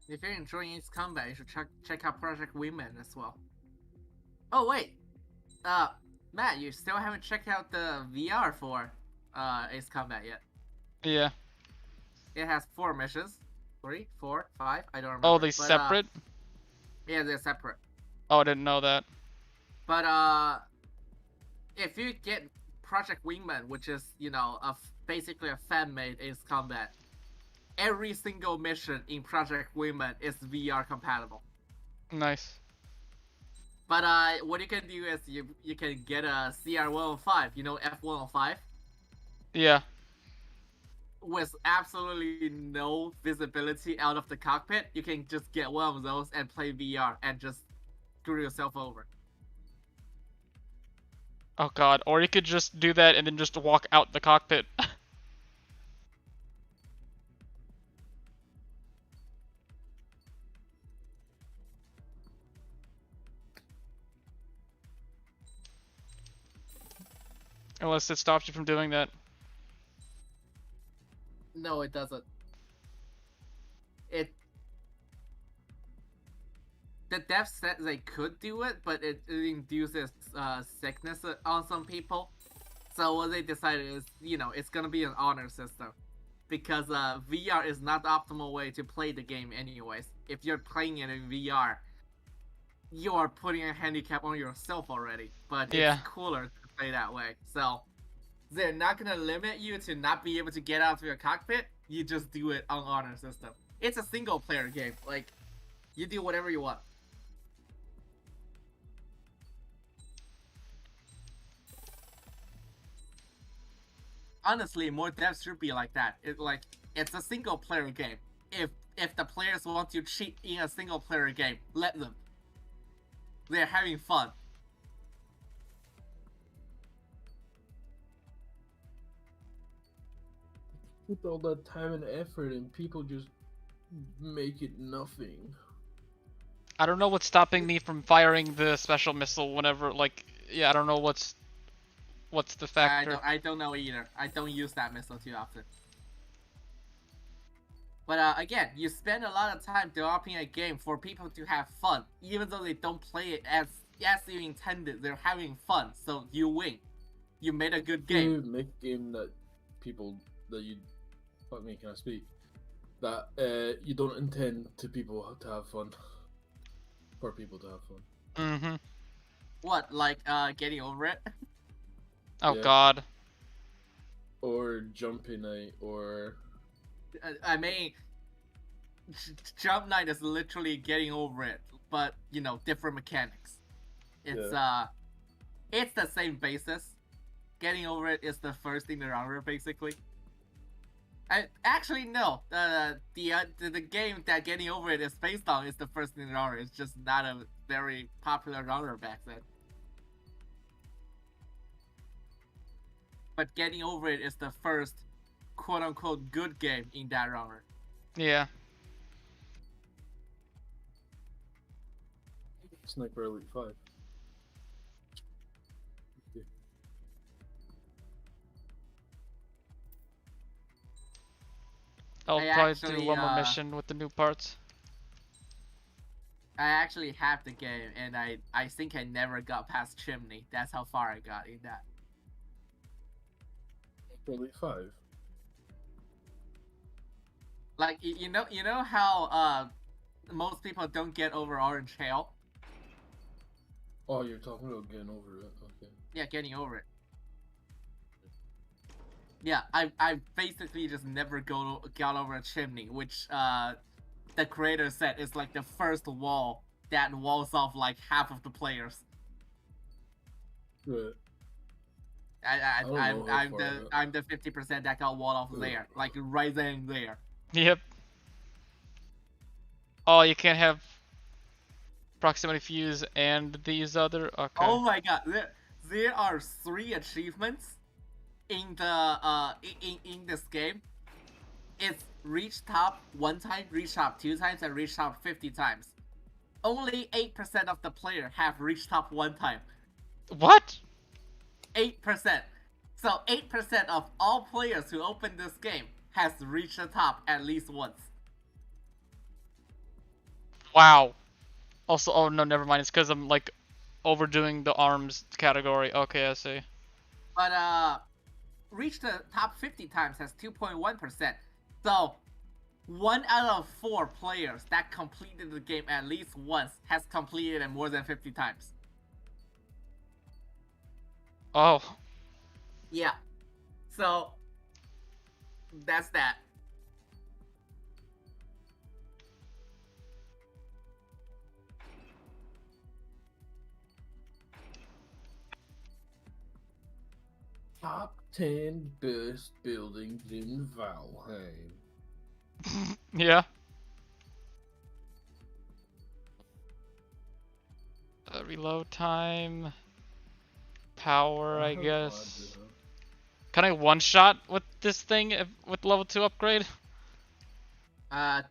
B: If you're enjoying its combat, you should check out Project Wingman as well. Oh wait, Matt, you still haven't checked out the VR for Ace Combat yet.
A: Yeah.
B: It has 4 missions. 3, 4, 5, I don't remember.
A: Oh, they separate?
B: Yeah, they're separate.
A: Oh, I didn't know that.
B: But if you get Project Wingman, which is, you know, basically a fan-made Ace Combat, every single mission in Project Wingman is VR compatible.
A: Nice.
B: But what you can do is you can get a CR-105, you know, F-105?
A: Yeah.
B: With absolutely no visibility out of the cockpit, you can just get one of those and play VR and just screw yourself over.
A: Oh god, or you could just do that and then just walk out the cockpit. Unless it stops you from doing that.
B: No, it doesn't. The dev said they could do it, but it induces sickness on some people. So what they decided is, you know, it's gonna be an honor system. Because VR is not the optimal way to play the game anyways. If you're playing it in VR, you are putting a handicap on yourself already. But it's cooler to play that way. So they're not gonna limit you to not be able to get out of your cockpit. You just do it on honor system. It's a single player game. Like, you do whatever you want. Honestly, more devs should be like that. It's a single player game. If the players want to cheat in a single player game, let them. They're having fun.
H: Put all that time and effort and people just make it nothing.
A: I don't know what's stopping me from firing the special missile whenever, like, yeah, I don't know what's the factor.
B: I don't know either. I don't use that missile too often. But again, you spend a lot of time developing a game for people to have fun, even though they don't play it as you intended. They're having fun, so you win. You made a good game.
H: You make a game that people that you, fuck me, can I speak? That you don't intend to people to have fun. For people to have fun.
A: Mm-hmm.
B: What, like getting over it?
A: Oh god.
H: Or jumping night, or
B: I mean, Jump Night is literally getting over it. but you know, different mechanics. It's it's the same basis. Getting over it is the first in the genre, basically. Actually no. The game that Getting Over It is based on is the first in the genre. It's just not a very popular genre back then. But Getting Over It is the first quote unquote good game in that genre.
A: Yeah.
H: Sniper Elite 5.
A: I'll
B: I
A: probably
B: actually,
A: do one more mission with the new parts.
B: I actually have the game, and I think I never got past Chimney. That's how far I got in that.
H: Elite 5.
B: Like you know how most people don't get over Orange Hail.
H: Oh, you're talking about Getting Over It. Okay.
B: Yeah, Getting Over It. Yeah, I basically just never got over a chimney, which the creator said is like the first wall that walls off like half of the players.
H: Right.
B: I'm the 50% that got walled off there, like right then and there.
A: Yep. Oh, you can't have proximity fuse and these other. Okay.
B: Oh my god, there are 3 achievements in the in this game. It's reach top 1 time, reach top 2 times, and reach top 50 times. Only 8% of the player have reached top 1 time.
A: What?
B: 8%. So 8% of all players who open this game has reached the top at least once.
A: Wow. Also, oh no, never mind. It's because I'm like overdoing the arms category. Okay, I see.
B: But reach the top 50 times has 2.1%. So 1 out of 4 players that completed the game at least once has completed it more than 50 times.
A: Oh.
B: Yeah. So that's that.
H: Top 10 best buildings in Valheim.
A: Yeah. Reload time. Power, I guess. Can I one-shot with this thing with level 2 upgrade?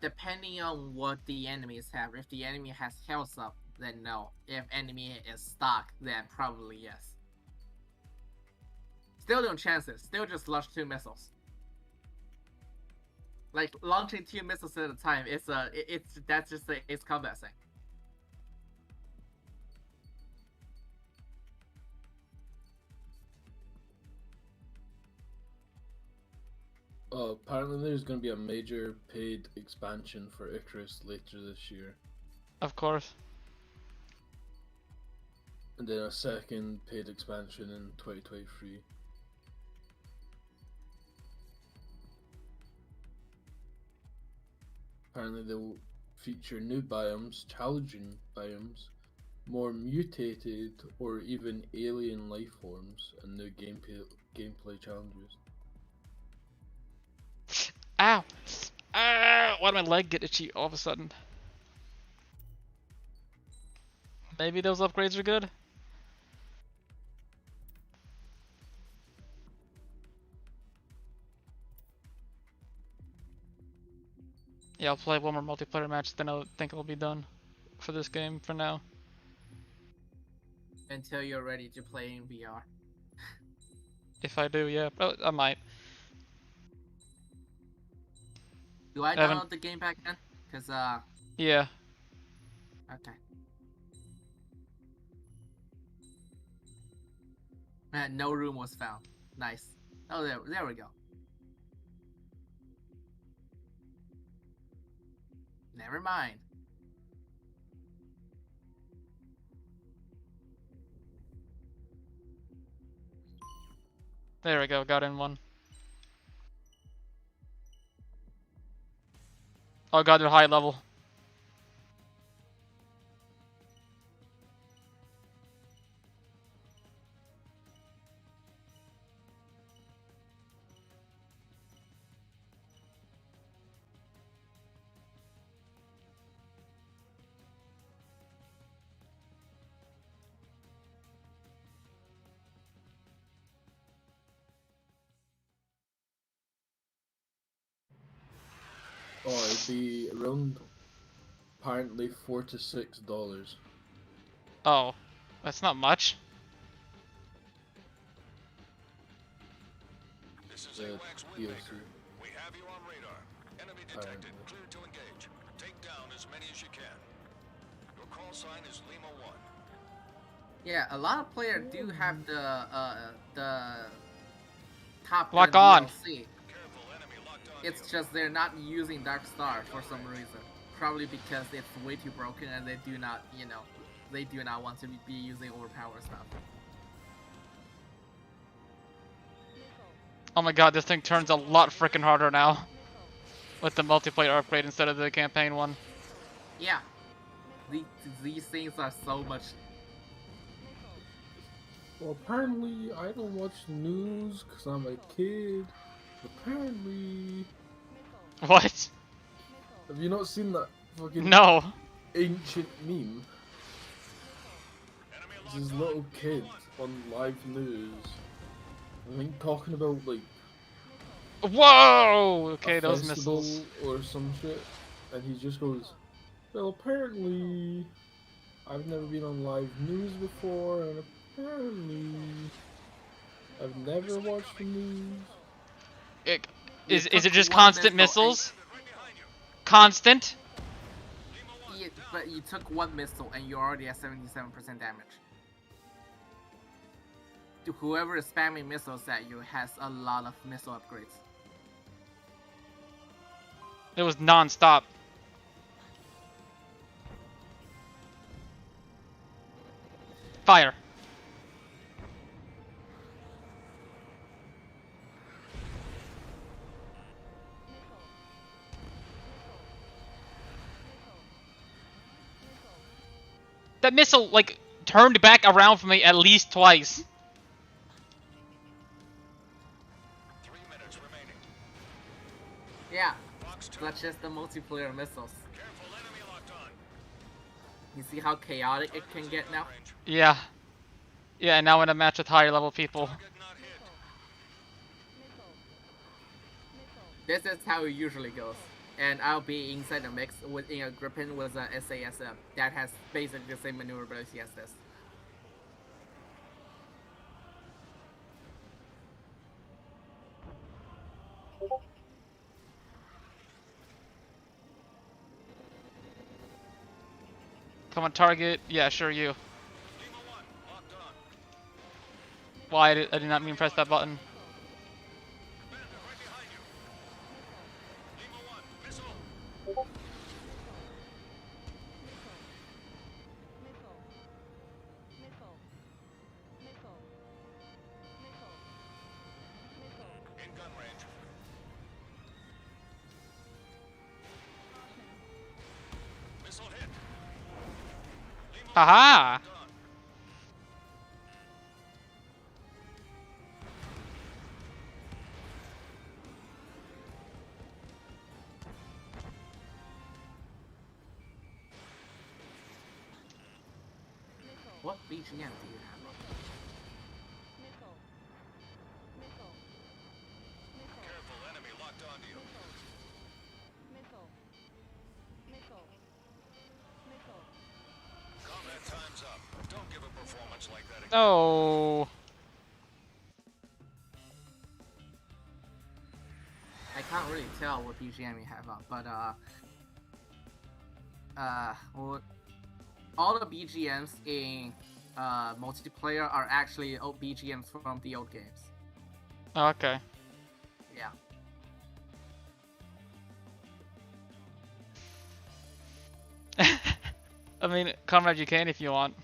B: Depending on what the enemies have. If the enemy has health up, then no. If enemy is stuck, then probably yes. Still no chances. Still just launch 2 missiles. Like launching 2 missiles at a time. That's just it's combat thing.
H: Apparently there's going to be a major paid expansion for Icarus later this year.
A: Of course.
H: And then a second paid expansion in 2023. Apparently they will feature new biomes, challenging biomes, more mutated or even alien life forms, and new gameplay challenges.
A: Ow! Ah! Why did my leg get itchy all of a sudden? Maybe those upgrades are good? Yeah, I'll play one more multiplayer match, then I think I'll be done for this game for now.
B: Until you're ready to play in VR.
A: If I do, yeah. Oh, I might.
B: Do I download the game back then? Cause
A: yeah.
B: Okay. No room was found. Nice. Oh, there we go. Never mind.
A: There we go, got in one. Oh god, they're high level.
H: Oh, it'd be around apparently $4 to $6.
A: Oh, that's not much.
F: This is
H: The
F: AWACS
H: DLC.
F: Windmaker. We have you on radar. Enemy detected. Clear to engage. Take down as many as you can. Your call sign is Lima 1.
B: Yeah, a lot of players do have the Top Gun
A: Lock on.
B: DLC. It's just they're not using Dark Star for some reason. Probably because it's way too broken and they do not, they do not want to be using overpowered stuff.
A: Oh my god, this thing turns a lot freaking harder now. With the multiplayer upgrade instead of the campaign one.
B: Yeah. These things are so much.
H: Well, apparently I don't watch the news because I'm a kid. Apparently.
A: What?
H: Have you not seen that fucking
A: No.
H: ancient meme? It's this little kid on live news. I think talking about like
A: whoa! Okay,
H: a
A: those
H: festival
A: missiles.
H: or some shit, and he just goes, "Well, apparently, I've never been on live news before, and apparently, I've never watched the news."
A: Is it just constant missiles? Constant?
B: Yeah, but you took one missile and you're already at 77% damage. To whoever is spamming missiles at you has a lot of missile upgrades.
A: It was non-stop. Fire. That missile, like, turned back around for me at least twice.
F: 3 minutes remaining.
B: Yeah, that's just the multiplayer missiles. You see how chaotic it can get now?
A: Yeah. Yeah, and now in a match with higher level people.
B: This is how it usually goes. And I'll be inside the mix in a Griffin with a SASM that has basically the same maneuverability as this.
A: Come on, target. Yeah, sure, you. Why? I did not mean to press that button.
F: In gun range. Missile hit.
A: Haha!
B: What BGM do you have?
F: Careful, enemy locked onto you. Combat time's up. Don't give a performance like that again.
A: Oh.
B: I can't really tell what BGM you have up, but well, all the BGMs in multiplayer are actually old BGMs from the old games.
A: Okay.
B: Yeah.
A: I mean, Comrade, you can if you want.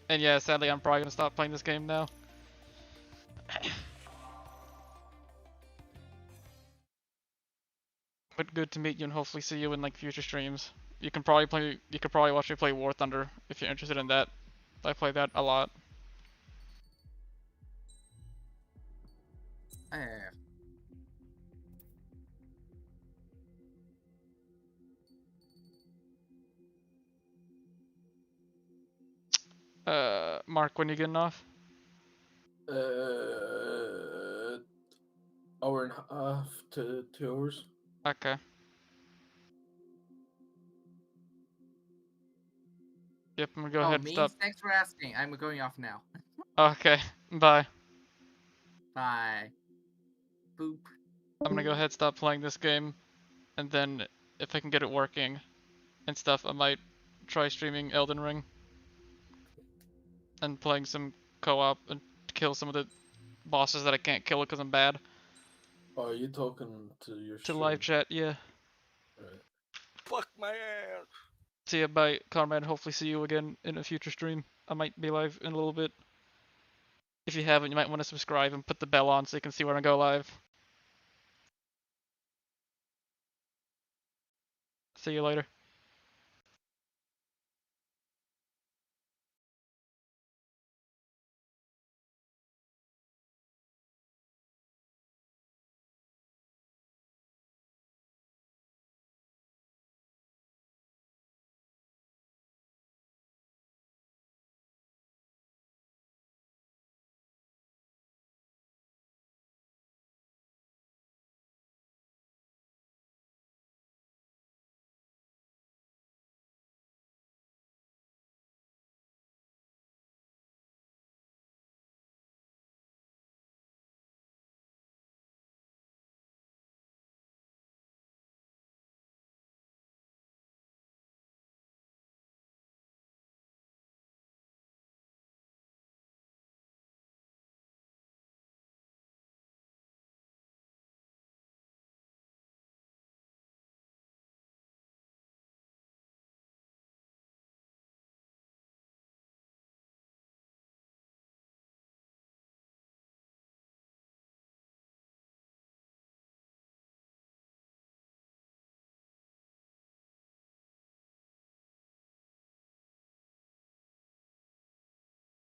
A: And yeah, sadly, I'm probably gonna stop playing this game now. But good to meet you and hopefully see you in like future streams. You can probably watch me play War Thunder if you're interested in that. I play that a lot. Mark, when you getting off?
H: Hour and a half to 2 hours.
A: Okay. Yep, I'm gonna go
B: Oh,
A: ahead and
B: me?
A: stop.
B: Thanks for asking. I'm going off now.
A: Okay, bye.
B: Bye. Boop.
A: I'm gonna go ahead and stop playing this game, and then if I can get it working and stuff, I might try streaming Elden Ring and playing some co-op and kill some of the bosses that I can't kill because I'm bad.
H: Are you talking to your
A: To
H: stream?
A: live chat, yeah.
H: Right.
B: Fuck my ass.
A: See ya, bye, Conrad. Hopefully see you again in a future stream. I might be live in a little bit. If you haven't, you might want to subscribe and put the bell on so you can see when I go live. See you later.